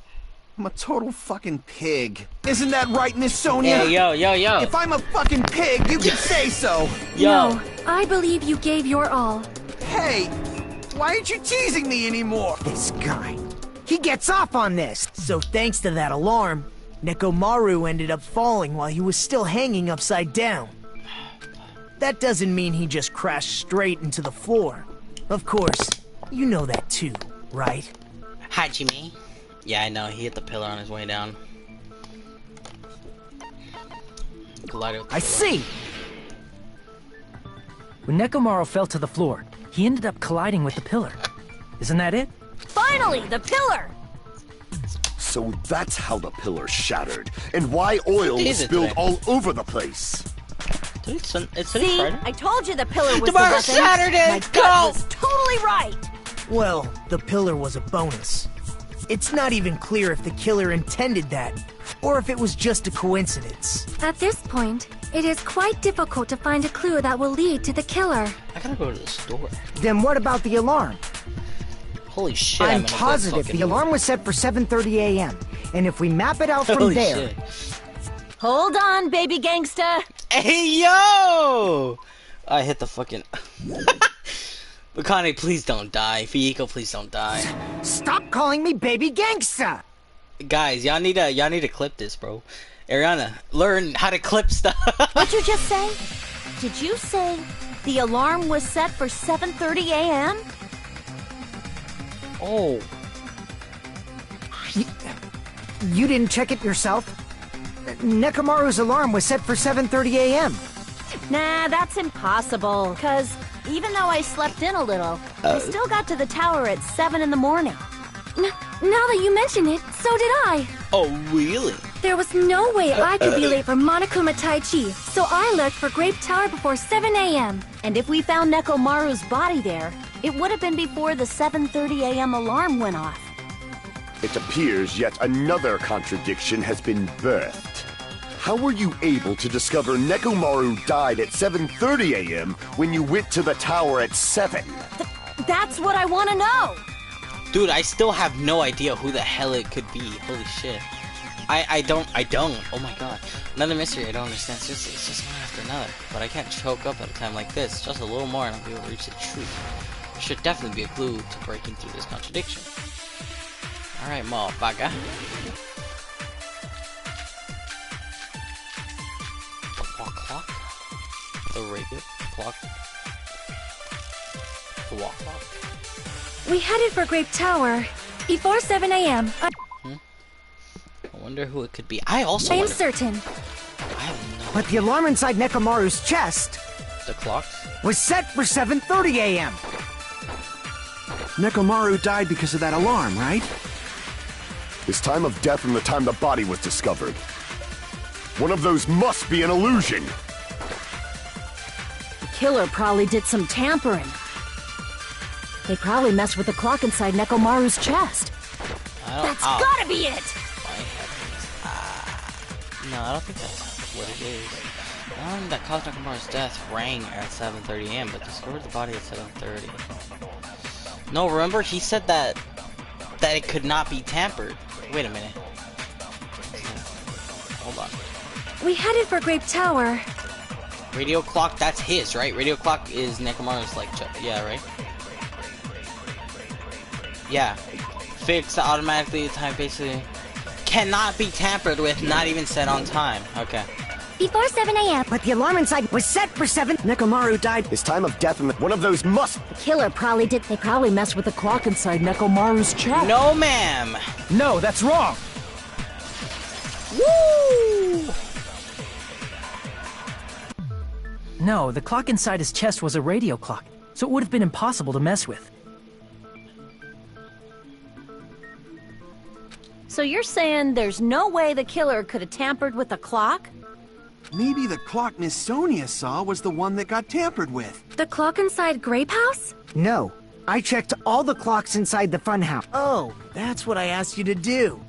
I'm a total fucking pig. Isn't that right, Miss Sonia? Hey, yo. If I'm a fucking pig, you can say so. No, I believe you gave your all. Hey, why aren't you teasing me anymore? This guy. He gets off on this. So thanks to that alarm, Nekomaru ended up falling while he was still hanging upside down. That doesn't mean he just crashed straight into the floor. Of course, you know that too, right? Hajime? Yeah, I know. He hit the pillar on his way down. Collided with the I pillar. see! When Nekomaru fell to the floor, he ended up colliding with the pillar. Isn't that it? Finally, the pillar! So that's how the pillar shattered, and why oil was spilled all over the place. Dude, it's See, Friday. I told you the pillar was Tomorrow's the weapon. Saturday, My go! gut was totally right! Well, the pillar was a bonus. It's not even clear if the killer intended that, or if it was just a coincidence. At this point, it is quite difficult to find a clue that will lead to the killer. I gotta go to the store. Then what about the alarm? Holy shit, I'm in a good positive fucking the alarm was set for 7:30 a.m. And if we map it out from Holy there... shit. Hold on, baby gangsta! Hey, yo! I hit the fucking... Makane, please don't die. Fuyiko, please don't die. Stop calling me baby gangsta! Guys, y'all need to clip this, bro. Ariana, learn how to clip stuff. What'd you just say? Did you say the alarm was set for 7:30 a.m.? Oh. You didn't check it yourself? Nekomaru's alarm was set for 7:30 a.m. Nah, that's impossible, because even though I slept in a little, I still got to the tower at 7 in the morning. Now that you mention it, so did I. Oh, really? There was no way I could be late for Monokuma Taichi, so I left for Grape Tower before 7 a.m. And if we found Nekomaru's body there, it would have been before the 7:30 a.m. alarm went off. It appears yet another contradiction has been birthed. How were you able to discover Nekomaru died at 7:30 a.m. when you went to the tower at 7? That's what I want to know! Dude, I still have no idea who the hell it could be. Holy shit. I don't. Oh my god. Another mystery I don't understand. It's just one after another. But I can't choke up at a time like this. Just a little more and I'll be able to reach the truth. There should definitely be a clue to breaking through this contradiction. Alright, motherfucker. The walk clock? The regular clock? The walk clock? We headed for Grape Tower before 7 a.m. I wonder who it could be. I also I am wonder... certain. I have no But the alarm inside Nekomaru's chest... The clocks? was set for 7:30 a.m. Nekomaru died because of that alarm, right? His time of death and the time the body was discovered. One of those must be an illusion. The killer probably did some tampering. They probably messed with the clock inside Nekomaru's chest. That's gotta be it! My heavens. No, I don't think that's what it is. That caused Nekomaru's death rang at 7:30 a.m., but discovered the body at 7:30. No, remember he said that it could not be tampered. Wait a minute. Hold on. We headed for Grape Tower. Radio clock, that's his, right? Radio clock is Nekomaru's, like, yeah, right? Yeah. Fixed automatically, the time basically cannot be tampered with, not even set on time. Okay. Before 7 a.m. But the alarm inside was set for 7. Nekomaru died. His time of death and one of those must. The killer probably did. They probably messed with the clock inside Nekomaru's chest. No, ma'am. No, that's wrong. Woo! No, the clock inside his chest was a radio clock, so it would have been impossible to mess with. So you're saying there's no way the killer could have tampered with the clock? Maybe the clock Miss Sonia saw was the one that got tampered with. The clock inside Grape House? No, I checked all the clocks inside the funhouse. Oh, that's what I asked you to do.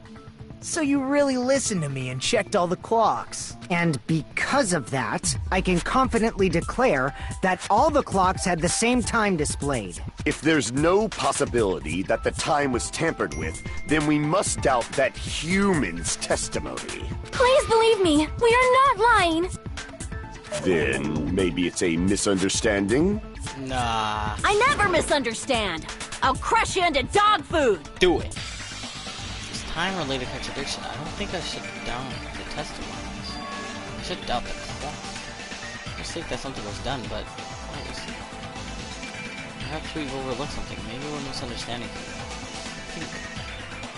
So you really listened to me and checked all the clocks. And because of that, I can confidently declare that all the clocks had the same time displayed. If there's no possibility that the time was tampered with, then we must doubt that human's testimony. Please believe me, we are not lying. Then maybe it's a misunderstanding? Nah. I never misunderstand. I'll crush you into dog food. Do it. This time-related contradiction. I don't think I should doubt the testimonies. I should doubt the clock. I just think that something was done, but obviously. Perhaps we've overlooked something. Maybe we're misunderstanding something. I think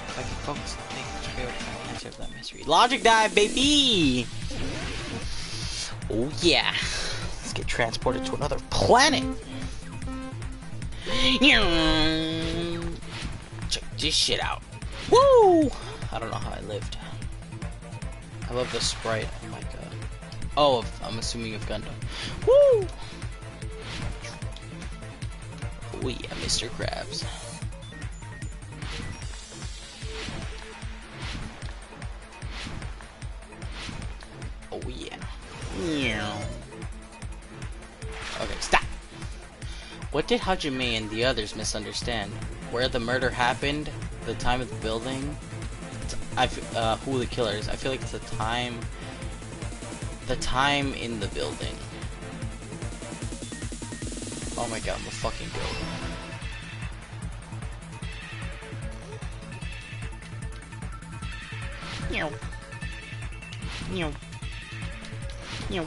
if I can focus, I think I should be able to find the answer of that mystery. Logic dive, baby! Oh yeah. Let's get transported to another planet. Check this shit out. Woo! I don't know how I lived. I love the sprite. Oh my god. Oh, I'm assuming of Gundam. Woo! Oh yeah, Mr. Krabs. Oh yeah. Okay, stop! What did Hajime and the others misunderstand? Where the murder happened? The time of the building? Who the killers? I feel like it's the time in the building. Oh my god, I'm a fucking goat. Meow. Meow. Meow.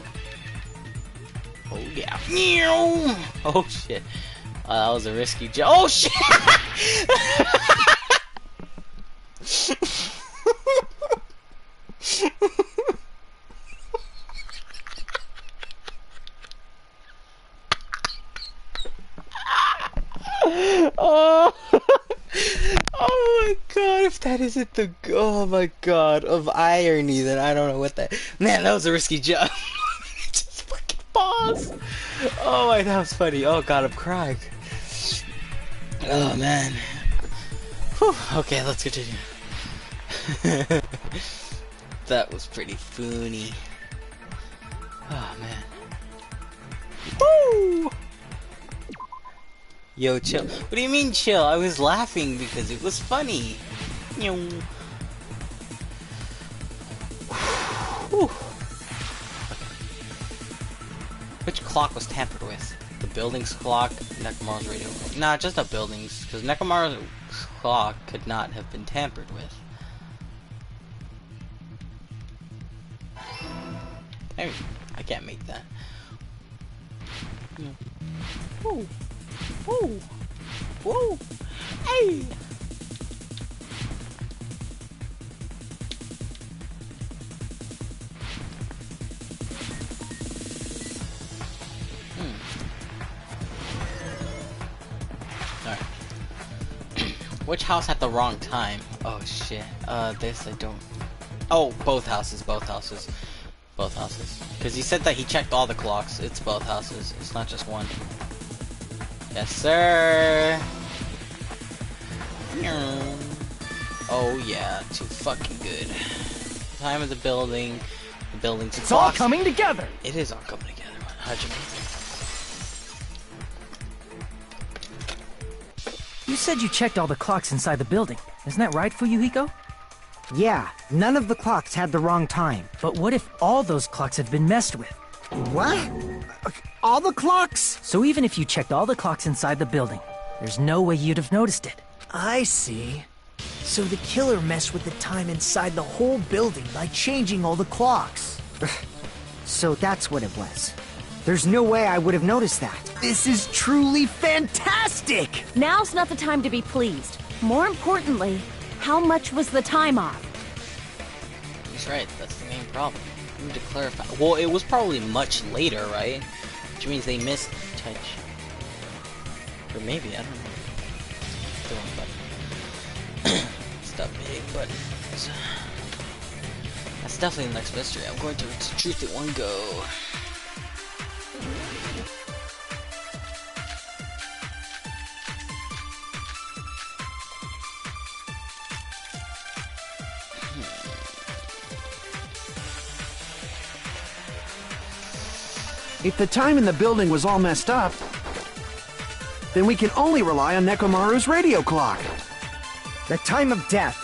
Oh yeah. Meow. Oh shit. That was a risky jump. Oh shit! Oh. Oh my god, if that isn't the, oh my god, of irony, then I don't know what that, man, that was a risky jump. Just fucking pause. Oh my, that was funny. Oh god, I'm crying. Oh man. Whew. Okay, let's continue. That was pretty funny. Oh man. Woo! Yo, chill. What do you mean chill? I was laughing because it was funny. Which clock was tampered with? The building's clock, Nekomaru's radio clock. Nah, just the buildings, because Nekomaru's clock could not have been tampered with. Hey, I can't make that. Woo! Woo! Woo! Hey! Which house had the wrong time? Oh shit. This I don't. Oh, both houses. Because he said that he checked all the clocks. It's both houses. It's not just one. Yes, sir. Oh yeah, too fucking good. Time of the building. The building's It's all coming together. It is all coming together. 100%. You said you checked all the clocks inside the building. Isn't that right, Fuyuhiko? Yeah, none of the clocks had the wrong time. But what if all those clocks have been messed with? What? All the clocks? So even if you checked all the clocks inside the building, there's no way you'd have noticed it. I see. So the killer messed with the time inside the whole building by changing all the clocks. So that's what it was. There's no way I would have noticed that. This is truly fantastic! Now's not the time to be pleased. More importantly, how much was the time off? He's right, that's the main problem. We need to clarify. Well, it was probably much later, right? Which means they missed touch. Or maybe, I don't know. It's not big, but that's definitely the next mystery. I'm going to truth it one go. If the time in the building was all messed up, then we can only rely on Nekomaru's radio clock. The time of death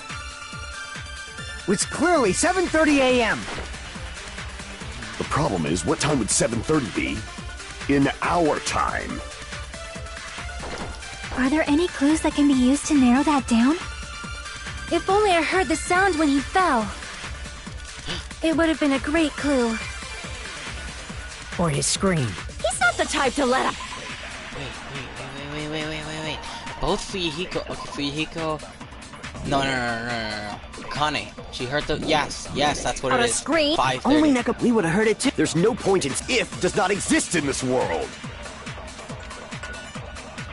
was clearly 7:30 a.m. The problem is, what time would 7:30 be in our time? Are there any clues that can be used to narrow that down? If only I heard the sound when he fell. It would have been a great clue. Or his scream. He's not the type to let up. Wait. Both Fuyuhiko. Okay, Fuyuhiko. No. Kane. She heard the. Yes, that's what it is. Scream? 5:30. Only Neko. We would have heard it too. There's no point in if does not exist in this world.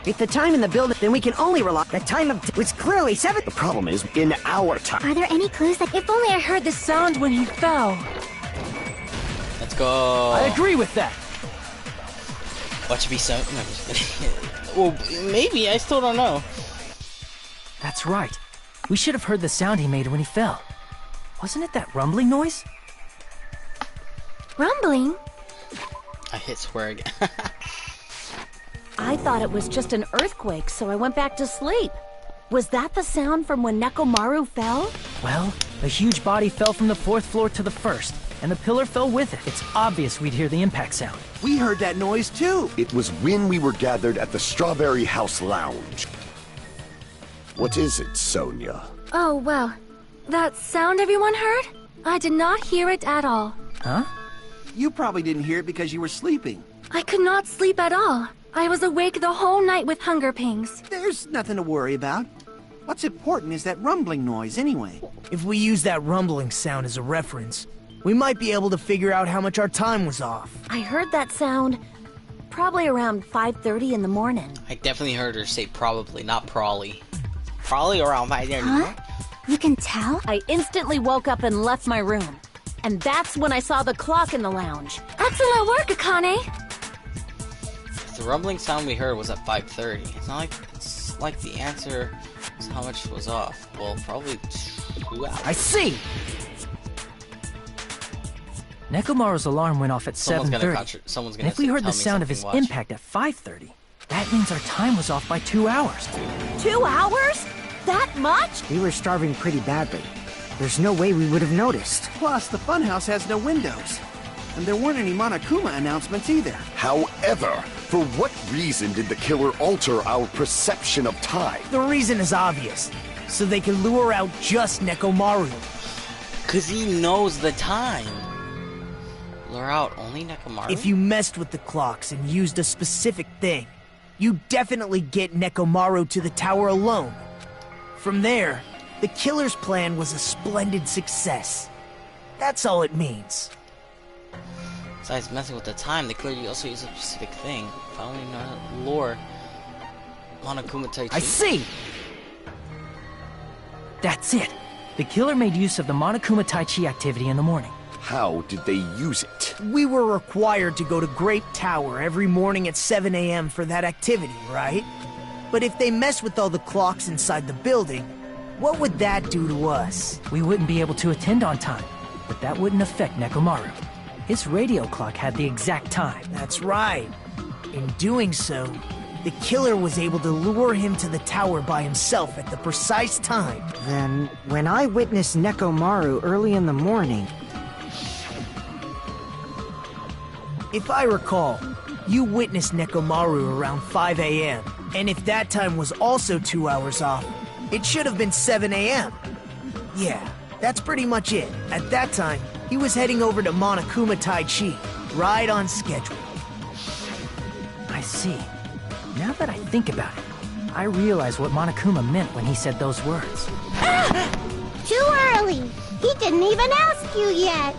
If the time in the building, then we can only rely. The time of was clearly 7. The problem is, in our time. Are there any clues that If only I heard the sound when he fell. Let's go. I agree with that. What should be so? No, I'm just kidding. Well, maybe. I still don't know. That's right. We should have heard the sound he made when he fell. Wasn't it that rumbling noise? Rumbling? I hit swear again. I thought it was just an earthquake, so I went back to sleep. Was that the sound from when Nekomaru fell? Well, a huge body fell from the 4th floor to the 1st, and the pillar fell with it. It's obvious we'd hear the impact sound. We heard that noise too. It was when we were gathered at the Strawberry House Lounge. What is it, Sonia? Oh, well. That sound everyone heard? I did not hear it at all. Huh? You probably didn't hear it because you were sleeping. I could not sleep at all. I was awake the whole night with hunger pangs. There's nothing to worry about. What's important is that rumbling noise anyway. If we use that rumbling sound as a reference, we might be able to figure out how much our time was off. I heard that sound probably around 5:30 in the morning. I definitely heard her say probably, not probably. Probably around 5:30. Huh? You can tell? I instantly woke up and left my room. And that's when I saw the clock in the lounge. Excellent work, Akane! The rumbling sound we heard was at 5:30. It's like the answer is how much was off. Well, probably 2 hours. I see! Nekomaru's alarm went off at 7:30. Someone's And gonna if we heard tell the me sound of his something, watch. impact at 5:30, that means our time was off by 2 hours. 2 hours? That much? We were starving pretty badly. There's no way we would have noticed. Plus, the funhouse has no windows. And there weren't any Monokuma announcements either. However, for what reason did the killer alter our perception of time? The reason is obvious. So they can lure out just Nekomaru. Cause he knows the time. Lure out only Nekomaru? If you messed with the clocks and used a specific thing, you definitely get Nekomaru to the tower alone. From there, the killer's plan was a splendid success. That's all it means. Besides messing with the time, they clearly also use a specific thing. If I only know how to lure Monokuma Taichi. I see! That's it. The killer made use of the Monokuma Tai Chi activity in the morning. How did they use it? We were required to go to Grape Tower every morning at 7 a.m. for that activity, right? But if they mess with all the clocks inside the building, what would that do to us? We wouldn't be able to attend on time, but that wouldn't affect Nekomaru. His radio clock had the exact time. That's right. In doing so, the killer was able to lure him to the tower by himself at the precise time. Then, when I witnessed Nekomaru early in the morning... If I recall, you witnessed Nekomaru around 5 a.m., and if that time was also 2 hours off, it should have been 7 a.m. Yeah, that's pretty much it. At that time, he was heading over to Monokuma Tai Chi, right on schedule. I see. Now that I think about it, I realize what Monokuma meant when he said those words. Too early! He didn't even ask you yet!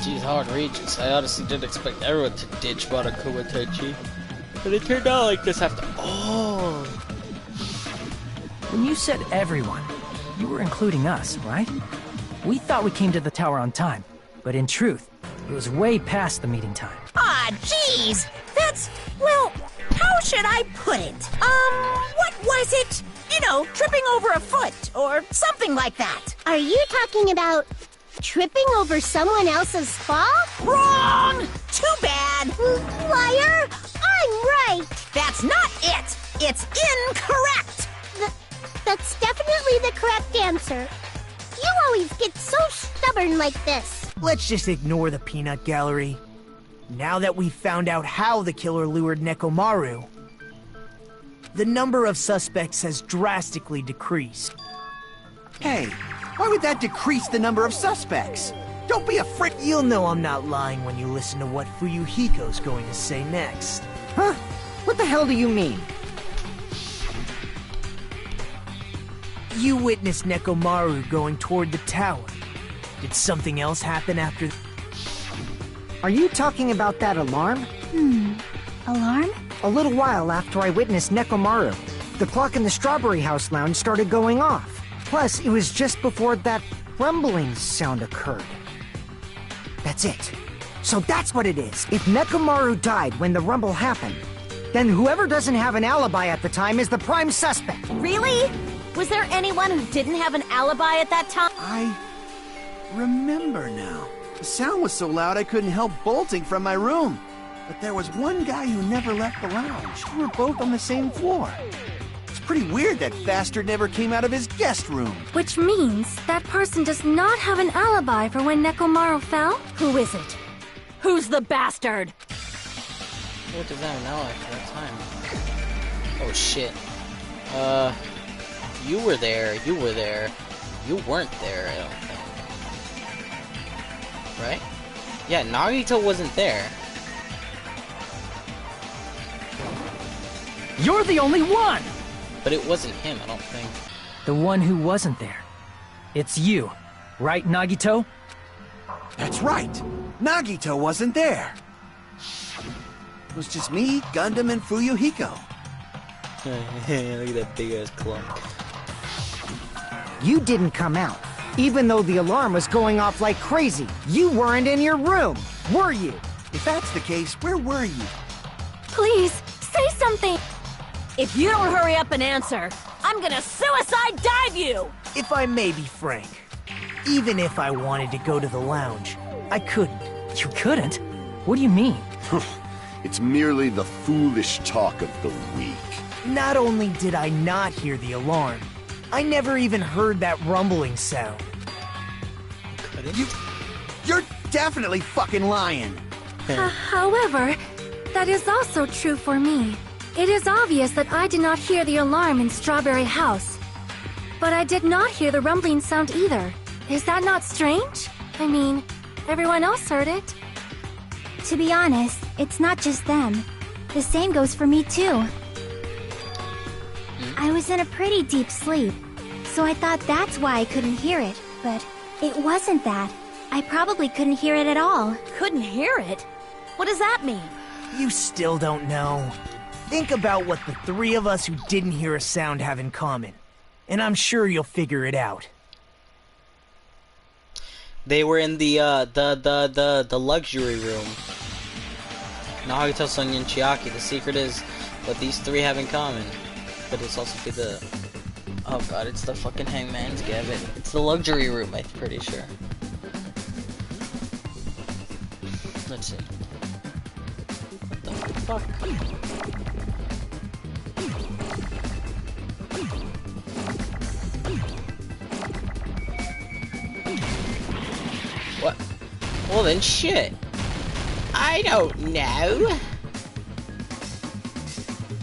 Geez, Howard Regis. I honestly didn't expect everyone to ditch Monokuma Tai Chi. But it turned out like this after. Oh! When you said everyone, you were including us, right? We thought we came to the tower on time, but in truth, it was way past the meeting time. Ah, jeez! That's, well, how should I put it? What was it? You know, tripping over a foot, or something like that. Are you talking about tripping over someone else's fall? Wrong! Too bad! Liar! I'm right! That's not it! It's incorrect! That's definitely the correct answer. You always get so stubborn like this. Let's just ignore the peanut gallery. Now that we've found out how the killer lured Nekomaru, the number of suspects has drastically decreased. Hey, why would that decrease the number of suspects? Don't be a frick. You'll know I'm not lying when you listen to what Fuyuhiko's going to say next. Huh? What the hell do you mean? You witnessed Nekomaru going toward the tower. Did something else happen after... Are you talking about that alarm? Alarm? A little while after I witnessed Nekomaru, the clock in the Strawberry House lounge started going off. Plus, it was just before that rumbling sound occurred. That's it. So that's what it is. If Nekomaru died when the rumble happened, then whoever doesn't have an alibi at the time is the prime suspect. Really? Was there anyone who didn't have an alibi at that time? I remember now. The sound was so loud I couldn't help bolting from my room. But there was one guy who never left the lounge. We were both on the same floor. It's pretty weird that bastard never came out of his guest room. Which means that person does not have an alibi for when Nekomaru fell? Who is it? Who's the bastard? What does that know at that time? Oh shit. You were there. You were there. You weren't there, I don't think. Right? Yeah, Nagito wasn't there. You're the only one! But it wasn't him, I don't think. The one who wasn't there. It's you, right, Nagito? That's right. Nagito wasn't there. It was just me, Gundam, and Fuyuhiko. Look at that big ass clump. You didn't come out, even though the alarm was going off like crazy. You weren't in your room, were you? If that's the case, where were you? Please, say something! If you don't hurry up and answer, I'm gonna suicide dive you! If I may be frank, even if I wanted to go to the lounge, I couldn't. You couldn't? What do you mean? It's merely the foolish talk of the weak. Not only did I not hear the alarm, I never even heard that rumbling sound. You're definitely fucking lying. However, that is also true for me. It is obvious that I did not hear the alarm in Strawberry House. But I did not hear the rumbling sound either. Is that not strange? I mean, everyone else heard it. To be honest, it's not just them. The same goes for me too. I was in a pretty deep sleep, so I thought that's why I couldn't hear it, but it wasn't that. I probably couldn't hear it at all. Couldn't hear it? What does that mean? You still don't know. Think about what the three of us who didn't hear a sound have in common, and I'm sure you'll figure it out. They were in the luxury room. Nagito, Sonya, and Chiaki. The secret is what these three have in common. But it's also be the... Oh god, it's the fucking Hangman's Gambit. It's the luxury room, I'm pretty sure. Let's see. What the fuck? What? Well then, shit. I don't know.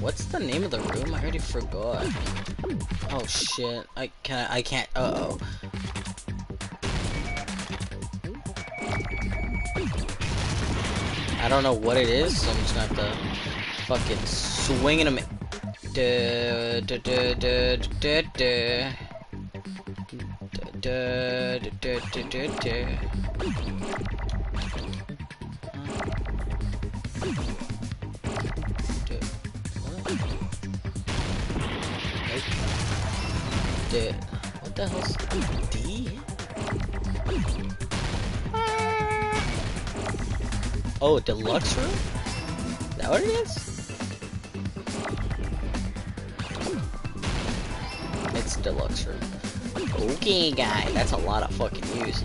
What's the name of the room? I already forgot. Oh shit. I can't. Uh-oh. I don't know what it is, so I'm just gonna have to fucking swing in a minute. What the hell's D? Oh, deluxe room? Is that what it is? It's deluxe room. Okay, guy, that's a lot of fucking use.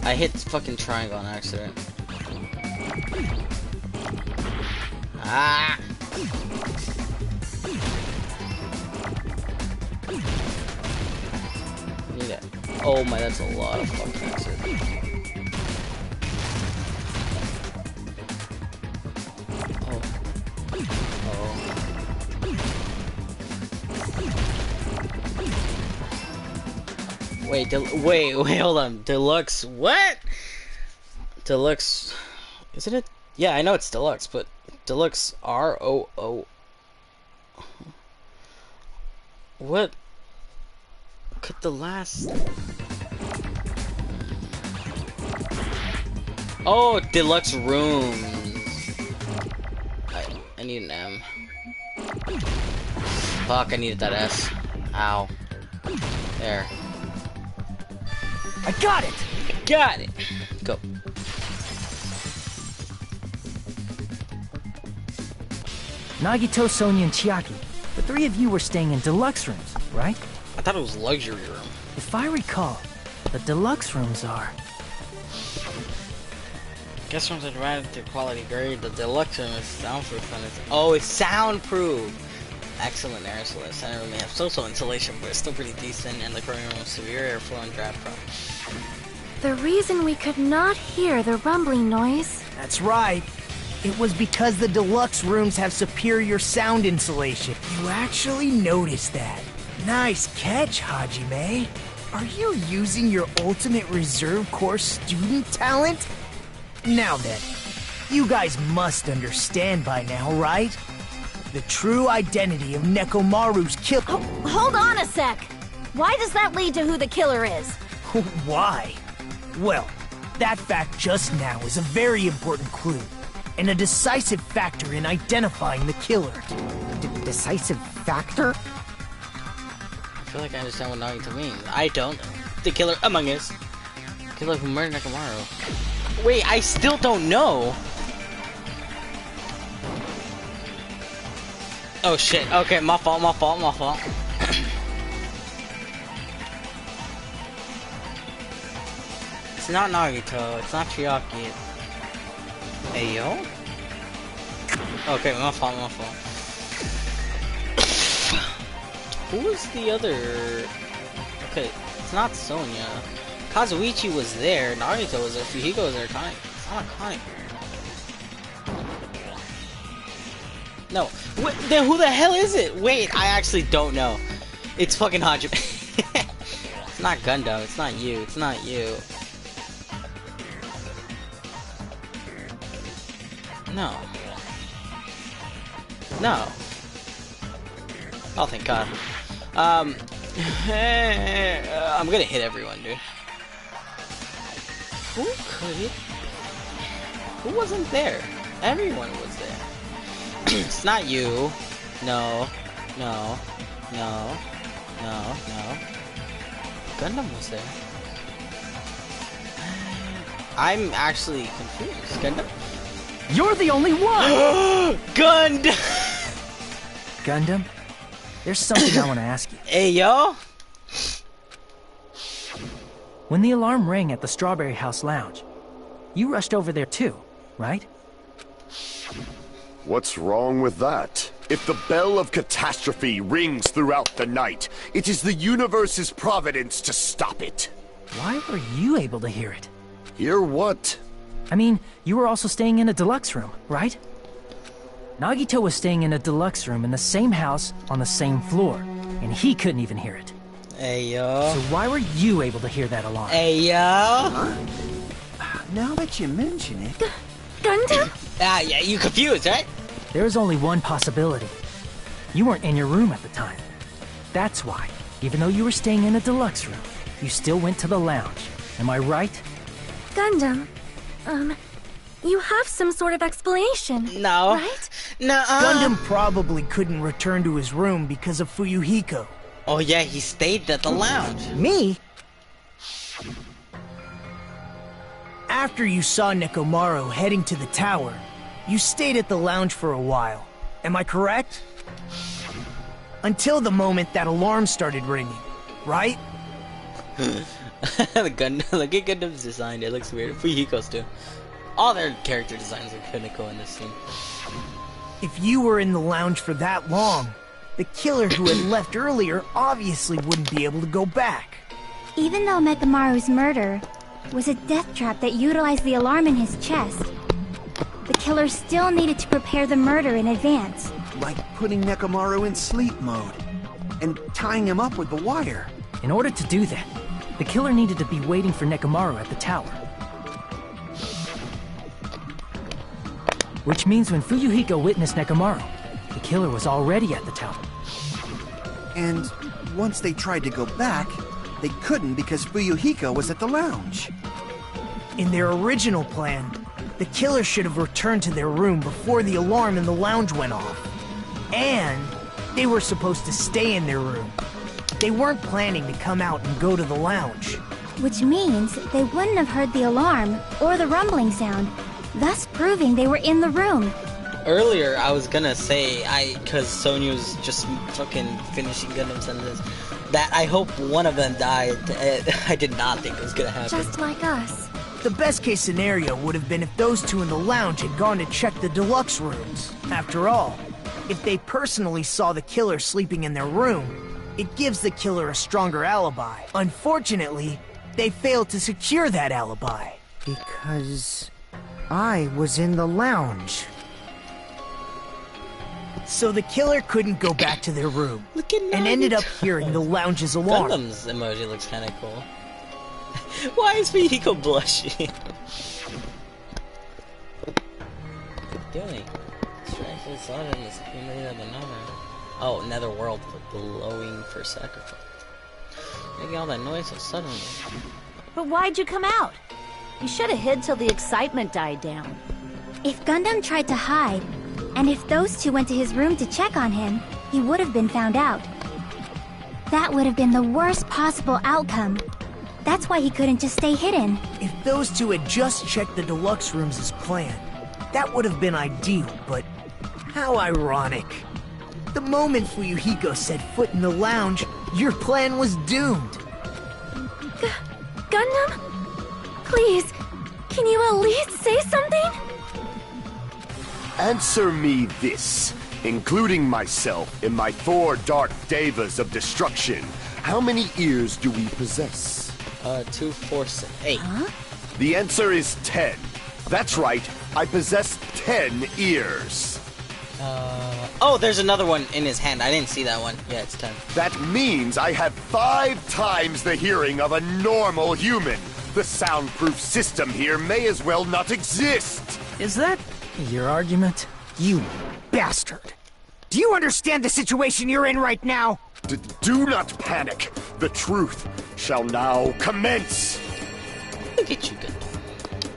I hit fucking triangle on accident. Ah! Need it. Oh my, that's a lot of fucking accident. Wait, hold on. Deluxe, what? Deluxe, isn't it? Yeah, I know it's deluxe, but deluxe ROO. What could the last? Oh, deluxe rooms. I need an M. Fuck, I needed that S. Ow. There. I got it! Got it! Go. Nagito, Sonya, and Chiaki. The three of you were staying in deluxe rooms, right? I thought it was luxury room. If I recall, the deluxe rooms are... Guest rooms are divided to quality grade. The deluxe room is soundproof and it's... Oh, it's soundproof! Excellent air insulation. Center room may have so-so insulation, but it's still pretty decent, and the current room has severe airflow and draft problems. The reason we could not hear the rumbling noise... That's right. It was because the deluxe rooms have superior sound insulation. You actually noticed that. Nice catch, Hajime. Are you using your ultimate reserve corps student talent? Now then, you guys must understand by now, right? The true identity of Nekomaru's killer. Oh, hold on a sec. Why does that lead to who the killer is? Why? Well, that fact just now is a very important clue, and a decisive factor in identifying the killer. Decisive factor? I feel like I understand what Nagito means. I don't. The killer among us. The killer who murdered Nekomaru. Wait, I still don't know. Oh shit, okay, my fault. It's not Nagito, it's not Chiaki. Hey yo? Okay, my fault. Who was the other? Okay, it's not Sonya. Kazuichi was there, Nagito was there, Fujiko was there, Connie. It's not Connie. No. Then who the hell is it? Wait, I actually don't know. It's fucking Hajime. It's not Gundam. It's not you. It's not you. No. No. Oh, thank God. I'm gonna hit everyone, dude. Who could it? Who wasn't there? Everyone was there. It's not you. No. No. No. No. No. Gundam was there. I'm actually confused. Gundam? You're the only one! Gundam! Gundam, there's something I want to ask you. Hey, yo! When the alarm rang at the Strawberry House Lounge, you rushed over there too, right? What's wrong with that? If the bell of catastrophe rings throughout the night, it is the universe's providence to stop it. Why were you able to hear it? Hear what? I mean, you were also staying in a deluxe room, right? Nagito was staying in a deluxe room in the same house on the same floor, and he couldn't even hear it. Hey, yo. So why were you able to hear that alarm? Hey, yo. Huh? Now that you mention it... Gundam? Yeah, you confused, right? There is only one possibility. You weren't in your room at the time. That's why, even though you were staying in a deluxe room, you still went to the lounge. Am I right? Gundam, you have some sort of explanation. No. Right? Nuh-uh. Gundam probably couldn't return to his room because of Fuyuhiko. Oh yeah, he stayed at the lounge. Me? After you saw Nekomaru heading to the tower, you stayed at the lounge for a while. Am I correct? Until the moment that alarm started ringing, right? The Gundam, look at Gundam's design, it looks weird. Fuyuhiko's too. All their character designs are pinnacle in this scene. If you were in the lounge for that long, the killer who had left earlier obviously wouldn't be able to go back. Even though Mekamaru's murder was a death trap that utilized the alarm in his chest, the killer still needed to prepare the murder in advance. Like putting Nekomaru in sleep mode and tying him up with the wire. In order to do that, the killer needed to be waiting for Nekomaru at the tower. Which means when Fuyuhiko witnessed Nekomaru, the killer was already at the tower. And once they tried to go back, they couldn't because Fuyuhiko was at the lounge. In their original plan, the killer should have returned to their room before the alarm in the lounge went off. And they were supposed to stay in their room. They weren't planning to come out and go to the lounge. Which means they wouldn't have heard the alarm or the rumbling sound, thus proving they were in the room. Earlier, I was gonna say, cause Sonya was just fucking finishing Gundam sentences, that I hope one of them died. I did not think it was gonna happen. Just like us. The best case scenario would have been if those two in the lounge had gone to check the deluxe rooms. After all, if they personally saw the killer sleeping in their room, it gives the killer a stronger alibi. Unfortunately, they failed to secure that alibi. Because I was in the lounge. So the killer couldn't go back to their room, and ended up hearing the lounge's alarm. Gundam's emoji looks kinda cool. Why is Fuyuhiko blushing? What are you doing? Strike the sun in the community of the nether. Oh, nether world for glowing for sacrifice. Making all that noise so suddenly. But why'd you come out? You should have hid till the excitement died down. If Gundam tried to hide, and if those two went to his room to check on him, he would have been found out. That would have been the worst possible outcome. That's why he couldn't just stay hidden. If those two had just checked the deluxe rooms as planned, that would have been ideal, but how ironic. The moment Fuyuhiko set foot in the lounge, your plan was doomed. Gundam? Please, can you at least say something? Answer me this, including myself in my 4 dark devas of destruction. How many ears do we possess? 2, 4, 6, 8. Huh? The answer is 10. That's right, I possess 10 ears. Oh, there's another one in his hand. I didn't see that one. Yeah, it's 10. That means I have 5 times the hearing of a normal human. The soundproof system here may as well not exist. Is that your argument? You bastard! Do you understand the situation you're in right now? Do not panic. The truth shall now commence. Look at you, good.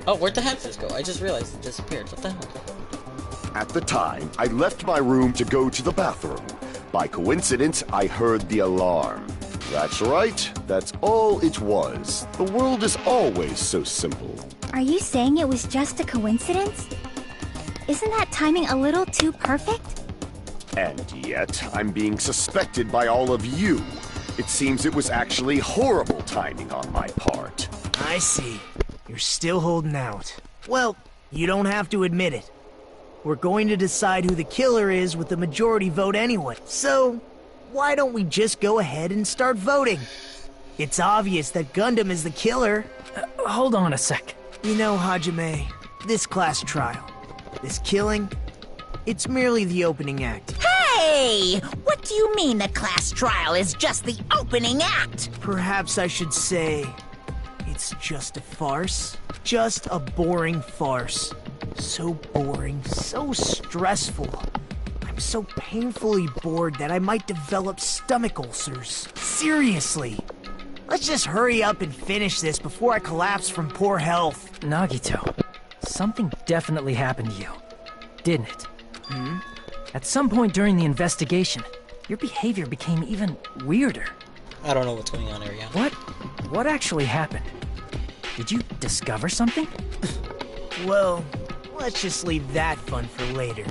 Oh, where'd the hamsters go? I just realized it disappeared. What the hell? At the time, I left my room to go to the bathroom. By coincidence, I heard the alarm. That's right. That's all it was. The world is always so simple. Are you saying it was just a coincidence? Isn't that timing a little too perfect? And yet, I'm being suspected by all of you. It seems it was actually horrible timing on my part. I see. You're still holding out. Well, you don't have to admit it. We're going to decide who the killer is with the majority vote anyway. So, why don't we just go ahead and start voting? It's obvious that Gundam is the killer. Hold on a sec. You know, Hajime, this class trial, this killing, it's merely the opening act. Hey! What do you mean the class trial is just the opening act? Perhaps I should say, it's just a farce. Just a boring farce. So boring, so stressful. I'm so painfully bored that I might develop stomach ulcers. Seriously. Let's just hurry up and finish this before I collapse from poor health. Nagito, something definitely happened to you, didn't it? Hmm? At some point during the investigation, your behavior became even weirder. I don't know what's going on here, yeah. What actually happened? Did you discover something? Well, let's just leave that fun for later.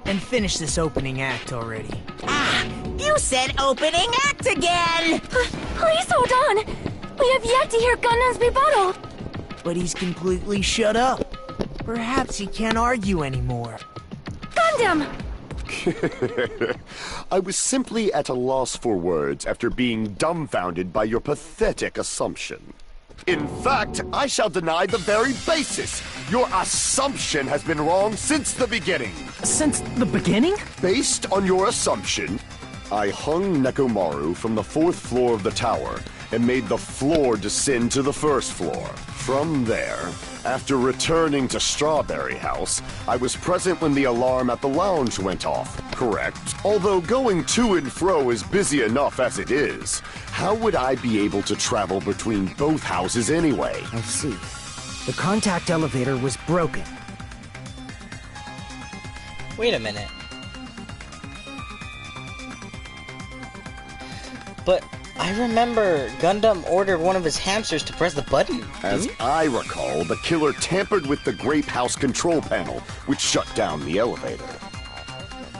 And finish this opening act already. Ah! You said opening act again! Please hold on! We have yet to hear Gundam's rebuttal! But he's completely shut up. Perhaps he can't argue anymore. Gundam! I was simply at a loss for words after being dumbfounded by your pathetic assumption. In fact, I shall deny the very basis. Your assumption has been wrong since the beginning. Since the beginning? Based on your assumption, I hung Nekomaru from the 4th floor of the tower and made the floor descend to the 1st floor. From there, after returning to Strawberry House, I was present when the alarm at the lounge went off, correct? Although going to and fro is busy enough as it is, how would I be able to travel between both houses anyway? I see. The contact elevator was broken. Wait a minute. But I remember Gundam ordered one of his hamsters to press the button. As I recall, the killer tampered with the Grape House control panel, which shut down the elevator.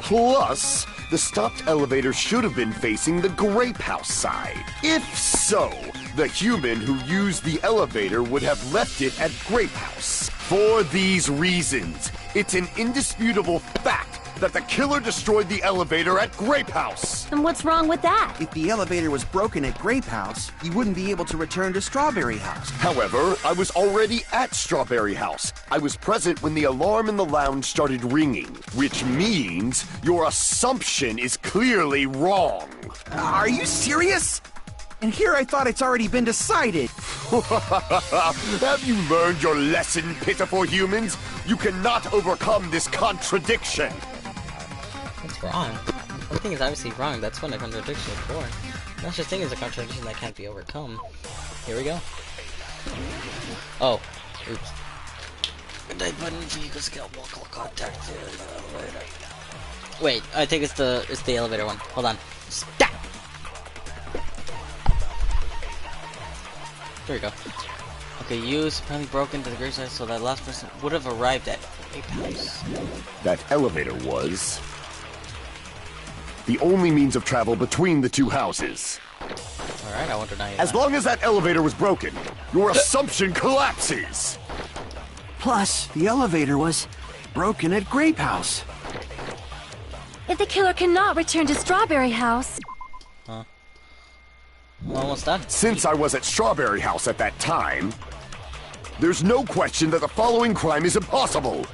Plus, the stopped elevator should have been facing the Grape House side. If so, the human who used the elevator would have left it at Grape House. For these reasons, it's an indisputable fact that the killer destroyed the elevator at Grape House. And what's wrong with that? If the elevator was broken at Grape House, you wouldn't be able to return to Strawberry House. However, I was already at Strawberry House. I was present when the alarm in the lounge started ringing, which means your assumption is clearly wrong. Are you serious? And here I thought it's already been decided. Have you learned your lesson, pitiful humans? You cannot overcome this contradiction. What's wrong? Everything is obviously wrong. That's what a contradiction is for. No such thing as a contradiction that can't be overcome. Here we go. Oh. Oops. Type button vehicle scale local contact. Wait, I think it's the elevator one. Hold on. Stop! There we go. Okay, use apparently broken to the great side, so that last person would have arrived at Grape House. That elevator was the only means of travel between the two houses. Alright, I wonder now. As long as that elevator was broken, your assumption collapses. Plus, the elevator was broken at Grape House. If the killer cannot return to Strawberry House... Huh? I'm almost done. Since I was at Strawberry House at that time, there's no question that the following crime is impossible.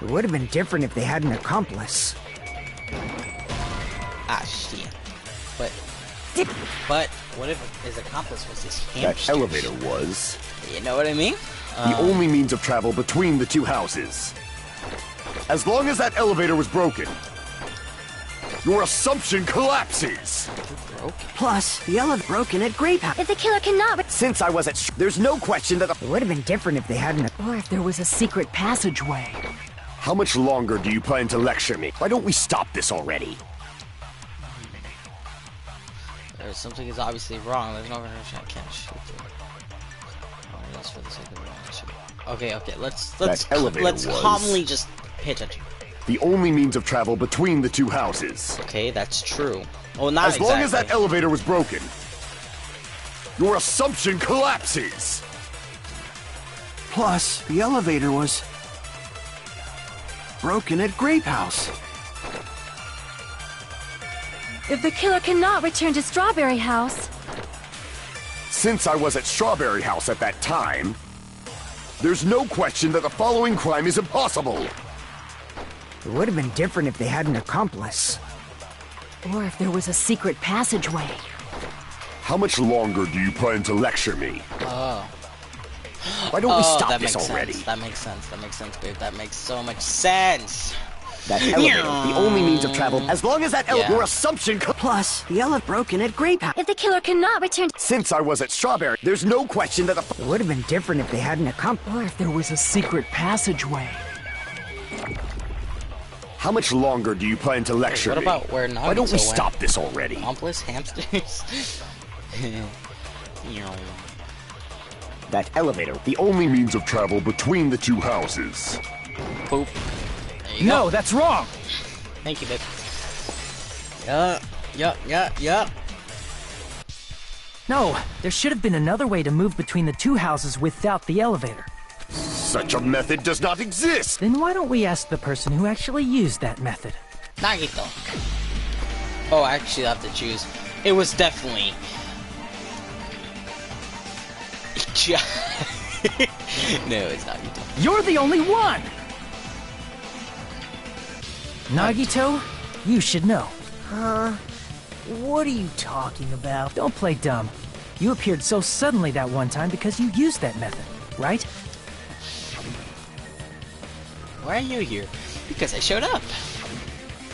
It would have been different if they had an accomplice. Ah, shit. But what if his accomplice was this hamster? That elevator was... You know what I mean? the only means of travel between the two houses. As long as that elevator was broken, Your assumption collapses! Plus, the elevator broken at Grape House. If the killer cannot... Since I was at there's no question that It would have been different if they hadn't... Or if there was a secret passageway. How much longer do you plan to lecture me? Why don't we stop this already? Something is obviously wrong. There's no reason I can't shoot through. Oh, that's for the sake of the okay, let's calmly just pay attention. The only means of travel between the two houses. Okay, that's true. Well, not As long as that elevator was broken, your assumption collapses. Plus, the elevator was broken at Grape House. If the killer cannot return to Strawberry House... Since I was at Strawberry House at that time, there's no question that the following crime is impossible. It would have been different if they had an accomplice. Or if there was a secret passageway. How much longer do you plan to lecture me? Oh. Why don't we stop that this makes already? Sense. That makes sense. That makes sense, babe. That makes so much sense. That elevator, the only means of travel. As long as that your assumption... Plus, the elevator broken at Grape House. If the killer cannot return... Since I was at Strawberry, there's no question that It would have been different if they hadn't accomplice. Or if there was a secret passageway. How much longer do you plan to lecture What me? about where Nagito Why don't we went? stop this already? Accomplice hamsters. That elevator, the only means of travel between the two houses. Poop. No, that's wrong! Thank you, babe. Yeah. No, there should have been another way to move between the two houses without the elevator. Such a method does not exist! Then why don't we ask the person who actually used that method? Nagito. Oh, actually, I have to choose. It was definitely... No, it's Nagito. You're the only one! Nagito, you should know. Huh? What are you talking about? Don't play dumb. You appeared so suddenly that one time because you used that method, right? Why are you here? Because I showed up.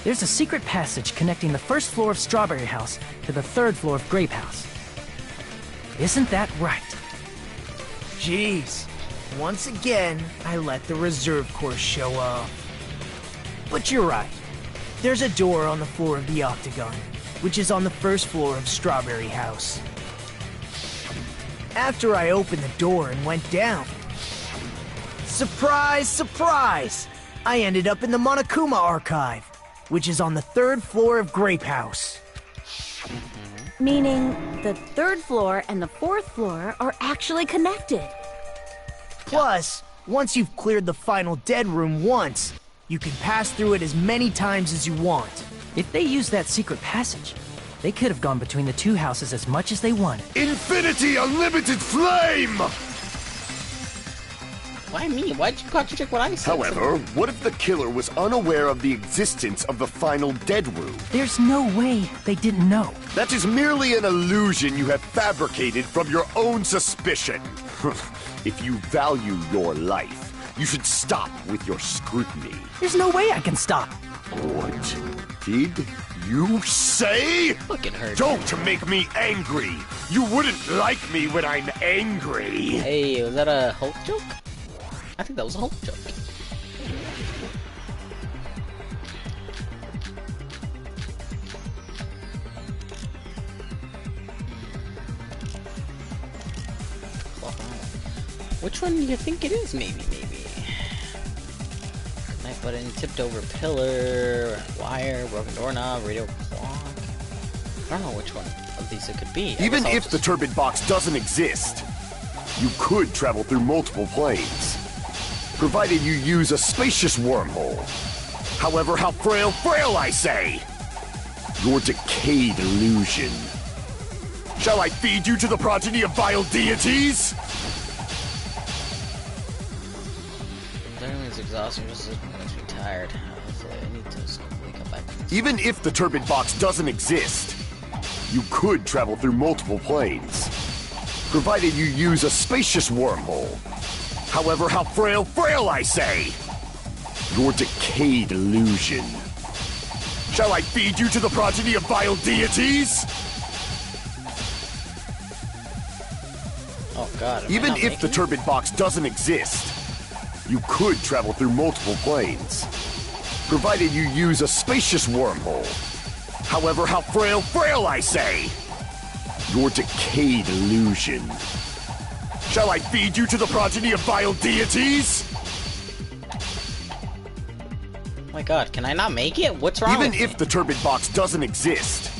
There's a secret passage connecting the first floor of Strawberry House to the third floor of Grape House. Isn't that right? Jeez. Once again, I let the reserve course show up. But you're right. There's a door on the floor of the Octagon, which is on the first floor of Strawberry House. After I opened the door and went down, surprise, surprise! I ended up in the Monokuma Archive, which is on the third floor of Grape House. Meaning, the third floor and the fourth floor are actually connected. Plus, once you've cleared the final dead room once, you can pass through it as many times as you want. If they used that secret passage, they could have gone between the two houses as much as they wanted. Infinity Unlimited Flame! Why me? Why'd you contradict what I said? However, what if the killer was unaware of the existence of the final dead room? There's no way they didn't know. That is merely an illusion you have fabricated from your own suspicion. If you value your life, you should stop with your scrutiny. There's no way I can stop. What did you say? Fucking hurt. Don't make me angry. You wouldn't like me when I'm angry. Hey, was that a Hulk joke? I think that was a Hulk joke. Which one do you think it is? Maybe. Knife button, tipped over pillar, wire, broken doorknob, radio clock. I don't know which one of these it could be. Even if the turbid box doesn't exist, you could travel through multiple planes, provided you use a spacious wormhole. However, how frail I say! Your decayed illusion. Shall I feed you to the progeny of vile deities? It's exhausting, just makes me tired. Hopefully I need to slowly come back. Even if the turbid box doesn't exist, you could travel through multiple planes, provided you use a spacious wormhole. However, how frail I say! Your decayed illusion. Shall I feed you to the progeny of vile deities? Oh god. Even if the turbid box doesn't exist, you could travel through multiple planes, provided you use a spacious wormhole. However, how frail I say! Your decayed illusion. Shall I feed you to the progeny of vile deities? Oh my god, can I not make it? What's wrong Even with if me? the turbid box doesn't exist,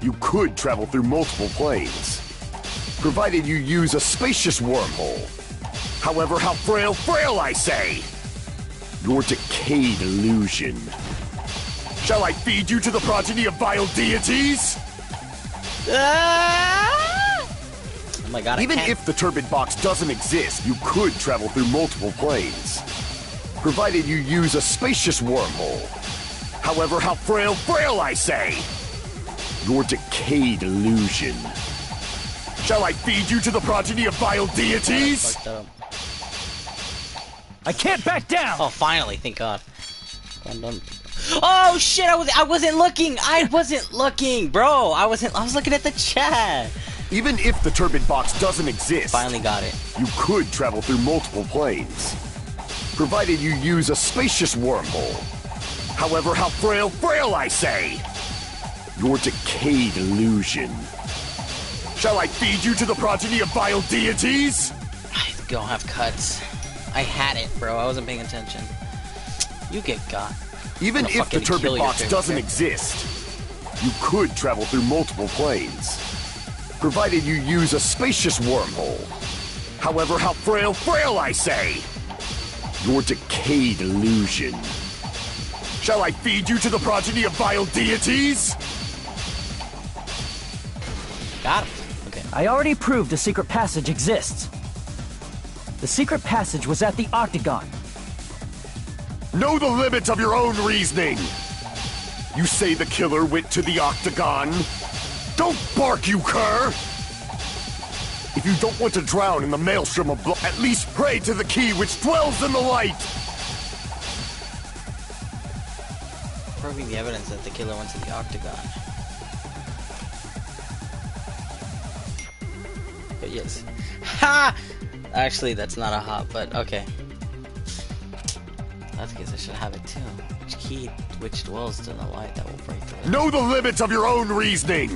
you could travel through multiple planes, provided you use a spacious wormhole. However, how frail I say! Your decayed illusion. Shall I feed you to the progeny of vile deities? Oh my god, Even if the turbid box doesn't exist, you could travel through multiple planes, provided you use a spacious wormhole. However, how frail I say! Your decayed illusion. Shall I feed you to the progeny of vile deities? I can't back down! Oh, finally, thank god. Oh shit, I wasn't looking! I wasn't looking, bro! I was looking at the chat! Even if the turbid box doesn't exist, Finally got it. you could travel through multiple planes, provided you use a spacious wormhole. However, how frail I say! Your decayed illusion. Shall I feed you to the progeny of vile deities? I don't have cuts. I had it, bro. I wasn't paying attention. You get got. Even if the fucking turbid kill your box favorite doesn't character. exist, you could travel through multiple planes, provided you use a spacious wormhole. However, how frail I say! Your decayed illusion. Shall I feed you to the progeny of vile deities? Got him. Okay. I already proved a secret passage exists. The secret passage was at the Octagon. Know the limits of your own reasoning! You say the killer went to the Octagon? Don't bark, you cur! If you don't want to drown in the maelstrom of blood, at least pray to the key which dwells in the light! Proving the evidence that the killer went to the Octagon. But yes. Ha! Actually, that's not a ha, but okay. That's because I should have it too. Which key which dwells in the light that will break the Know the limits of your own reasoning!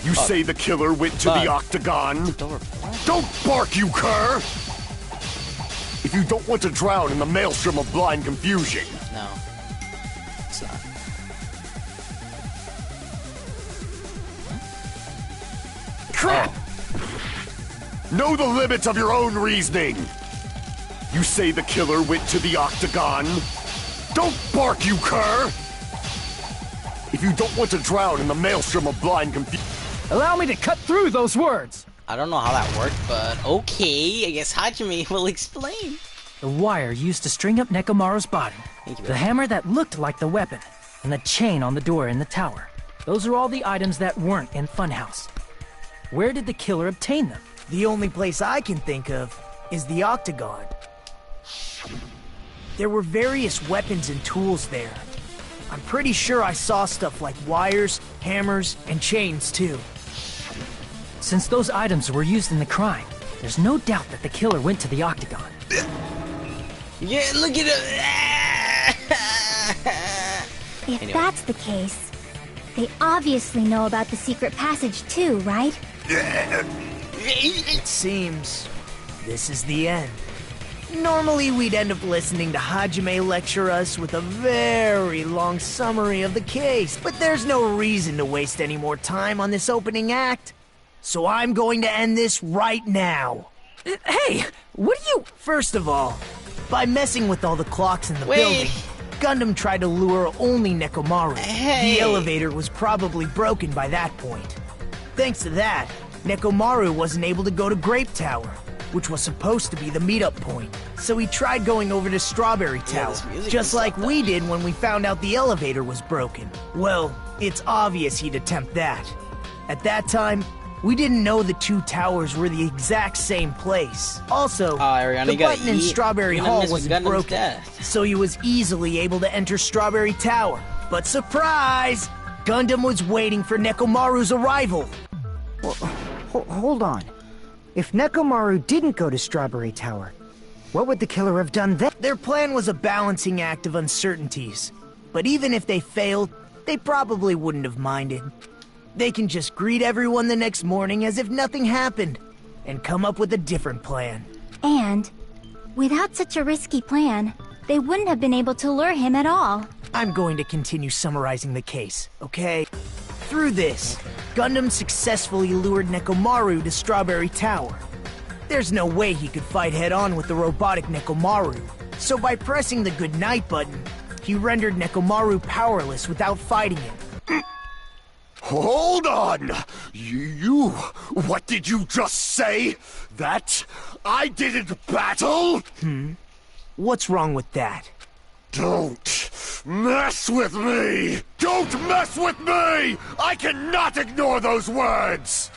You say the killer went to the Octagon? Don't bark, you cur! If you don't want to drown in the maelstrom of blind confusion. No. It's not. Crap! Know the limits of your own reasoning! You say the killer went to the Octagon? Don't bark, you cur! If you don't want to drown in the maelstrom of blind confusion. Allow me to cut through those words! I don't know how that worked, but okay. I guess Hajime will explain. The wire used to string up Nekomaru's body, the hammer that looked like the weapon, and the chain on the door in the tower. Those are all the items that weren't in Funhouse. Where did the killer obtain them? The only place I can think of is the Octagon. There were various weapons and tools there. I'm pretty sure I saw stuff like wires, hammers, and chains too. Since those items were used in the crime, there's no doubt that the killer went to the Octagon. Yeah, look at it. If that's the case, they obviously know about the secret passage too, right? It seems this is the end. Normally we'd end up listening to Hajime lecture us with a very long summary of the case, but there's no reason to waste any more time on this opening act. So I'm going to end this right now. Hey, what are you... First of all, by messing with all the clocks in the building, Gundam tried to lure only Nekomaru. The elevator was probably broken by that point. Thanks to that, Nekomaru wasn't able to go to Grape Tower, which was supposed to be the meetup point. So he tried going over to Strawberry Tower, just like we did when we found out the elevator was broken. Well, it's obvious he'd attempt that. At that time, we didn't know the two towers were the exact same place. Also, the button in Strawberry Hall wasn't broken, so he was easily able to enter Strawberry Tower. But surprise! Gundam was waiting for Nekomaru's arrival. Well, hold on. If Nekomaru didn't go to Strawberry Tower, what would the killer have done then? Their plan was a balancing act of uncertainties. But even if they failed, they probably wouldn't have minded. They can just greet everyone the next morning as if nothing happened, and come up with a different plan. And, without such a risky plan, they wouldn't have been able to lure him at all. I'm going to continue summarizing the case, okay? Through this, Gundam successfully lured Nekomaru to Strawberry Tower. There's no way he could fight head-on with the robotic Nekomaru, so by pressing the goodnight button, he rendered Nekomaru powerless without fighting him. Hold on! You... What did you just say? That I didn't battle? What's wrong with that? Don't mess with me! Don't mess with me! I cannot ignore those words!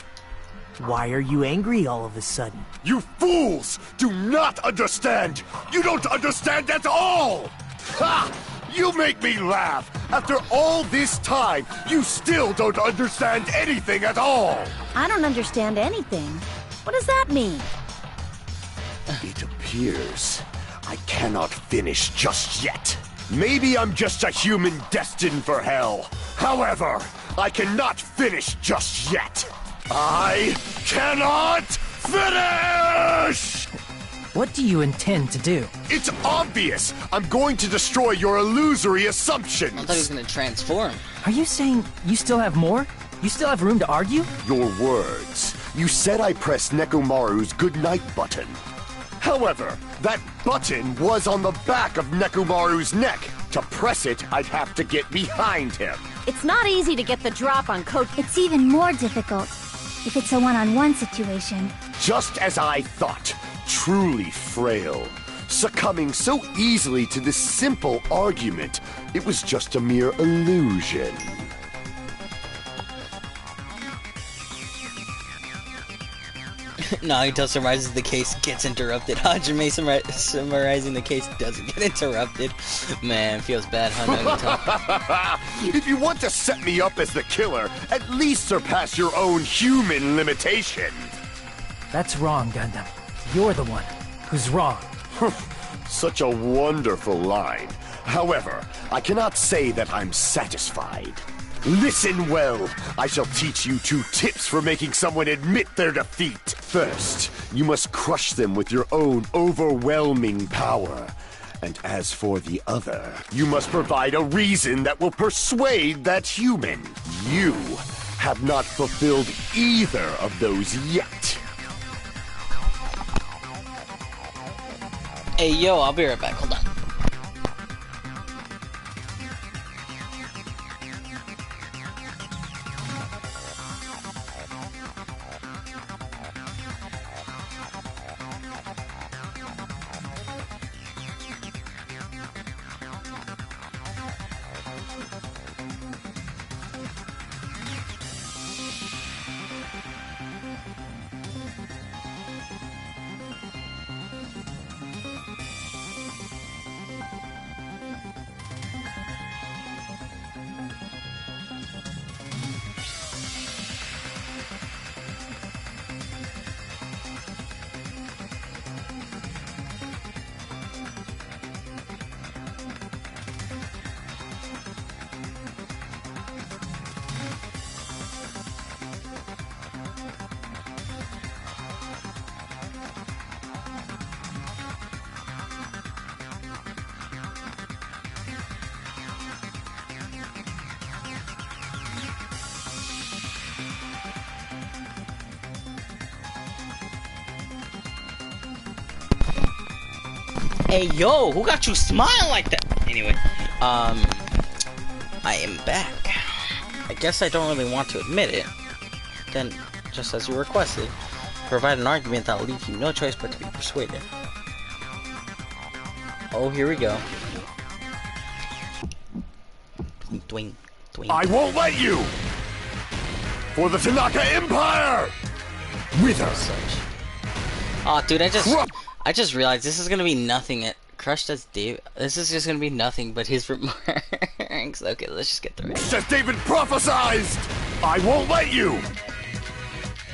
Why are you angry all of a sudden? You fools do not understand! You don't understand at all! Ha! You make me laugh! After all this time, you still don't understand anything at all! I don't understand anything. What does that mean? It appears I cannot finish just yet. Maybe I'm just a human destined for hell. However, I cannot finish just yet. I cannot finish! What do you intend to do? It's obvious! I'm going to destroy your illusory assumptions! I thought he was gonna transform. Are you saying you still have more? You still have room to argue? Your words. You said I pressed Nekomaru's goodnight button. However, that button was on the back of Nekomaru's neck. To press it, I'd have to get behind him. It's not easy to get the drop on Coach. It's even more difficult if it's a one-on-one situation. Just as I thought. Truly frail. Succumbing so easily to this simple argument. It was just a mere illusion. Nagito summarizes the case, gets interrupted. Hajime summarizing the case doesn't get interrupted. Man, feels bad, huh, Nagito? If you want to set me up as the killer, at least surpass your own human limitation. That's wrong, Gundam. You're the one who's wrong. Such a wonderful line. However, I cannot say that I'm satisfied. Listen well. I shall teach you 2 tips for making someone admit their defeat. First, you must crush them with your own overwhelming power. And as for the other, you must provide a reason that will persuade that human. You have not fulfilled either of those yet. Hey, yo, I'll be right back. Hold on. Hey, yo, who got you smiling like that? Anyway, I am back. I guess I don't really want to admit it. Then, just as you requested, provide an argument that will leave you no choice but to be persuaded. Oh, here we go. Twing, twing. I won't let you! For the Tanaka Empire! Wither! Oh, dude, I just realized this is gonna be nothing. Crushed as Dave. This is just gonna be nothing but his pranks. Okay, let's just get through it. As David prophesied, I won't let you!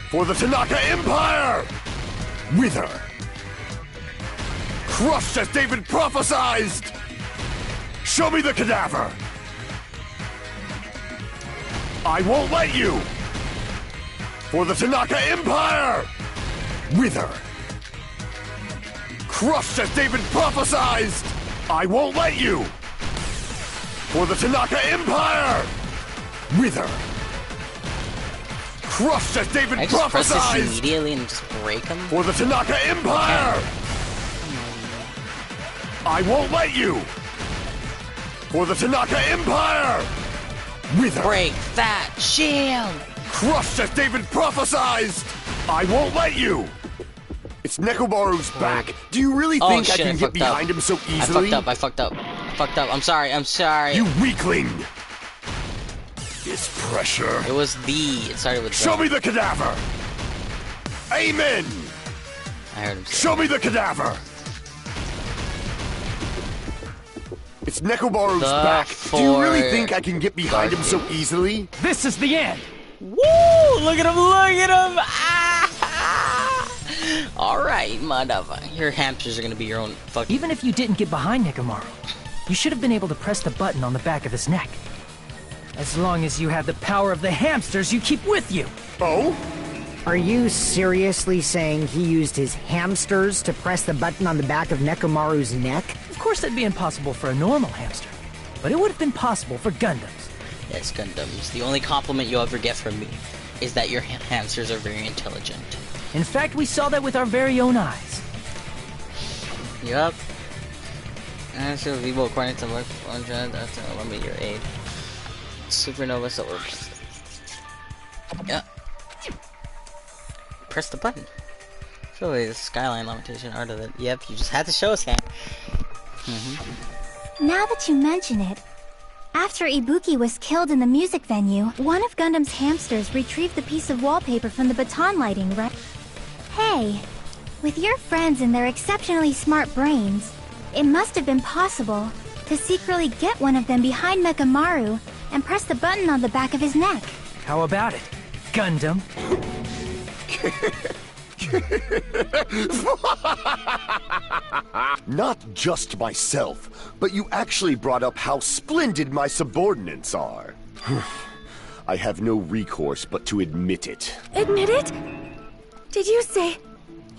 For the Tanaka Empire! Wither! Crushed as David prophesied! Show me the cadaver! I won't let you! For the Tanaka Empire! Wither! Crushed as David prophesied! I won't let you! For the Tanaka Empire! Wither! Crushed as David I just press prophesied! this immediately and just break him? For the Tanaka Empire! I won't let you! For the Tanaka Empire! Wither! Break that shield! Crushed as David prophesied! I won't let you! It's Nekomaru's back. Do you really think shit, I can get behind him so easily? I fucked up. I'm sorry. You weakling! This pressure. It was it started with Show me the cadaver! Amen! I heard him say Show me the cadaver! It's Nekomaru's back. Do you really think I can get behind him so easily? This is the end! Woo! Look at him! Ah! Alright, motherfucker. Your hamsters are gonna be your own fucking... Even if you didn't get behind Nekomaru, you should have been able to press the button on the back of his neck. As long as you had the power of the hamsters you keep with you. Oh? Are you seriously saying he used his hamsters to press the button on the back of Nekomaru's neck? Of course that'd be impossible for a normal hamster, but it would have been possible for Gundams. Yes, Gundams. The only compliment you'll ever get from me is that your hamsters are very intelligent. In fact, we saw that with our very own eyes. Yup. And so Vivo according to Mark 100, that's an 11-year aid. Supernova solar. Yeah. Press the button. So the skyline limitation art of it. Yep, you just had to show us that. Now that you mention it, after Ibuki was killed in the music venue, one of Gundam's hamsters retrieved the piece of wallpaper from the baton lighting, right? Hey, with your friends and their exceptionally smart brains, it must have been possible to secretly get one of them behind Nekomaru and press the button on the back of his neck. How about it, Gundam? Not just myself, but you actually brought up how splendid my subordinates are. I have no recourse but to admit it. Admit it? Did you say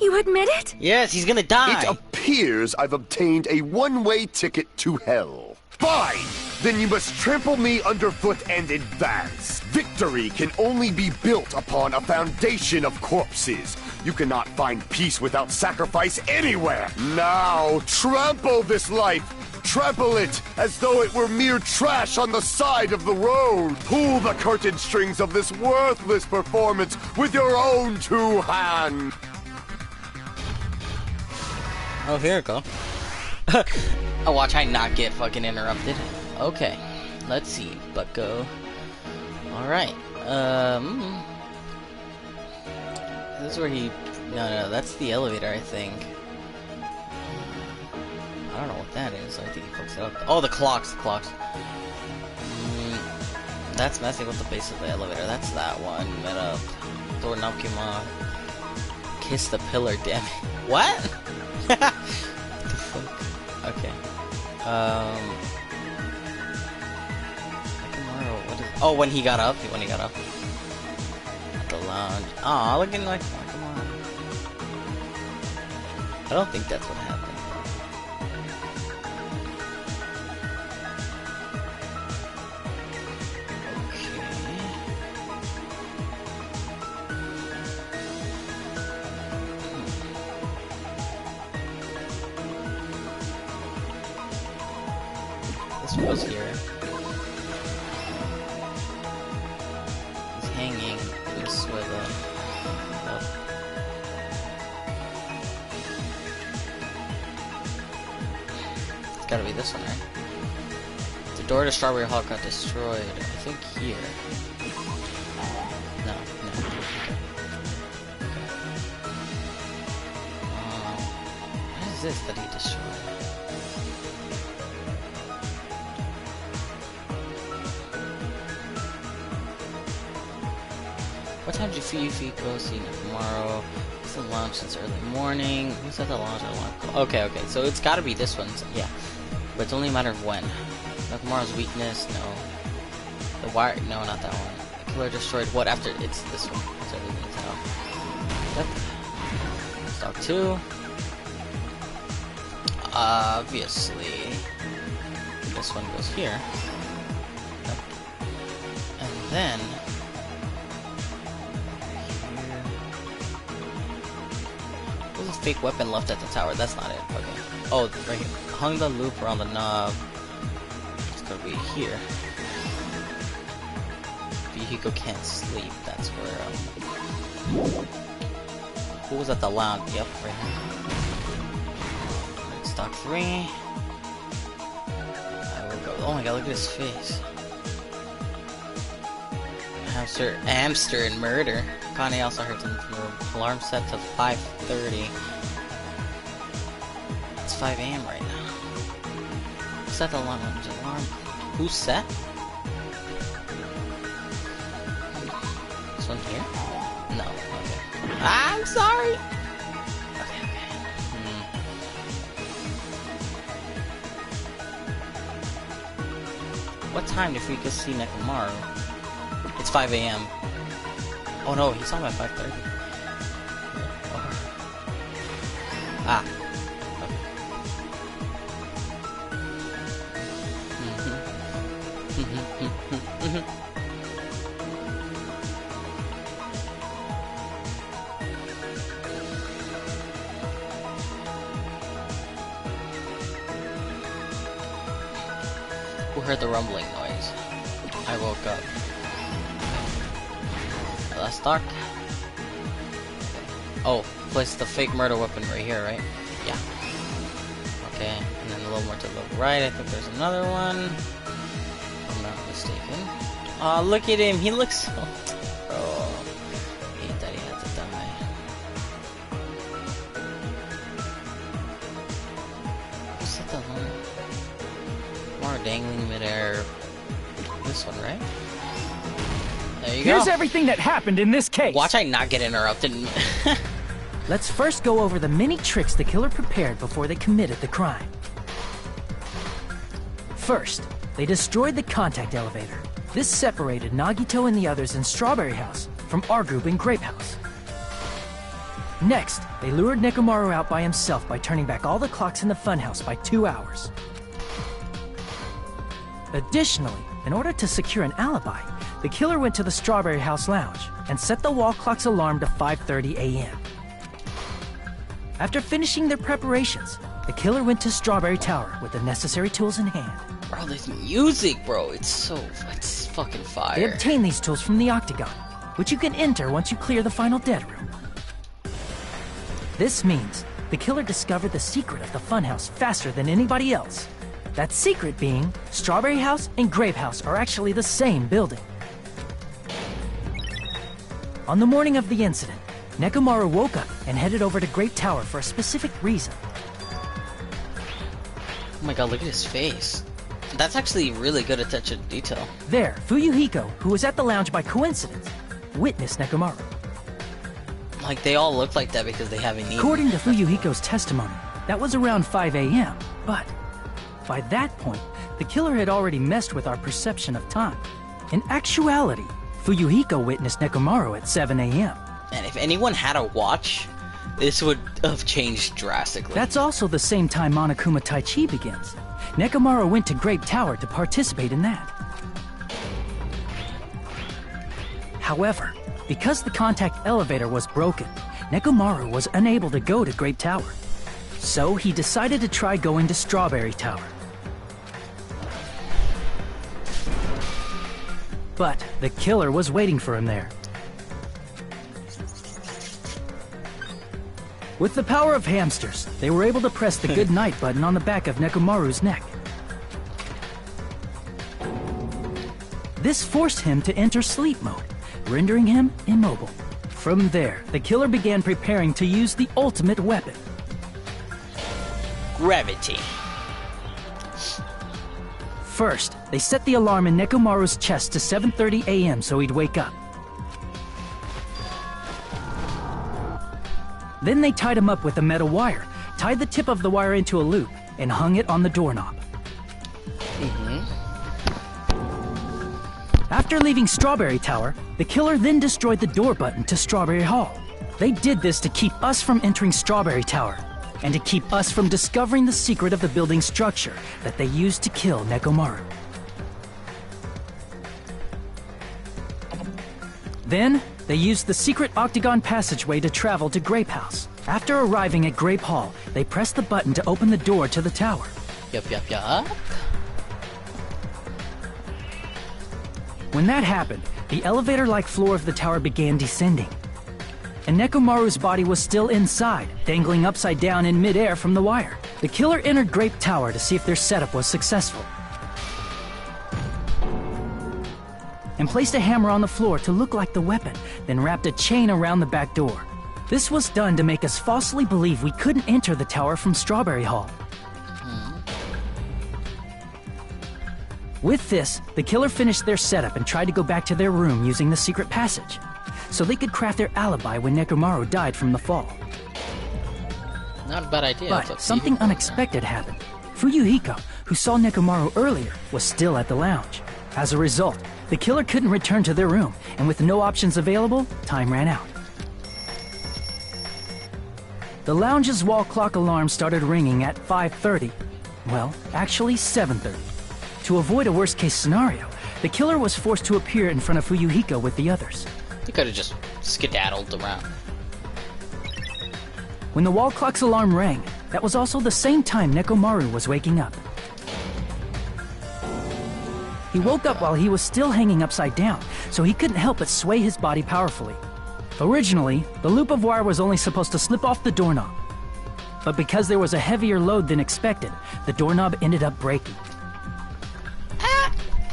you admit it? Yes, he's gonna die. It appears I've obtained a one-way ticket to hell. Fine! Then you must trample me underfoot and advance. Victory can only be built upon a foundation of corpses. You cannot find peace without sacrifice anywhere. Now, trample this life. Trample it as though it were mere trash on the side of the road. Pull the curtain strings of this worthless performance with your own two hands. Oh, here we go. Oh, watch I not get fucking interrupted. Okay, let's see, bucko. Alright, this is where he... No, that's the elevator, I think. I don't know what that is. I think he fucks it up. Oh, the clocks. That's messing with the base of the elevator. That's that one. Meta door Namkima. Kiss the pillar, damn it. What? What the fuck? Okay. What is... Oh, when he got up. At the lounge. Aw, looking like... Come on. I don't think that's what happened. This was here. He's hanging. This with a... Oh. It's gotta be this one, right? The door to Strawberry Hall got destroyed. I think here. No. What is this that he destroyed? What time did you go see tomorrow? It's the launch since early morning. Who's at the launch at 1 o'clock? Okay, okay, so it's gotta be this one, so, yeah. But it's only a matter of when. Tomorrow's weakness, no. The wire, no, not that one. The killer destroyed what after? It's this one. That's what we need to know. Yep. Stock 2. Obviously, this one goes here. Yep. And then there's a fake weapon left at the tower. That's not it. Okay. Oh, right here. Hung the loop around the knob. It's gonna be here. Vehicle can't sleep. That's where. Who was at the lounge? Yep, right here. Stock 3. I will go. Oh my god, look at his face. Hamster and murder. Connie also heard something from the alarm set to 5:30. It's 5 a.m. right now. Who set the alarm? Who set? This one here? No. Okay. I'm sorry. Okay. What time did we go see Nekomaru? It's 5 a.m. Oh no, he saw him at 5:30. Oh. Ah. Okay. Who heard the rumbling noise? I woke up. Last dark. Oh, place the fake murder weapon right here, right? Yeah. Okay, and then a little more to the right. I think there's another one. If I'm not mistaken. Oh, look at him. He looks so... Oh, I hate that he had to die. Who's at the one? More dangling midair. This one, right? There you go. Here's everything that happened in this case. Watch I not get interrupted. Let's first go over the many tricks the killer prepared before they committed the crime. First, they destroyed the contact elevator. This separated Nagito and the others in Strawberry House from our group in Grape House. Next, they lured Nekomaru out by himself by turning back all the clocks in the funhouse by 2 hours. Additionally, in order to secure an alibi, the killer went to the Strawberry House lounge and set the wall clock's alarm to 5:30 a.m. After finishing their preparations, the killer went to Strawberry Tower with the necessary tools in hand. Bro, this music, bro, it's fucking fire. They obtained these tools from the Octagon, which you can enter once you clear the final dead room. This means the killer discovered the secret of the funhouse faster than anybody else. That secret being, Strawberry House and Grape House are actually the same building. On the morning of the incident, Nekomaru woke up and headed over to Grape Tower for a specific reason. Oh my god, look at his face. That's actually really good attention to detail. There, Fuyuhiko, who was at the lounge by coincidence, witnessed Nekomaru. Like, they all look like that because they haven't eaten. According to Fuyuhiko's testimony, that was around 5 a.m., but by that point, the killer had already messed with our perception of time. In actuality, Fuyuhiko witnessed Nekomaru at 7 a.m. And if anyone had a watch, this would have changed drastically. That's also the same time Monokuma Taichi begins. Nekomaru went to Grape Tower to participate in that. However, because the contact elevator was broken, Nekomaru was unable to go to Grape Tower. So he decided to try going to Strawberry Tower. But the killer was waiting for him there. With the power of hamsters, they were able to press the good night button on the back of Nekomaru's neck. This forced him to enter sleep mode, rendering him immobile. From there, the killer began preparing to use the ultimate weapon. Gravity. First, they set the alarm in Nekomaru's chest to 7:30 a.m. so he'd wake up. Then they tied him up with a metal wire, tied the tip of the wire into a loop, and hung it on the doorknob. After leaving Strawberry Tower, the killer then destroyed the door button to Strawberry Hall. They did this to keep us from entering Strawberry Tower, and to keep us from discovering the secret of the building's structure that they used to kill Nekomaru. Then, they used the secret octagon passageway to travel to Grape House. After arriving at Grape Hall, they pressed the button to open the door to the tower. Yup. When that happened, the elevator-like floor of the tower began descending. And Nekomaru's body was still inside, dangling upside down in midair from the wire. The killer entered Grape Tower to see if their setup was successful, and placed a hammer on the floor to look like the weapon, then wrapped a chain around the back door. This was done to make us falsely believe we couldn't enter the tower from Strawberry Hall. With this, the killer finished their setup and tried to go back to their room using the secret passage, so they could craft their alibi when Nekomaru died from the fall. Not a bad idea. But something unexpected happened. Fuyuhiko, who saw Nekomaru earlier, was still at the lounge. As a result, the killer couldn't return to their room, and with no options available, time ran out. The lounge's wall clock alarm started ringing at 5:30. Well, actually 7:30. To avoid a worst-case scenario, the killer was forced to appear in front of Fuyuhiko with the others. He could have just skedaddled around. When the wall clock's alarm rang, that was also the same time Nekomaru was waking up. He woke up while he was still hanging upside down, so he couldn't help but sway his body powerfully. Originally, the loop of wire was only supposed to slip off the doorknob. But because there was a heavier load than expected, the doorknob ended up breaking.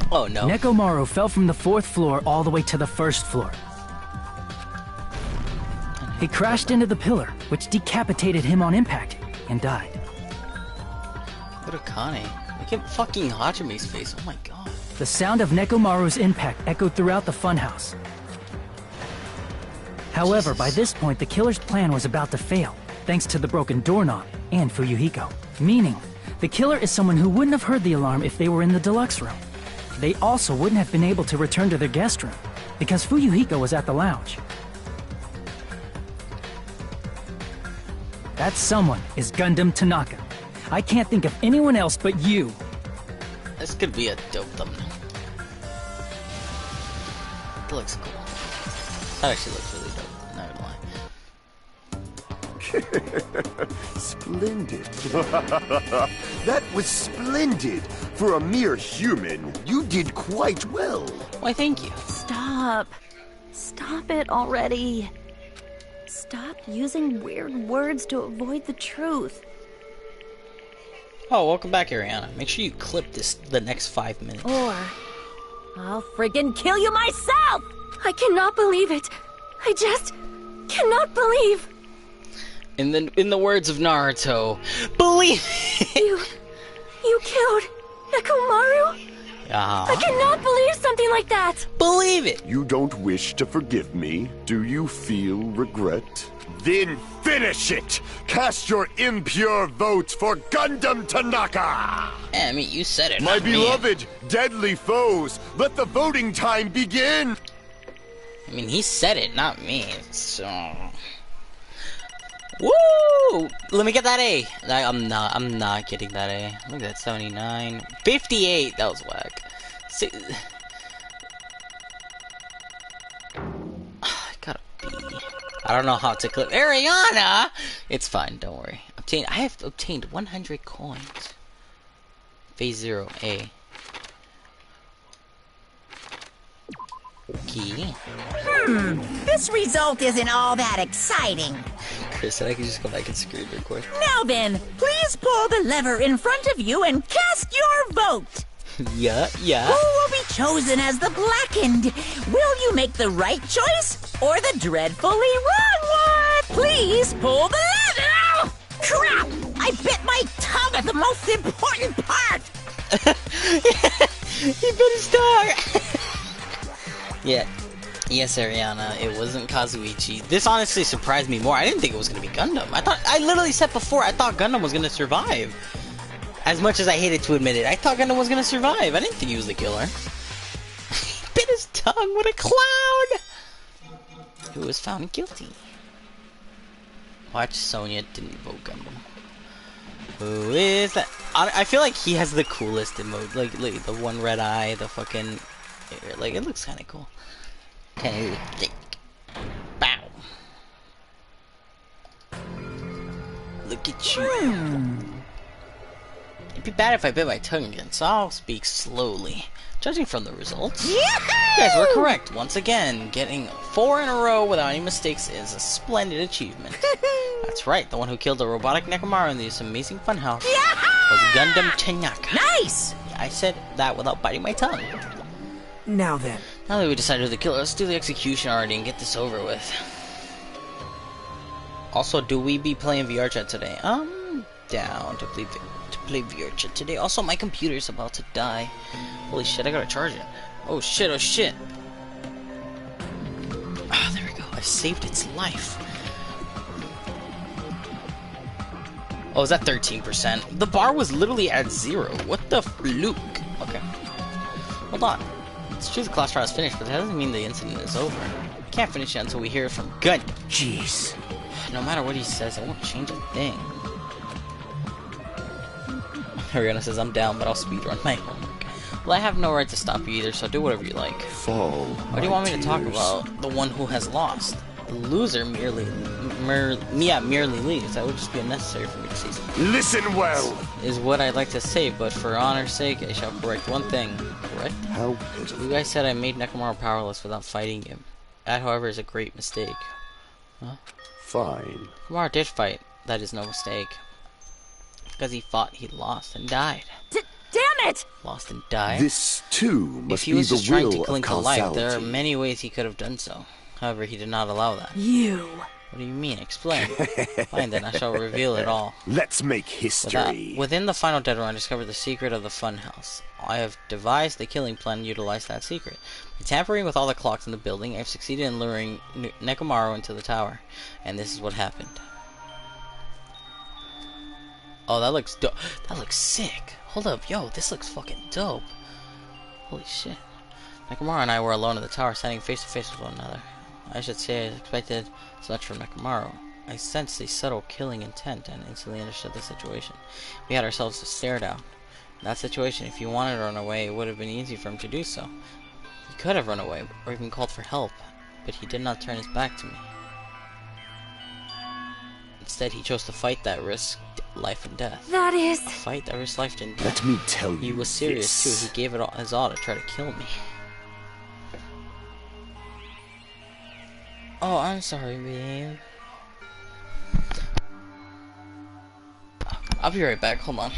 Oh no. Nekomaru fell from the 4th floor all the way to the 1st floor. He crashed into the pillar, which decapitated him on impact, and died. What a Kane. Look at fucking Hajime's face, oh my god. The sound of Nekomaru's impact echoed throughout the funhouse. However, by this point, the killer's plan was about to fail, thanks to the broken doorknob and Fuyuhiko. Meaning, the killer is someone who wouldn't have heard the alarm if they were in the deluxe room. They also wouldn't have been able to return to their guest room, because Fuyuhiko was at the lounge. That someone is Gundam Tanaka. I can't think of anyone else but you. This could be a dope thumbnail. It looks cool. That actually looks really dope, not gonna lie. Splendid. That was splendid. For a mere human, you did quite well. Why, thank you. Stop. Stop it already. Stop using weird words to avoid the truth. Oh, welcome back, Ariana. Make sure you clip the next 5 minutes. Or I'll friggin' kill you myself! I cannot believe it. I just cannot believe. In the words of Naruto, believe it. You killed Nekomaru? I cannot believe something like that. Believe it. You don't wish to forgive me? Do you feel regret? Then finish it! Cast your impure votes for Gundam Tanaka! Yeah, I mean, you said it. My not me. beloved, deadly foes, let the voting time begin! I mean, he said it, not me. So... Woo! Let me get that A. I'm not getting that A. Look at that, 79. 58! That was whack. I got a B. I don't know how to clip. Ariana! It's fine, don't worry. I have obtained 100 coins. Phase 0, A. Okay. This result isn't all that exciting. Chris said I could just go back and screen record. Now then, please pull the lever in front of you and cast your vote. Yeah. Who will be chosen as the blackened? Will you make the right choice or the dreadfully wrong one? Please pull the lever. Oh, crap! I bit my tongue at the most important part. He bit his tongue. Yeah. Yes, Ariana, it wasn't Kazuichi. This honestly surprised me more. I didn't think it was gonna be Gundam. I literally said before, I thought Gundam was gonna survive. As much as I hated to admit it, I thought Gundam was gonna survive. I didn't think he was the killer. He bit his tongue with a clown! Who was found guilty. Watch Sonya didn't vote Gundam. Who is that? I feel like he has the coolest emote. Like the one red eye, the fucking... Like, it looks kinda cool. Bow. Look at you. It'd be bad if I bit my tongue again, so I'll speak slowly. Judging from the results, you guys were correct. Once again, getting 4 in a row without any mistakes is a splendid achievement. That's right, the one who killed the robotic Nekomaru in this amazing funhouse was Gundam Tanaka. Nice! Yeah, I said that without biting my tongue. Now then. Now that we decided who the killer, let's do the execution already and get this over with. Also, do we be playing VR chat today? I'm down to play VR chat today. Also, my computer's about to die. Holy shit, I gotta charge it. Oh shit, oh shit. Ah, there we go. I saved its life. Oh, is that 13%? The bar was literally at 0. What the fluke? Okay. Hold on. It's true the class trial is finished, but that doesn't mean the incident is over. We can't finish it until we hear it from Gun. Jeez. No matter what he says, I won't change a thing. Ariana says, I'm down, but I'll speedrun my homework. Well, I have no right to stop you either, so do whatever you like. Fall. What do you want me to talk about? The one who has lost. The loser merely leaves. That would just be unnecessary for me to say something. Listen well! Is what I'd like to say, but for honor's sake, I shall correct one thing. Correct? How pitiful. You guys said I made Nekomaru powerless without fighting him. That, however, is a great mistake. Huh? Fine. Nekomaru did fight. That is no mistake. Because he fought, he lost and died. Damn it! Lost and died? This, too, must if he be was the just trying will to of cling to life, there are causality. many ways he could have done so. However, he did not allow that. You. What do you mean? Explain. Fine then, I shall reveal it all. Let's make history. Within the final dead run, I discovered the secret of the funhouse. I have devised the killing plan and utilized that secret. By tampering with all the clocks in the building, I have succeeded in luring Nekomaru into the tower. And this is what happened. Oh, that looks dope. That looks sick. Hold up, yo, this looks fucking dope. Holy shit. Nekomaru and I were alone in the tower, standing face to face with one another. I should say I expected as much from Nekomaru. I sensed a subtle killing intent and instantly understood the situation. We had ourselves to stare down. In that situation, if he wanted to run away, it would have been easy for him to do so. He could have run away, or even called for help, but he did not turn his back to me. Instead, he chose to fight that risked life and death. That is... A fight that risked life and death. Let me tell you He was serious this. too. He gave it all, his all to try to kill me. Oh, I'm sorry, babe. I'll be right back. Hold on.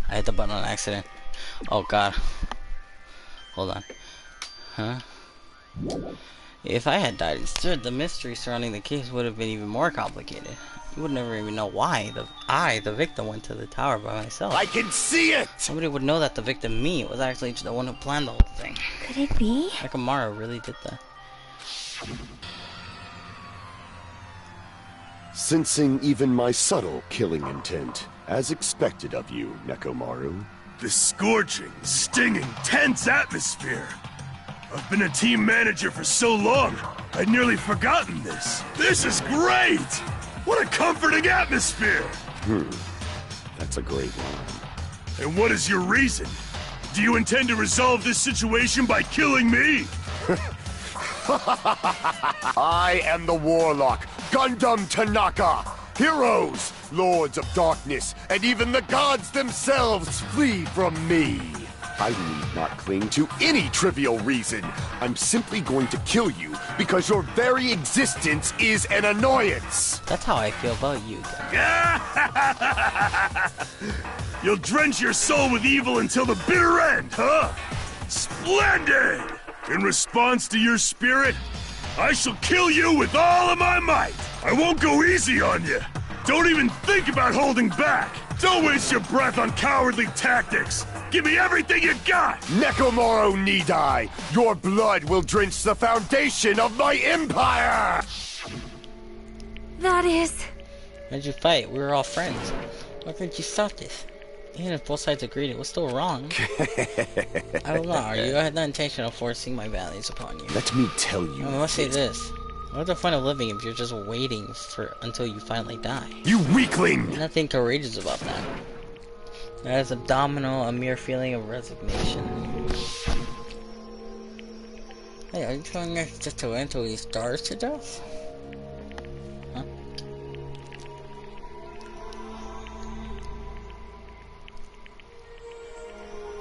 I hit the button on accident. Oh god. Hold on. Huh? If I had died instead, the mystery surrounding the case would have been even more complicated. You would never even know why the victim, went to the tower by myself. I can see it! Nobody would know that the victim, me, was actually the one who planned the whole thing. Could it be? Nekomaru really did that. Sensing even my subtle killing intent, as expected of you, Nekomaru. The scorching, stinging, tense atmosphere. I've been a team manager for so long, I'd nearly forgotten this. This is great! What a comforting atmosphere! That's a great line. And what is your reason? Do you intend to resolve this situation by killing me? I am the Warlock, Gundam Tanaka! Heroes, Lords of Darkness, and even the gods themselves flee from me! I need not cling to any trivial reason. I'm simply going to kill you because your very existence is an annoyance! That's how I feel about you, You'll drench your soul with evil until the bitter end, huh? Splendid! In response to your spirit, I shall kill you with all of my might! I won't go easy on you! Don't even think about holding back! Don't waste your breath on cowardly tactics! Give me everything you got! Nekomaru Nidai, your blood will drench the foundation of my empire! That is... Why'd you fight? We were all friends. Why couldn't you stop this? Even if both sides agreed it was still wrong. I will not argue. I had no intention of forcing my values upon you. Let me tell you. I must say this. What's the point of living if you're just waiting until you finally die? You weakling! Nothing courageous about that. That is a mere feeling of resignation. Hey, are you telling us just to wait until he starves to death? Huh?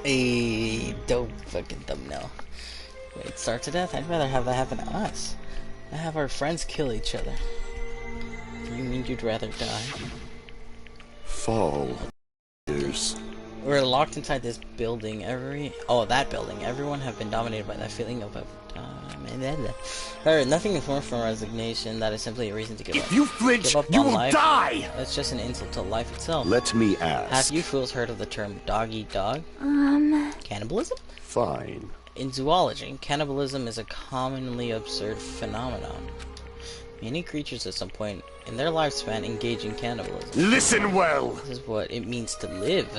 A dope fucking thumbnail. Wait, starve to death? I'd rather have that happen to us. I have our friends kill each other. Do you mean you'd rather die? Fall. We're locked inside this building. That building. Everyone have been dominated by that feeling of nothing is more from resignation. That is simply a reason to give up. If you flinch, up you on will life. die! That's just an insult to life itself. Let me ask. Have you fools heard of the term dog eat dog? Cannibalism? Fine. In zoology, cannibalism is a commonly observed phenomenon. Many creatures at some point in their lifespan engage in cannibalism. Listen well! This is what it means to live.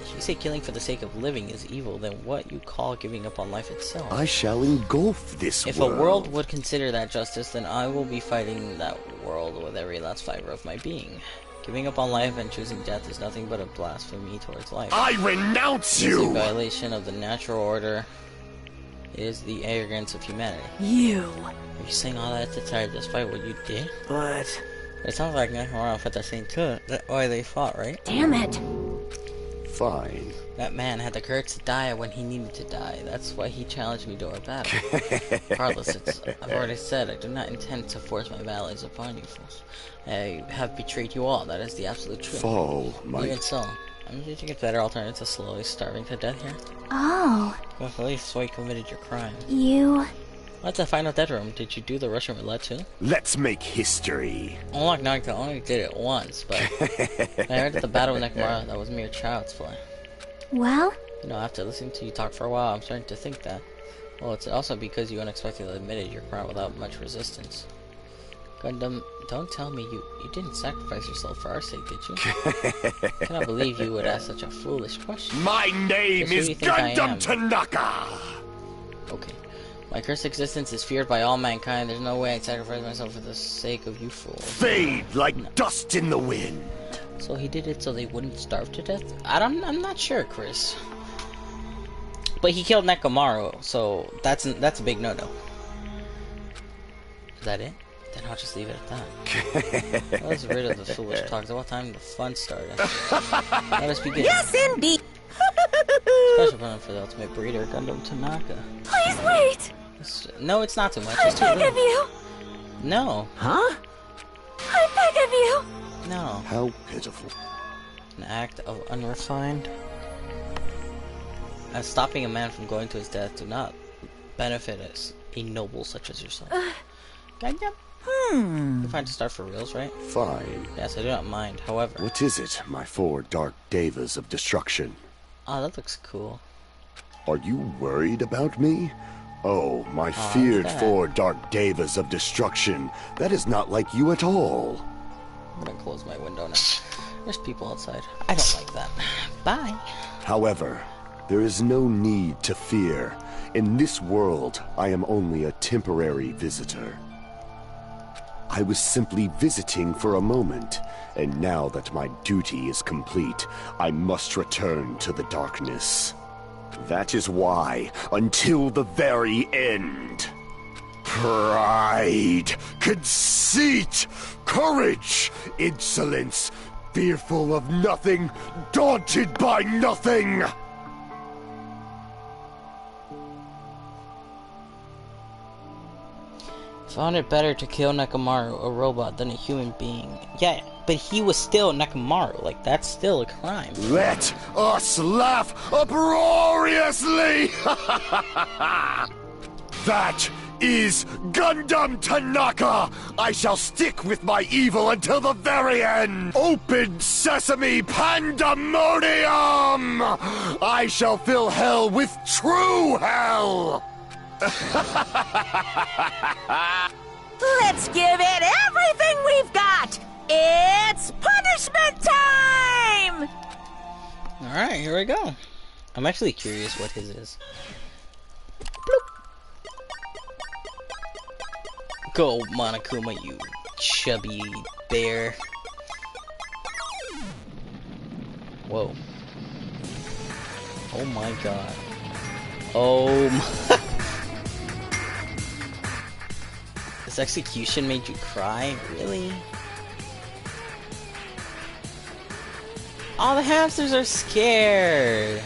If you say killing for the sake of living is evil, then what you call giving up on life itself? I shall engulf this world. If a world would consider that justice, then I will be fighting that world with every last fiber of my being. Giving up on life and choosing death is nothing but a blasphemy towards life. I renounce you! It is a violation of the natural order. It is the arrogance of humanity. You! Are you saying all that to try to despite what you did? But... It sounds like Nekomaru felt that same too. That's why they fought, right? Damn it! Fine. That man had the courage to die when he needed to die. That's why he challenged me to a battle. Regardless, I've already said I do not intend to force my values upon you fools. I have betrayed you all. That is the absolute truth. Fall, might. Even so, I'm think it's better alternative to slowly starving to death here. Oh. Well, at least so you committed your crime. You... What's the final death room? Did you do the Russian roulette too? Let's make history. Unlike Naruto, I only did it once, but I heard at the battle with Nekomaru that was mere child's play. Well? You know, after listening to you talk for a while, I'm starting to think that. Well, it's also because you unexpectedly admitted your crime without much resistance. Gundam, don't tell me you didn't sacrifice yourself for our sake, did you? I cannot believe you would ask such a foolish question. My name is Gundam Tanaka! Okay. My cursed existence is feared by all mankind. There's no way I'd sacrifice myself for the sake of you fools. Fade like dust in the wind. So he did it so they wouldn't starve to death? I'm not sure, Chris. But he killed Nekomaru, so that's a big no-no. Is that it? Then I'll just leave it at that. Let's rid of the foolish talk. At what time the fun started? Let us begin. Yes, indeed. Special pronoun for the ultimate breeder, Gundam Tanaka. Please wait! No, it's not too much. I beg of you! No. Huh? I beg of you! No. How pitiful. An act of unrefined. As stopping a man from going to his death do not benefit us, a noble such as yourself. You're fine to start for reals, right? Fine. Yes, I do not mind. However... What is it, my 4 dark devas of destruction? Oh, that looks cool. Are you worried about me? Oh, my feared 4 dark devas of destruction. That is not like you at all. I'm gonna close my window now. There's people outside. I don't like that. Bye. However, there is no need to fear. In this world, I am only a temporary visitor. I was simply visiting for a moment, and now that my duty is complete, I must return to the darkness. That is why, until the very end. Pride, conceit, courage, insolence, fearful of nothing, daunted by nothing. Found it better to kill Nekomaru, a robot, than a human being. Yeah, but he was still Nekomaru. Like, that's still a crime. Let us laugh uproariously! That is Gundam Tanaka! I shall stick with my evil until the very end! Open sesame pandemonium! I shall fill hell with true hell! Let's give it everything we've got! It's punishment time! Alright, here we go. I'm actually curious what his is. Bloop. Go, Monokuma, you chubby bear. Whoa. Oh my god. Oh my... This execution made you cry? Really? All the hamsters are scared.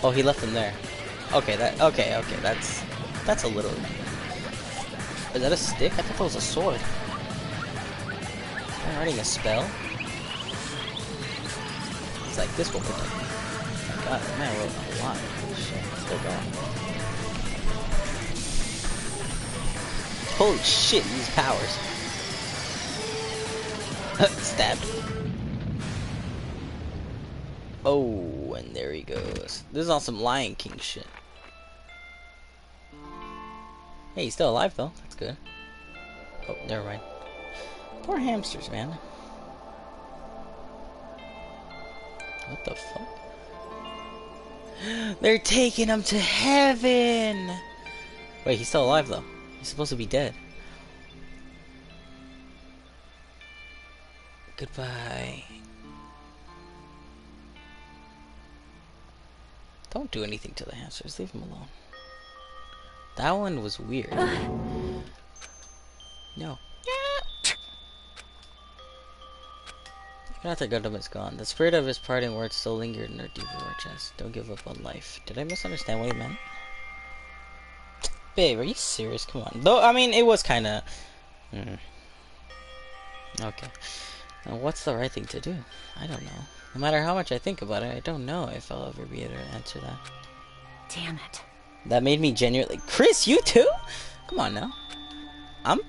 Oh, he left them there. Okay, okay, that's a little... Is that a stick? I thought that was a sword. Am I writing a spell? It's like this will protect me. Oh my god, man, I wrote a lot. Holy shit, still going. Holy shit, these powers. Stabbed. Oh, and there he goes. This is on some Lion King shit. Hey, he's still alive though. That's good. Oh, never mind. Poor hamsters, man. What the fuck? They're taking him to heaven! Wait, he's still alive though. He's supposed to be dead. Goodbye. Don't do anything to the hamsters. Leave them alone. That one was weird. No. Even after Gundam is gone, the spirit of his parting words still lingered in her deep war chest. Don't give up on life. Did I misunderstand what he meant? Babe, are you serious? Come on. Though, I mean, it was kind of... Okay. Now, what's the right thing to do? I don't know. No matter how much I think about it, I don't know if I'll ever be able to answer that. Damn it. That made me genuinely... Chris, you too? Come on now. I'm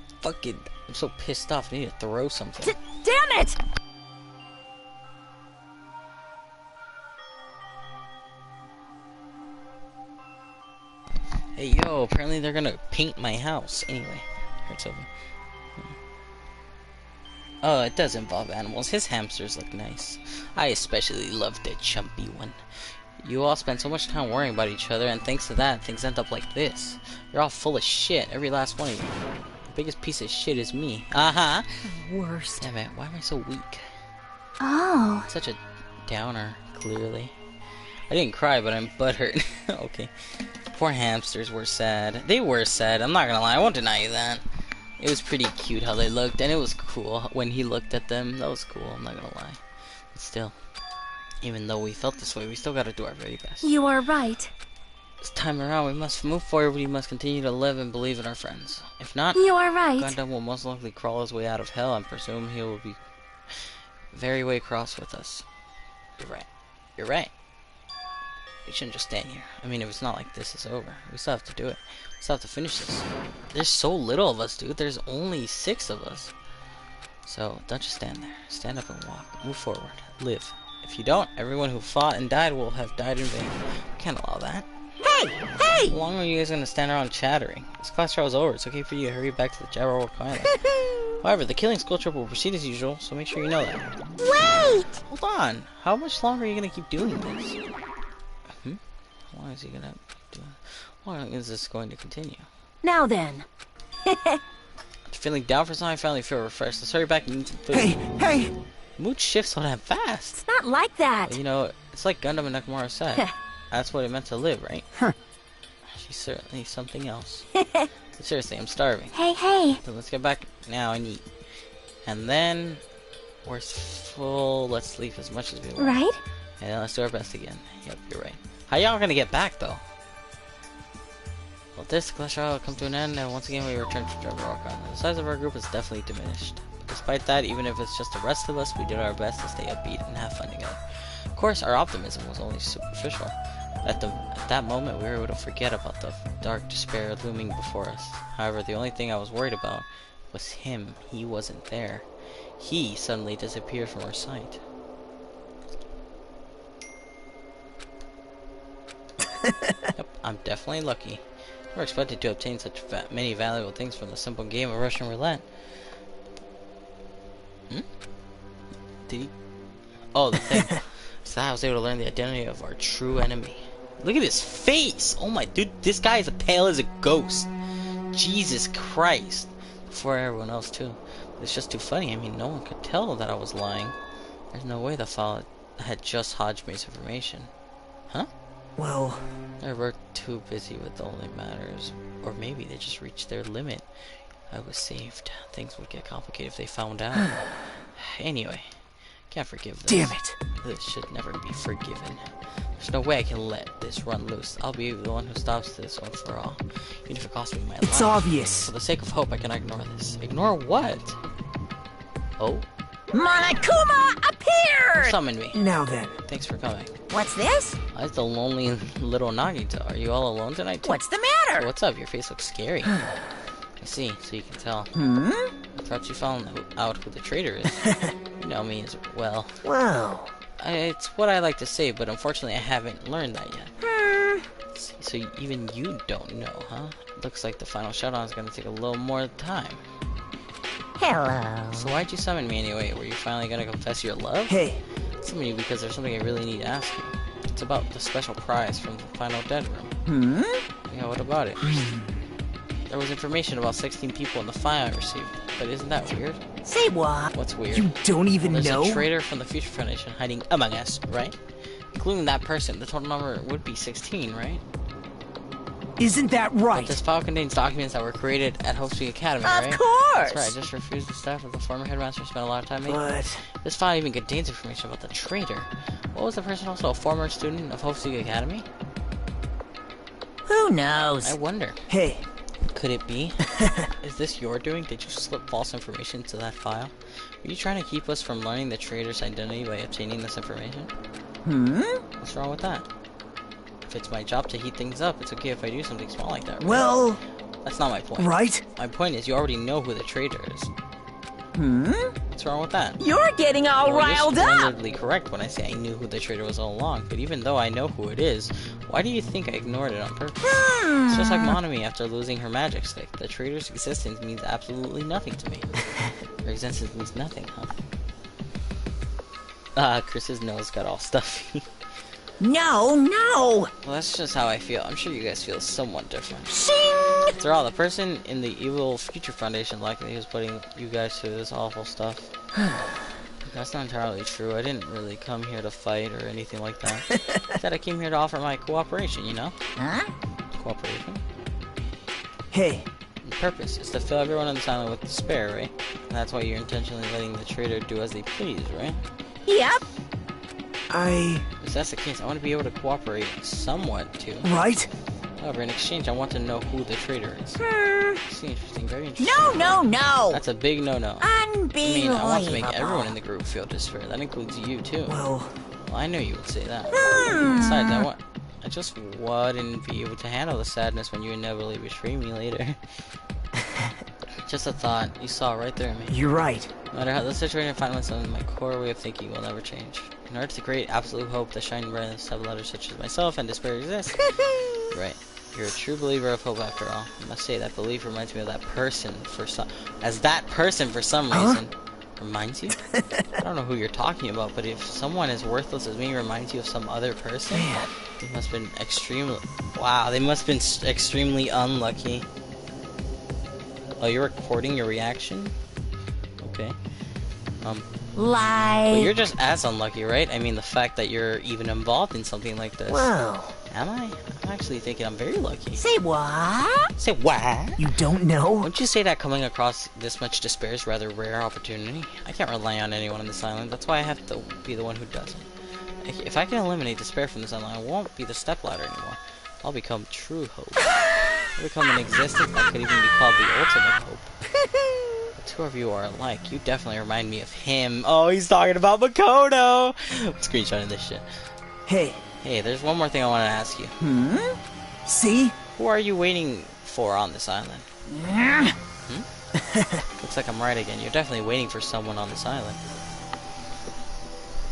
so pissed off. I need to throw something. Damn it! Hey, yo, apparently they're gonna paint my house. Anyway, it's over. Oh, it does involve animals. His hamsters look nice. I especially love the chumpy one. You all spend so much time worrying about each other, and thanks to that, things end up like this. You're all full of shit, every last one of you. The biggest piece of shit is me. Uh-huh. Worst. Damn it, why am I so weak? Oh. Such a downer, clearly. I didn't cry, but I'm butthurt. Okay. Poor hamsters were sad. They were sad, I'm not gonna lie, I won't deny you that. It was pretty cute how they looked, and it was cool when he looked at them. That was cool, I'm not gonna lie. But still, even though we felt this way, we still gotta do our very best. You are right. This time around, we must move forward, we must continue to live and believe in our friends. If not, you are right. Gundam will most likely crawl his way out of hell and presume he will be very way cross with us. You're right. You're right. We shouldn't just stand here. I mean, if it's not like this is over, we still have to do it. We still have to finish this. There's so little of us, dude. There's only 6 of us. So, don't just stand there. Stand up and walk. Move forward. Live. If you don't, everyone who fought and died will have died in vain. We can't allow that. Hey! Hey! How long are you guys gonna stand around chattering? This class trial is over. It's okay for you to hurry back to the Jabberwock Island. However, the killing school trip will proceed as usual, so make sure you know that. Wait! Hold on. How much longer are you gonna keep doing this? How long is he gonna do? How long is this going to continue? Now then. Feeling down for something? I finally feel refreshed. Let's hurry back and eat some food. Hey! Mood shifts so damn fast. It's not like that. But, you know, it's like Gundam and Nekomaru said. That's what it meant to live, right? She's certainly something else. But seriously, I'm starving. Hey. So let's get back now and eat. And then we're full. Let's sleep as much as we want. Right? And let's do our best again. Yep, you're right. How y'all gonna get back though? Well, this class trial will come to an end, and once again we return to Jabberwock Island. The size of our group is definitely diminished. But despite that, even if it's just the rest of us, we did our best to stay upbeat and have fun together. Of course, our optimism was only superficial. At that moment, we were able to forget about the dark despair looming before us. However, the only thing I was worried about was him. He wasn't there. He suddenly disappeared from our sight. Yep, I'm definitely lucky. We're expected to obtain such many valuable things from the simple game of Russian roulette. Did he? Oh, the thing. So I was able to learn the identity of our true enemy. Look at his face! Oh my dude, this guy is as pale as a ghost. Jesus Christ. Before everyone else too. It's just too funny. I mean, no one could tell that I was lying. There's no way the file had just Hodgemay's information. Huh? Well... They were too busy with the only matters. Or maybe they just reached their limit. I was saved. Things would get complicated if they found out. Anyway, can't forgive this. Damn it! This should never be forgiven. There's no way I can let this run loose. I'll be the one who stops this once for all. Even if it costs me my life. It's obvious. For the sake of hope, I cannot ignore this. Ignore what? Oh? Monokuma appeared! Summon me. Now then. Thanks for coming. What's this? That's the lonely little Nagito. Are you all alone tonight too? What's the matter? So what's up? Your face looks scary. I see, so you can tell. I thought you found out who the traitor is. You know me as well. Wow. It's what I like to say, but unfortunately I haven't learned that yet. So even you don't know, huh? Looks like the final showdown is going to take a little more time. Hello. So why'd you summon me anyway? Were you finally going to confess your love? Hey. I summoned you because there's something I really need to ask you. It's about the special prize from the final dead room. Yeah, what about it? There was information about 16 people in the file I received, but isn't that weird? Say what? What's weird? You don't even There's know? a traitor from the Future Foundation hiding among us, right? Including that person, the total number would be 16, right? Isn't that right? But this file contains documents that were created at Hope Street Academy, right? Of course! That's right, I just refused the staff of the former headmaster spent a lot of time making. But... This file even contains information about the traitor. What was the person also a former student of Hope Street Academy? Who knows? I wonder. Hey. Could it be? Is this your doing? Did you slip false information to that file? Were you trying to keep us from learning the traitor's identity by obtaining this information? What's wrong with that? If it's my job to heat things up, it's okay if I do something small like that, right? Well... That's not my point. Right? My point is you already know who the traitor is. What's wrong with that? You're getting all riled You're up! splendidly correct when I say I knew who the traitor was all along, but even though I know who it is, why do you think I ignored it on purpose? It's just like Monami after losing her magic stick. The traitor's existence means absolutely nothing to me. Her existence means nothing, huh? Chris's nose got all stuffy. No! Well, that's just how I feel. I'm sure you guys feel somewhat different. Shing! After all, the person in the evil Future Foundation likely was putting you guys through this awful stuff. That's not entirely true. I didn't really come here to fight or anything like that. Instead, I came here to offer my cooperation, you know? Huh? Cooperation? Hey. The purpose is to fill everyone on this island with despair, right? And that's why you're intentionally letting the traitor do as they please, right? Yep. If that's the case, I want to be able to cooperate somewhat, too. Right? However, in exchange, I want to know who the traitor is. See, interesting, very interesting. No! That's a big no-no. Unbelievable. I want to make everyone in the group feel despair. That includes you, too. Well, I knew you would say that. Besides, I just wouldn't be able to handle the sadness when you inevitably betray me later. Just a thought. You saw right there in me. you're right. No matter how the situation I find myself in, my core way of thinking will never change. In order to create absolute hope, the shining brightness of others such as myself and despair exist. Right. You're a true believer of hope after all. I must say that belief reminds me of that person for some reason. Reminds you? I don't know who you're talking about, but if someone as worthless as me reminds you of some other person, they must have been extremely... Wow, they must have been extremely unlucky. Oh, you're recording your reaction? Okay. Lie. Well, you're just as unlucky, right? I mean, the fact that you're even involved in something like this. Well... Am I? I'm actually thinking I'm very lucky. Say what? Say what? You don't know? Wouldn't you say that coming across this much despair is rather rare opportunity? I can't rely on anyone on this island. That's why I have to be the one who doesn't. If I can eliminate despair from this island, I won't be the stepladder anymore. I'll become true hope. I'll become an existence that could even be called the ultimate hope. The two of you are alike. You definitely remind me of him. Oh, he's talking about Makoto! I'm screenshotting this shit. Hey, there's one more thing I want to ask you. See? Who are you waiting for on this island? Looks like I'm right again. You're definitely waiting for someone on this island.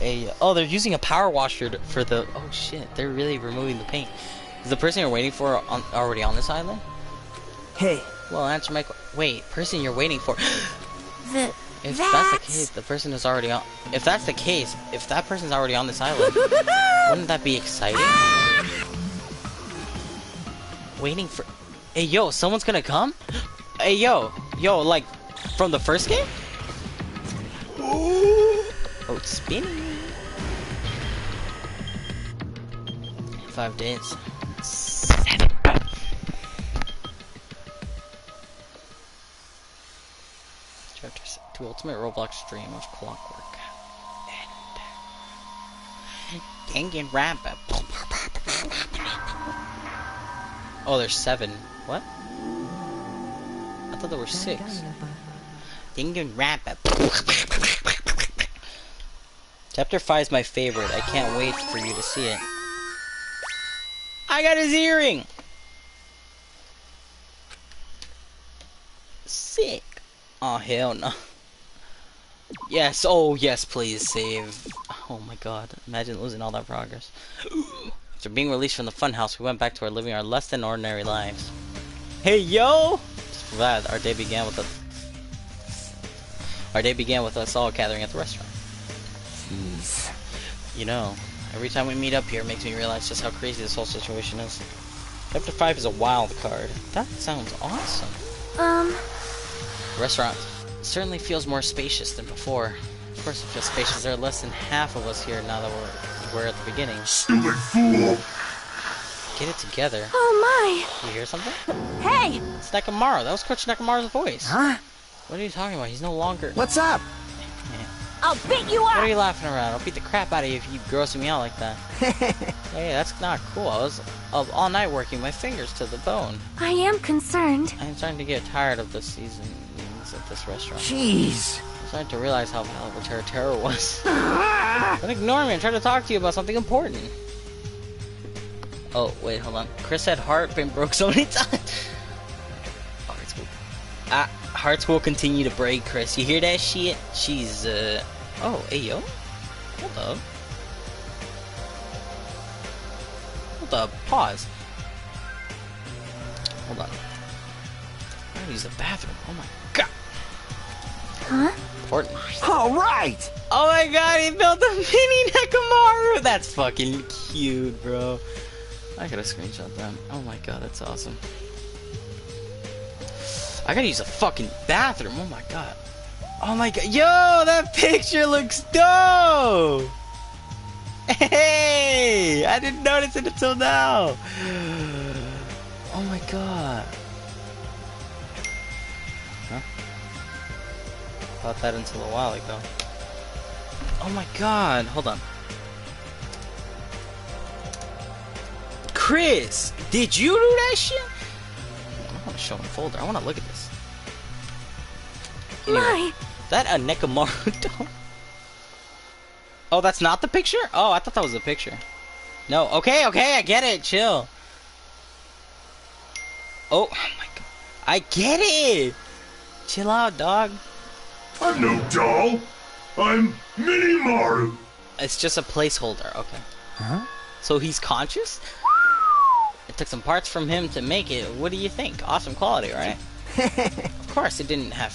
Hey, oh, they're using a power washer for the... Oh, shit. They're really removing the paint. Is the person you're waiting for already on this island? Hey. Well, answer my... Wait, person you're waiting for... If that's the case, the person is already on... If that's the case, if that person's already on this island, wouldn't that be exciting? Waiting for... Hey, yo, someone's gonna come? Hey, yo, like, from the first game? Oh, it's spinning. 5 days. 7. Chapter 2, Ultimate Roblox Dream of Clockwork. And Danganronpa. Oh, there's 7. What? I thought there were 6. Danganronpa. Chapter 5 is my favorite. I can't wait for you to see it. I got his earring! Sick. Oh, hell no. Yes, oh yes, please save. Oh my god, imagine losing all that progress. After being released from the funhouse, we went back to living our less than ordinary lives. Hey yo! Just for that, our day began with us all gathering at the restaurant. Jeez. You know, every time we meet up here, it makes me realize just how crazy this whole situation is. Chapter 5 is a wild card. That sounds awesome. The restaurant certainly feels more spacious than before. Of course it feels spacious. There are less than half of us here now that we're at the beginning. Stupid fool! Get it together. Oh You hear something? Hey! It's Nekomaru. That was Coach Nekomaru's voice. Huh? What are you talking about? He's no longer... What's up? I'll beat you up! What are you laughing around? I'll beat the crap out of you if you grossing me out like that. Hey, that's not cool. I was up all night working my fingers to the bone. I am concerned. I'm starting to get tired of the seasonings at this restaurant. Jeez. I'm starting to realize how valuable Terra was. Don't ignore me. I'm trying to talk to you about something important. Oh, wait, hold on. Chris said heart been broke so many times. Hearts will continue to break, Chris. You hear that shit? She's, Oh, hey, yo. Hold up. Hold up. Pause. Hold on. I gotta use the bathroom. Oh my god. Huh? Important. Alright! Oh my god, he built a mini Nekomaru! That's fucking cute, bro. I gotta screenshot that. Oh my god, that's awesome. I gotta use the fucking bathroom. Oh my god. Oh my god. Yo, that picture looks dope! Hey! I didn't notice it until now. Oh my god. Huh? Thought that until a while ago. Oh my god. Hold on. Chris, did you do that shit? I want to show him the folder. I want to look at this. Anyway, My. is that a Nekomaru doll? Oh, that's not the picture? Oh, I thought that was the picture. No, okay, I get it. Chill. Oh my god. I get it! Chill out, dog. I'm no doll. I'm Minimaru. It's just a placeholder, okay. Huh? So he's conscious? It took some parts from him to make it. What do you think? Awesome quality, right? Of course, it didn't have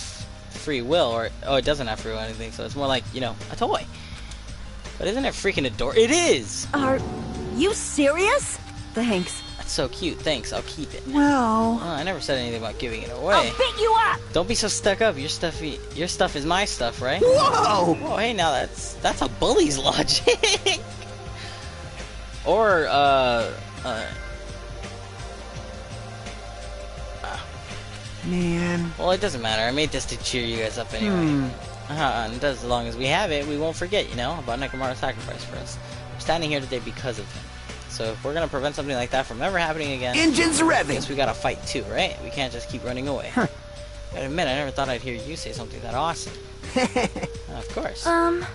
free will, or it doesn't have free will or anything, so it's more like, you know, a toy. But isn't it freaking adorable? It is! Are you serious? Thanks. That's so cute. Thanks, I'll keep it. Well... Oh, I never said anything about giving it away. I'll beat you up! Don't be so stuck up. Your stuff is my stuff, right? Whoa! Whoa, hey, now that's a bully's logic. Or, Man. well, it doesn't matter. I made this to cheer you guys up anyway. And as long as we have it, we won't forget, you know, about Nekomaru's sacrifice for us. I'm standing here today because of him. So if we're gonna prevent something like that from ever happening again, Engines I revving! guess we gotta fight too, right? We can't just keep running away. I gotta admit, I never thought I'd hear you say something that awesome. Of course. At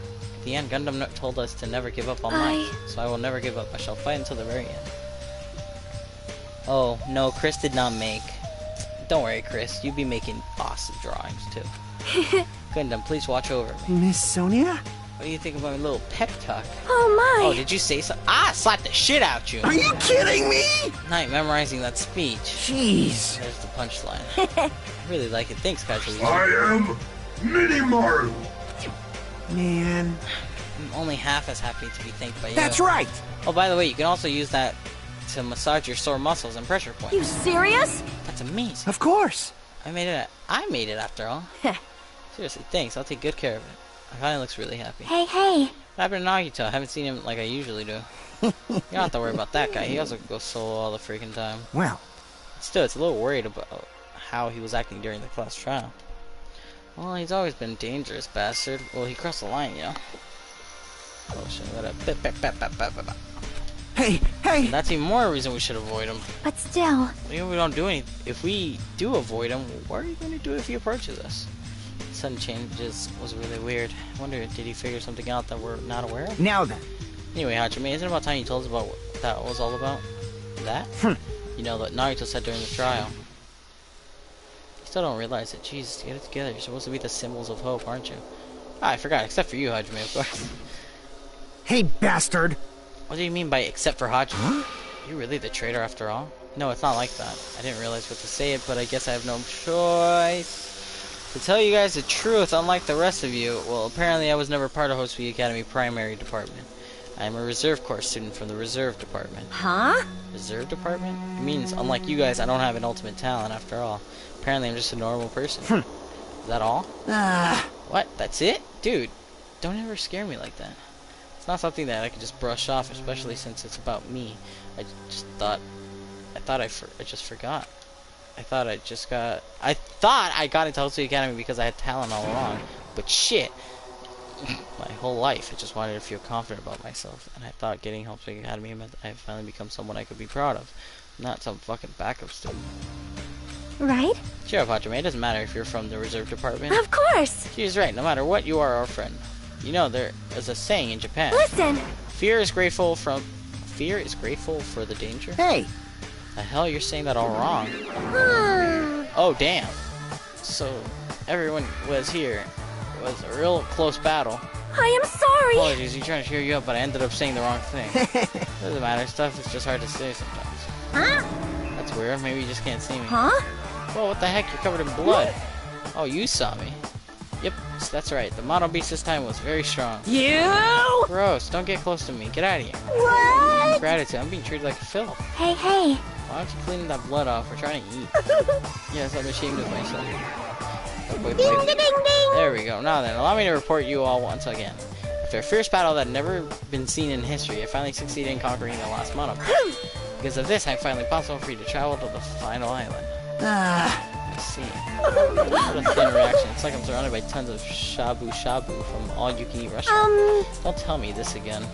the end, Gundam told us to never give up on life, so I will never give up. I shall fight until the very end. Oh, no, Chris did not make. Don't worry, Chris. You be making awesome drawings, too. Gundam, please watch over me. Miss Sonia? What do you think of my little pep talk? Oh my! Oh, did you say something? I slapped the shit out you! Are you kidding me? Night memorizing that speech. Jeez. There's the punchline. I really like it. Thanks, guys. I am Minimaru. Man. I'm only half as happy to be thanked by you. That's right! Oh, by the way, you can also use that to massage your sore muscles and pressure points. You serious? That's amazing. Of course. I made it after all. Seriously, thanks. I'll take good care of it. Akane looks really happy. Hey. What happened to Nagito? I haven't seen him like I usually do. You don't have to worry about that guy. He also goes solo all the freaking time. Well. Still, it's a little worried about how he was acting during the class trial. Well, he's always been dangerous, bastard. Well, he crossed the line, you know. Oh shit, Hey! And that's even more reason we should avoid him. But still. Even if we don't do any, if we do avoid him, what are you going to do if he approaches us? Sudden changes was really weird. I wonder, did he figure something out that we're not aware of? Now then. Anyway, Hachime, isn't it about time you told us about what that was all about? That? You know, that Naruto said during the trial. You still don't realize it. Jesus, get it together. You're supposed to be the symbols of hope, aren't you? Ah, I forgot, except for you, Hajime, of course. Hey, bastard! What do you mean by except for Hajime? You're really the traitor after all? No, it's not like that. I didn't realize what to say it, but I guess I have no choice. To tell you guys the truth, unlike the rest of you, well, apparently I was never part of Hotsui Academy primary department. I am a reserve corps student from the reserve department. Huh? Reserve department? It means, unlike you guys, I don't have an ultimate talent after all. Apparently I'm just a normal person. Is that all? What? That's it? Dude, don't ever scare me like that. It's not something that I could just brush off, especially since it's about me. I thought I just forgot. I thought I got into Hotsui Academy because I had talent all along. But shit. My whole life, I just wanted to feel confident about myself. And I thought getting Hotsui Academy meant I had finally become someone I could be proud of. Not some fucking backup student. Right? Cheer up, Hajime. It doesn't matter if you're from the reserve department. Of course! She's right. No matter what, you are our friend. You know, there is a saying in Japan. Listen! Fear is grateful for the danger? Hey! The hell, you're saying that all wrong. Oh, damn. So, everyone was here. It was a real close battle. I am sorry! Apologies, you're trying to cheer you up, but I ended up saying the wrong thing. Doesn't matter, stuff is just hard to say sometimes. Huh? That's weird, maybe you just can't see me. Huh? Whoa, what the heck, you're covered in blood. Oh, you saw me. Yep, that's right, the Mono Beast this time was very strong. You! Gross, don't get close to me, get out of here. What? Gratitude, I'm being treated like a filth. Hey. Why don't you clean that blood off? We're trying to eat. Yes, I'm ashamed of myself. There we go. Now then, allow me to report you all once again. After a fierce battle that had never been seen in history, I finally succeeded in conquering the last Mono Beast. Because of this, I'm finally possible for you to travel to the final island. I see. What a thin reaction. It's like I'm surrounded by tons of shabu shabu from all you can eat restaurants. Don't tell me this again.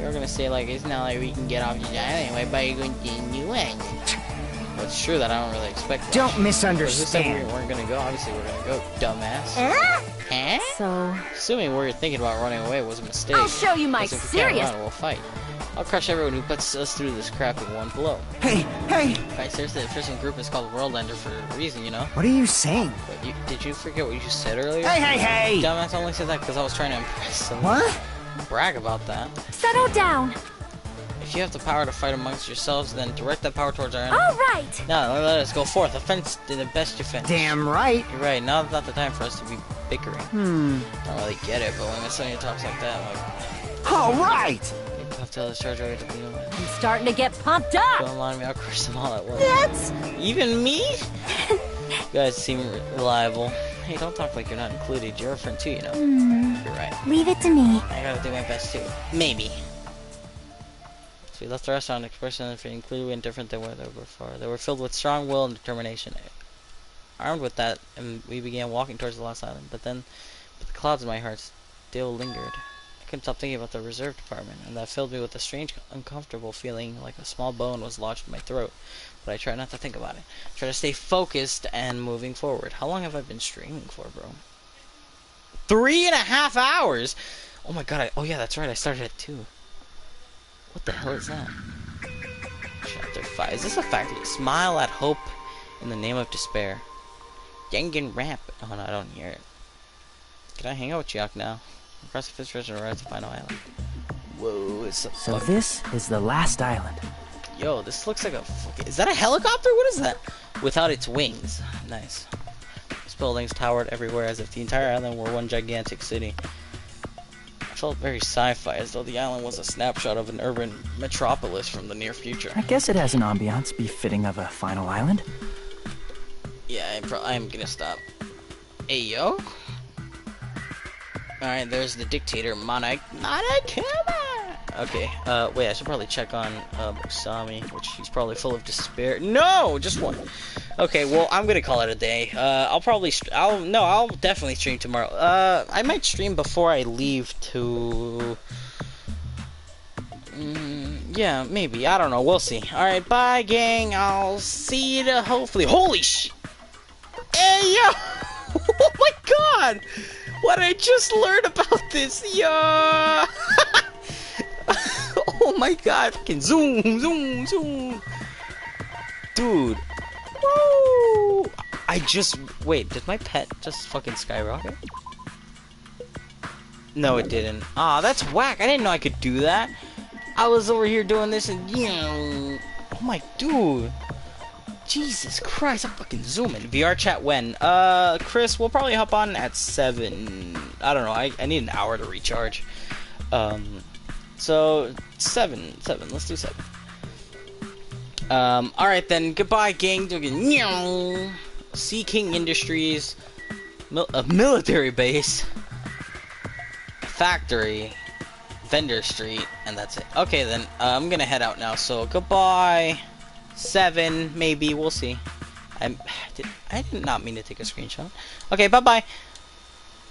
You're gonna say like, it's not like we can get off the island anyway, but you're going to the new island. Well, it's true that I don't really expect that. Don't misunderstand. We weren't gonna go. Obviously, we're gonna go, dumbass. Huh? So... Assuming what you're thinking about running away was a mistake. I'll show you my Because if we can't serious... run, we'll fight. I'll crush everyone who puts us through this crap in one blow. Hey! Right, seriously, the first group is called World Ender for a reason, you know? What are you saying? Did you forget what you just said earlier? Hey! Dumbass, I only said that because I was trying to impress them. What? Brag about that. Settle down. If you have the power to fight amongst yourselves, then direct that power towards our enemy. All right. Now, let us go forth. Offense to the best defense. Damn right. You're right. Now's not the time for us to be bickering. Don't really get it, but when Sonya talks like that, I'm like... All right! You have to tell the charge away to begin with. I'm starting to get pumped up! Don't mind me, I'll crush them all at once. That's... Even me? You guys seem reliable. Hey, don't talk like you're not included. You're a friend too, you know. You're right. Leave it to me. I gotta do my best too. Maybe. So we left the restaurant expressing feeling clearly indifferent than where they were before. They were filled with strong will and determination. Armed with that, and we began walking towards the last island. But the clouds in my heart still lingered. I couldn't stop thinking about the reserve department, and that filled me with a strange, uncomfortable feeling like a small bone was lodged in my throat. But I try not to think about it. Try to stay focused and moving forward. How long have I been streaming for, bro? 3.5 hours! Oh my god, oh yeah, that's right, I started at 2. What the hell is that? Chapter 5. Is this a fact? Smile at hope in the name of despair. Danganronpa. Oh no, I don't hear it. Can I hang out with Chiak now? Across the fifth ridge and arrive at the final island. Whoa, it's So this is the last island. Yo, this looks like a fucking... Is that a helicopter? What is that? Without its wings. Nice. These buildings towered everywhere as if the entire island were one gigantic city. I felt very sci-fi, as though the island was a snapshot of an urban metropolis from the near future. I guess it has an ambiance befitting of a final island. Yeah, I'm gonna stop. Hey, yo. Alright, there's the dictator, Monokuma! Okay, wait, I should probably check on, Usami, which he's probably full of despair. No! Just one. Okay, well, I'm gonna call it a day. I'll definitely stream tomorrow. I might stream before I leave to... yeah, maybe. I don't know. We'll see. Alright, bye, gang. I'll see you hopefully. Holy sh... Hey, yo! Oh my god! What I just learned about this, yo! Oh my god, fucking zoom. Dude. Woo! Wait, did my pet just fucking skyrocket? No, it didn't. Ah, that's whack. I didn't know I could do that. I was over here doing this and, oh my dude. Jesus Christ, I'm fucking zooming. VR chat when? Chris, we'll probably hop on at 7. I don't know, I need an hour to recharge. So 7, let's do 7. Alright then, goodbye gang. Sea King Industries, a military base, factory, vendor street, and that's it. Okay then, I'm gonna head out now, so goodbye. 7, maybe, we'll see. I did not mean to take a screenshot. Okay, bye-bye.